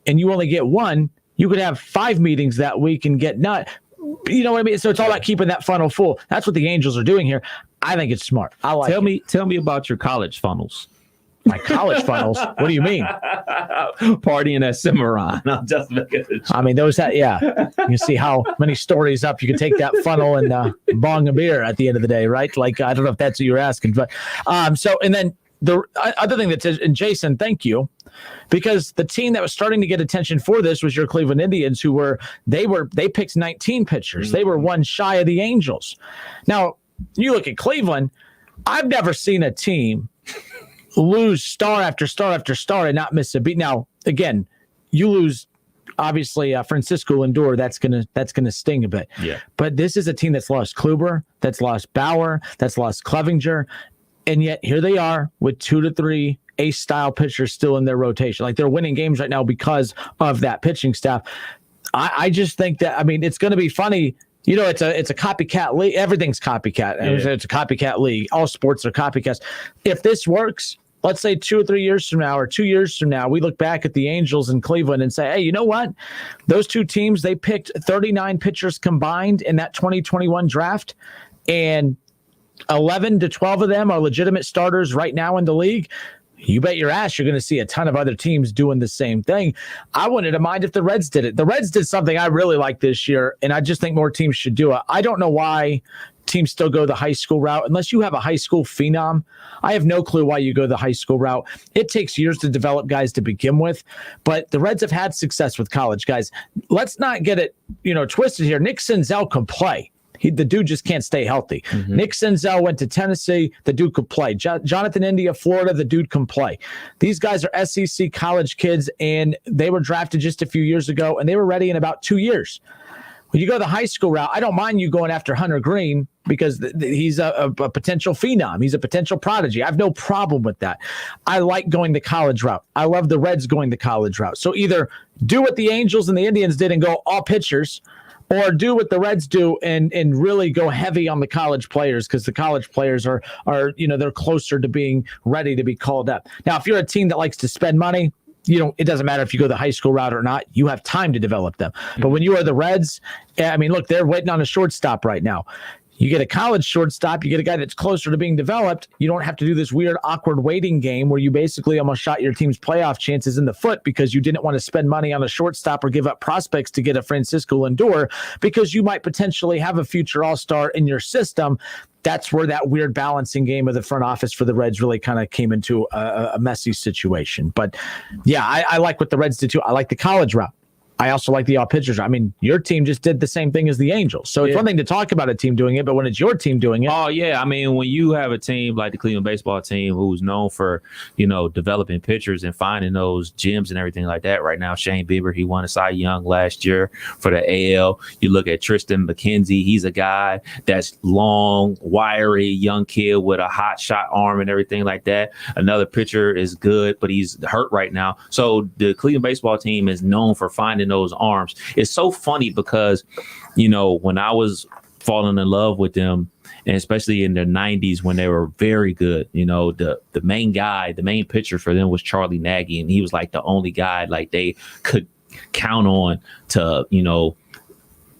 and you only get 1, you could have 5 meetings that week and get none. You know what I mean? So it's all about keeping that funnel full. That's what the Angels are doing here. I think it's smart. I like it. Tell me about your college funnels. My college funnels? What do you mean? Partying at Cimarron. I'm just making it. I mean, you see how many stories up you can take that funnel and bong a beer at the end of the day, right? Like, I don't know if that's what you're asking, but and then the other thing and Jason, thank you, because the team that was starting to get attention for this was your Cleveland Indians, they picked 19 pitchers. They were 1 shy of the Angels. Now, you look at Cleveland, I've never seen a team lose star after star after star and not miss a beat. Now, again, you lose obviously Francisco Lindor. That's gonna sting a bit. Yeah. But this is a team that's lost Kluber, that's lost Bauer, that's lost Clevinger, and yet here they are with 2 to 3 ace-style pitchers still in their rotation. Like, they're winning games right now because of that pitching staff. I just think that, I mean, it's going to be funny. It's a copycat league. Everything's copycat. Yeah. It's a copycat league. All sports are copycats. If this works, let's say 2 or 3 years from now, or 2 years from now, we look back at the Angels in Cleveland and say, hey, you know what? Those 2 teams, they picked 39 pitchers combined in that 2021 draft, and 11 to 12 of them are legitimate starters right now in the league. You bet your ass you're going to see a ton of other teams doing the same thing. I wouldn't mind if the Reds did it. The Reds did something I really like this year, and I just think more teams should do it. I don't know why teams still go the high school route unless you have a high school phenom. I have no clue why you go the high school route. It takes years to develop guys to begin with, but the Reds have had success with college guys. Let's not get it, twisted here. Nick Senzel can play. The dude just can't stay healthy. Mm-hmm. Nick Senzel went to Tennessee. The dude could play. Jonathan India, Florida. The dude can play. These guys are SEC college kids, and they were drafted just a few years ago, and they were ready in about 2 years. When you go the high school route, I don't mind you going after Hunter Green because he's a potential phenom. He's a potential prodigy. I have no problem with that. I like going the college route. I love the Reds going the college route. So either do what the Angels and the Indians did and go all pitchers, or do what the Reds do and really go heavy on the college players, because the college players are they're closer to being ready to be called up. Now, if you're a team that likes to spend money, it doesn't matter if you go the high school route or not. You have time to develop them. But when you are the Reds, I mean, look, they're waiting on a shortstop right now. You get a college shortstop, you get a guy that's closer to being developed. You don't have to do this weird, awkward waiting game where you basically almost shot your team's playoff chances in the foot because you didn't want to spend money on a shortstop or give up prospects to get a Francisco Lindor because you might potentially have a future all-star in your system. That's where that weird balancing game of the front office for the Reds really kind of came into a messy situation. But yeah, I like what the Reds did too. I like the college route. I also like the all pitchers. I mean, your team just did the same thing as the Angels. So it's one thing to talk about a team doing it, but when it's your team doing it. Oh, yeah. I mean, when you have a team like the Cleveland baseball team who's known for, developing pitchers and finding those gems and everything like that. Right now, Shane Bieber, he won a Cy Young last year for the AL. You look at Tristan McKenzie. He's a guy that's long, wiry, young kid with a hot shot arm and everything like that. Another pitcher is good, but he's hurt right now. So the Cleveland baseball team is known for finding those arms. It's so funny because, when I was falling in love with them, and especially in the 90s when they were very good, the main pitcher for them was Charlie Nagy, and he was like the only guy like they could count on to,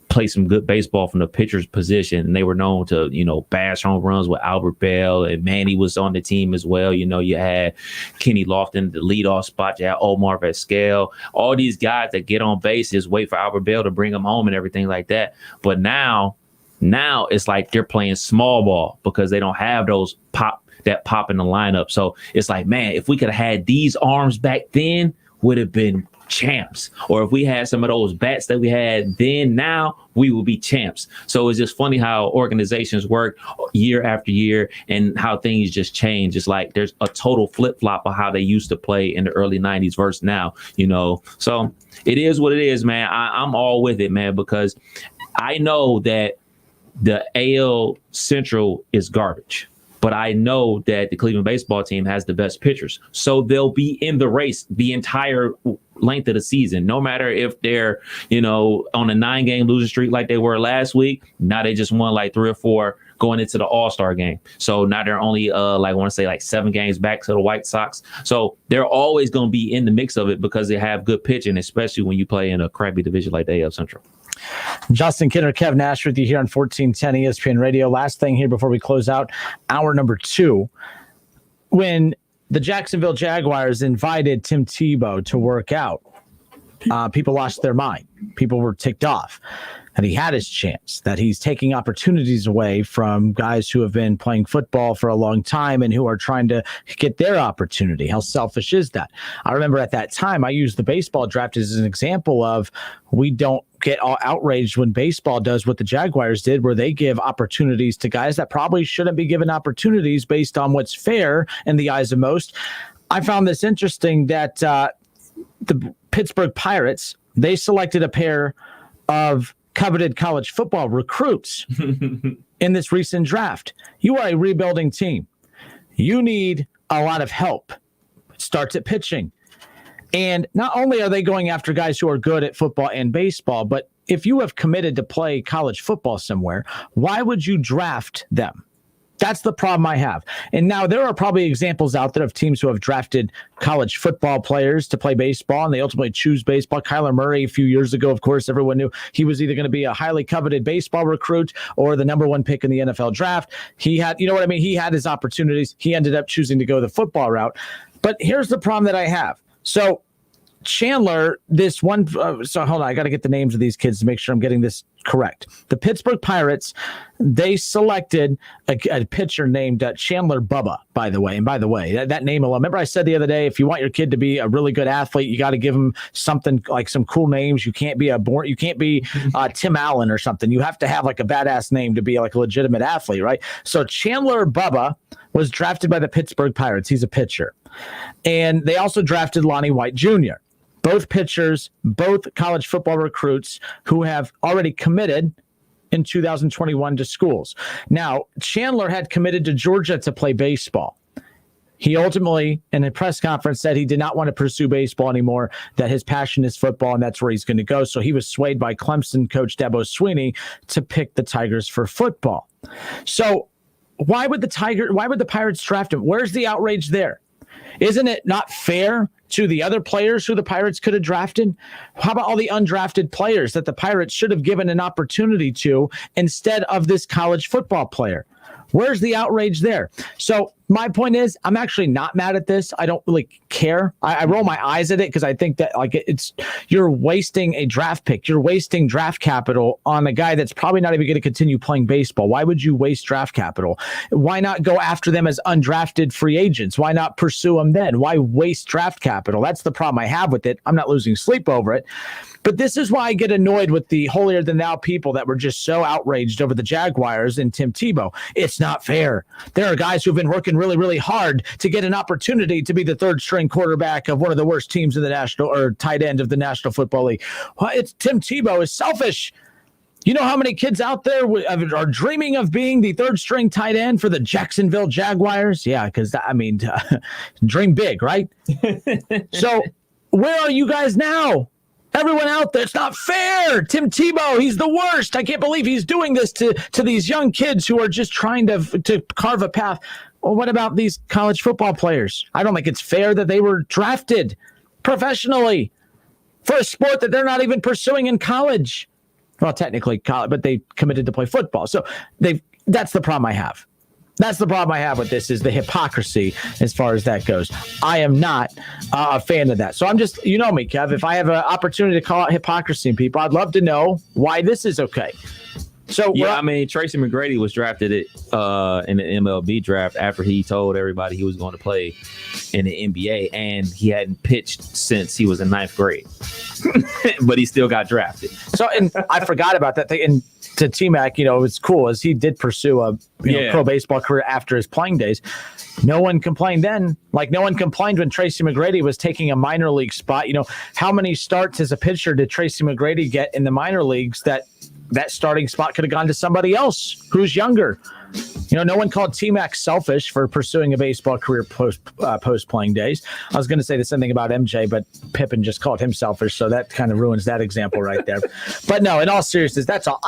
play some good baseball from the pitcher's position. And they were known to, bash home runs with Albert Bell, and Manny was on the team as well. You had Kenny Lofton, the leadoff spot. You had Omar Vizquel, all these guys that get on base, just wait for Albert Bell to bring them home and everything like that. But now it's like they're playing small ball because they don't have those pop in the lineup. So it's like, man, if we could have had these arms back then, would have been champs. Or if we had some of those bats that we had then, now we will be champs. So it's just funny how organizations work year after year and how things just change. It's like there's a total flip flop of how they used to play in the early 90s versus now, So it is what it is, man. I'm all with it, man, because I know that the AL Central is garbage. But I know that the Cleveland baseball team has the best pitchers. So they'll be in the race the entire length of the season, no matter if they're, on a 9-game losing streak like they were last week. Now they just won like 3 or 4 going into the All-Star game. So now they're only, 7 games back to the White Sox. So they're always going to be in the mix of it because they have good pitching, especially when you play in a crappy division like the AL Central. Justin Kinner, Kev Nash with you here on 1410 ESPN Radio. Last thing here before we close out hour number 2. When the Jacksonville Jaguars invited Tim Tebow to work out, people lost their mind. People were ticked off. And he had his chance, that he's taking opportunities away from guys who have been playing football for a long time and who are trying to get their opportunity. How selfish is that? I remember at that time, I used the baseball draft as an example of we don't get all outraged when baseball does what the Jaguars did, where they give opportunities to guys that probably shouldn't be given opportunities based on what's fair in the eyes of most. I found this interesting that the Pittsburgh Pirates, they selected a pair of coveted college football recruits in this recent draft. You are a rebuilding team. You need a lot of help. It starts at pitching. And not only are they going after guys who are good at football and baseball, but if you have committed to play college football somewhere, why would you draft them? That's the problem I have. And now there are probably examples out there of teams who have drafted college football players to play baseball, and they ultimately choose baseball. Kyler Murray, a few years ago, of course, everyone knew he was either going to be a highly coveted baseball recruit or the number 1 pick in the NFL draft. He had, he had his opportunities. He ended up choosing to go the football route. But here's the problem that I have. So Chandler, this one, so hold on, I got to get the names of these kids to make sure I'm getting this correct. The Pittsburgh Pirates, they selected a pitcher named Chandler Bubba, by the way. And by the way, that name alone, remember I said the other day, if you want your kid to be a really good athlete, you got to give him something like some cool names. You can't be Tim Allen or something. You have to have like a badass name to be like a legitimate athlete, right? So Chandler Bubba was drafted by the Pittsburgh Pirates. He's a pitcher. And they also drafted Lonnie White Jr., both pitchers, both college football recruits who have already committed in 2021 to schools. Now, Chandler had committed to Georgia to play baseball. He ultimately, in a press conference, said he did not want to pursue baseball anymore, that his passion is football, and that's where he's going to go. So he was swayed by Clemson coach Dabo Swinney to pick the Tigers for football. So why would the Pirates draft him? Where's the outrage there? Isn't it not fair to the other players who the Pirates could have drafted? How about all the undrafted players that the Pirates should have given an opportunity to instead of this college football player? Where's the outrage there? So my point is, I'm actually not mad at this. I don't really care. I roll my eyes at it because I think that you're wasting a draft pick. You're wasting draft capital on a guy that's probably not even going to continue playing baseball. Why would you waste draft capital? Why not go after them as undrafted free agents? Why not pursue them then? Why waste draft capital? That's the problem I have with it. I'm not losing sleep over it. But this is why I get annoyed with the holier-than-thou people that were just so outraged over the Jaguars and Tim Tebow. It's not fair. There are guys who've been working really, really hard to get an opportunity to be the third-string quarterback of one of the worst teams in the national or tight end of the National Football League. Well, Tim Tebow is selfish. You know how many kids out there are dreaming of being the third-string tight end for the Jacksonville Jaguars? Yeah, because, dream big, right? So where are you guys now? Everyone out there, it's not fair. Tim Tebow, he's the worst. I can't believe he's doing this to these young kids who are just trying to carve a path. Well, what about these college football players? I don't think it's fair that they were drafted professionally for a sport that they're not even pursuing in college. Well, technically college, but they committed to play football. So that's the problem I have. That's the problem I have with this, is the hypocrisy as far as that goes. I am not a fan of that. So I'm just, you know me, Kev, if I have an opportunity to call out hypocrisy in people, I'd love to know why this is okay. So yeah, I mean, Tracy McGrady was drafted in the MLB draft after he told everybody he was going to play in the NBA, and he hadn't pitched since he was in 9th grade. But he still got drafted. So, and I forgot about that thing. And to T-Mac, you know, it was cool as he did pursue a pro baseball career after his playing days. No one complained then. Like, no one complained when Tracy McGrady was taking a minor league spot. You know, how many starts as a pitcher did Tracy McGrady get in the minor leagues that starting spot could have gone to somebody else who's younger? You know, no one called T-Mac selfish for pursuing a baseball career post playing days. I was going to say the same thing about MJ, but Pippen just called him selfish, so that kind of ruins that example right there. But no, in all seriousness, that's all.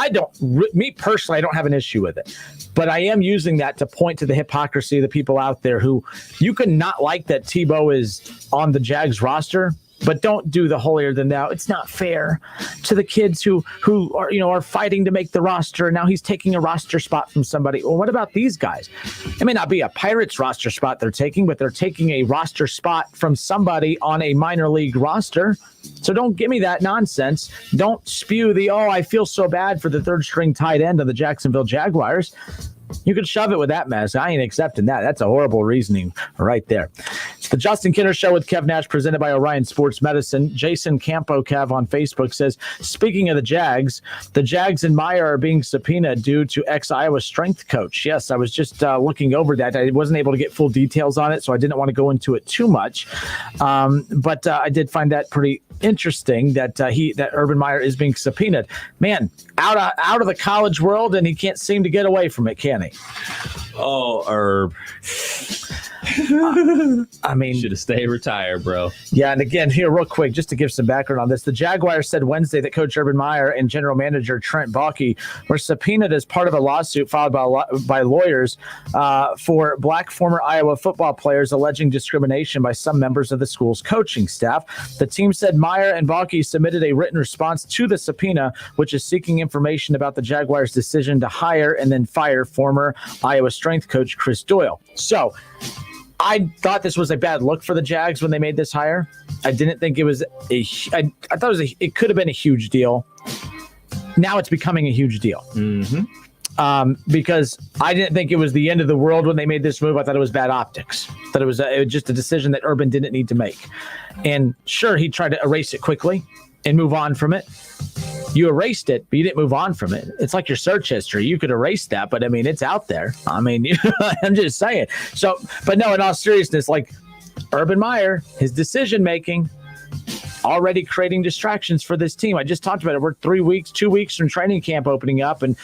Me personally, I don't have an issue with it. But I am using that to point to the hypocrisy of the people out there who you could not like that Tebow is on the Jags roster, but don't do the holier than thou. It's not fair to the kids who are fighting to make the roster. And now he's taking a roster spot from somebody. Well, what about these guys? It may not be a Pirates roster spot they're taking, but they're taking a roster spot from somebody on a minor league roster. So don't give me that nonsense. Don't spew I feel so bad for the third string tight end of the Jacksonville Jaguars. You can shove it with that mess. I ain't accepting that. That's a horrible reasoning right there. It's the Justin Kinner Show with Kev Nash, presented by Orion Sports Medicine. Jason Campo Kev on Facebook says, speaking of the Jags and Meyer are being subpoenaed due to ex-Iowa strength coach. Yes, I was just looking over that. I wasn't able to get full details on it, so I didn't want to go into it too much. But I did find that pretty interesting that Urban Meyer is being subpoenaed. Man, out of the college world, and he can't seem to get away from it, can he? Oh, Herb. I mean, should have stayed retired, bro. Yeah, and again, here real quick, just to give some background on this, the Jaguars said Wednesday that Coach Urban Meyer and General Manager Trent Baalke were subpoenaed as part of a lawsuit filed by lawyers for black former Iowa football players alleging discrimination by some members of the school's coaching staff. The team said Meyer and Baalke submitted a written response to the subpoena, which is seeking information about the Jaguars' decision to hire and then fire former Iowa strength coach Chris Doyle. So I thought this was a bad look for the Jags when they made this hire. I didn't think it was I thought it could have been a huge deal. Now it's becoming a huge deal. Mm-hmm. Because I didn't think it was the end of the world when they made this move. I thought it was bad optics. That it was just a decision that Urban didn't need to make. And sure, he tried to erase it quickly and move on from it. You erased it, but you didn't move on from it. It's like your search history. You could erase that, but I mean, it's out there. I mean, I'm just saying. So, but no, in all seriousness, like Urban Meyer, his decision-making already creating distractions for this team. I just talked about it. We're 2 weeks from training camp opening up, and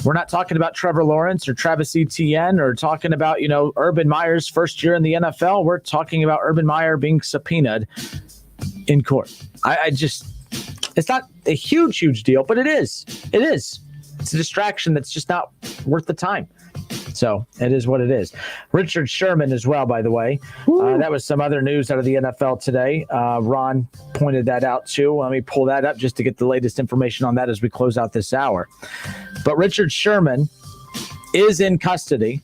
we're not talking about Trevor Lawrence or Travis Etienne or talking about, Urban Meyer's first year in the NFL. We're talking about Urban Meyer being subpoenaed in court. It's not a huge deal, but it is. It is. It's a distraction that's just not worth the time. So it is what it is. Richard Sherman as well, by the way. That was some other news out of the NFL today. Ron pointed that out too. Let me pull that up just to get the latest information on that as we close out this hour. But Richard Sherman is in custody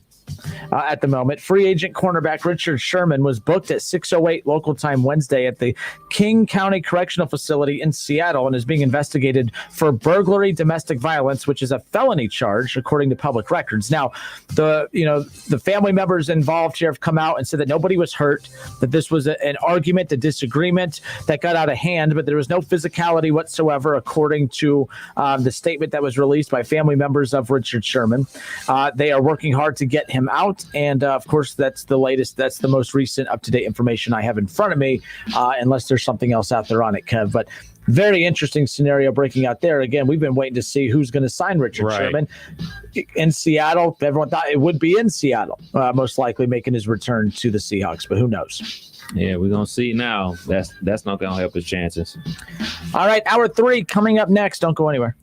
at the moment. Free agent cornerback Richard Sherman was booked at 6:08 local time Wednesday at the King County Correctional Facility in Seattle and is being investigated for burglary, domestic violence, which is a felony charge according to public records. Now, the family members involved here have come out and said that nobody was hurt, that this was an argument, a disagreement that got out of hand, but there was no physicality whatsoever according to the statement that was released by family members of Richard Sherman. They are working hard to get him out. And of course, that's the latest. That's the most recent up-to-date information I have in front of me, unless there's something else out there on it, Kev. But very interesting scenario breaking out there. Again, we've been waiting to see who's going to sign Richard Sherman in Seattle. Everyone thought it would be in Seattle, most likely making his return to the Seahawks, but who knows? Yeah, we're going to see now. That's not going to help his chances. All right, hour 3 coming up next. Don't go anywhere.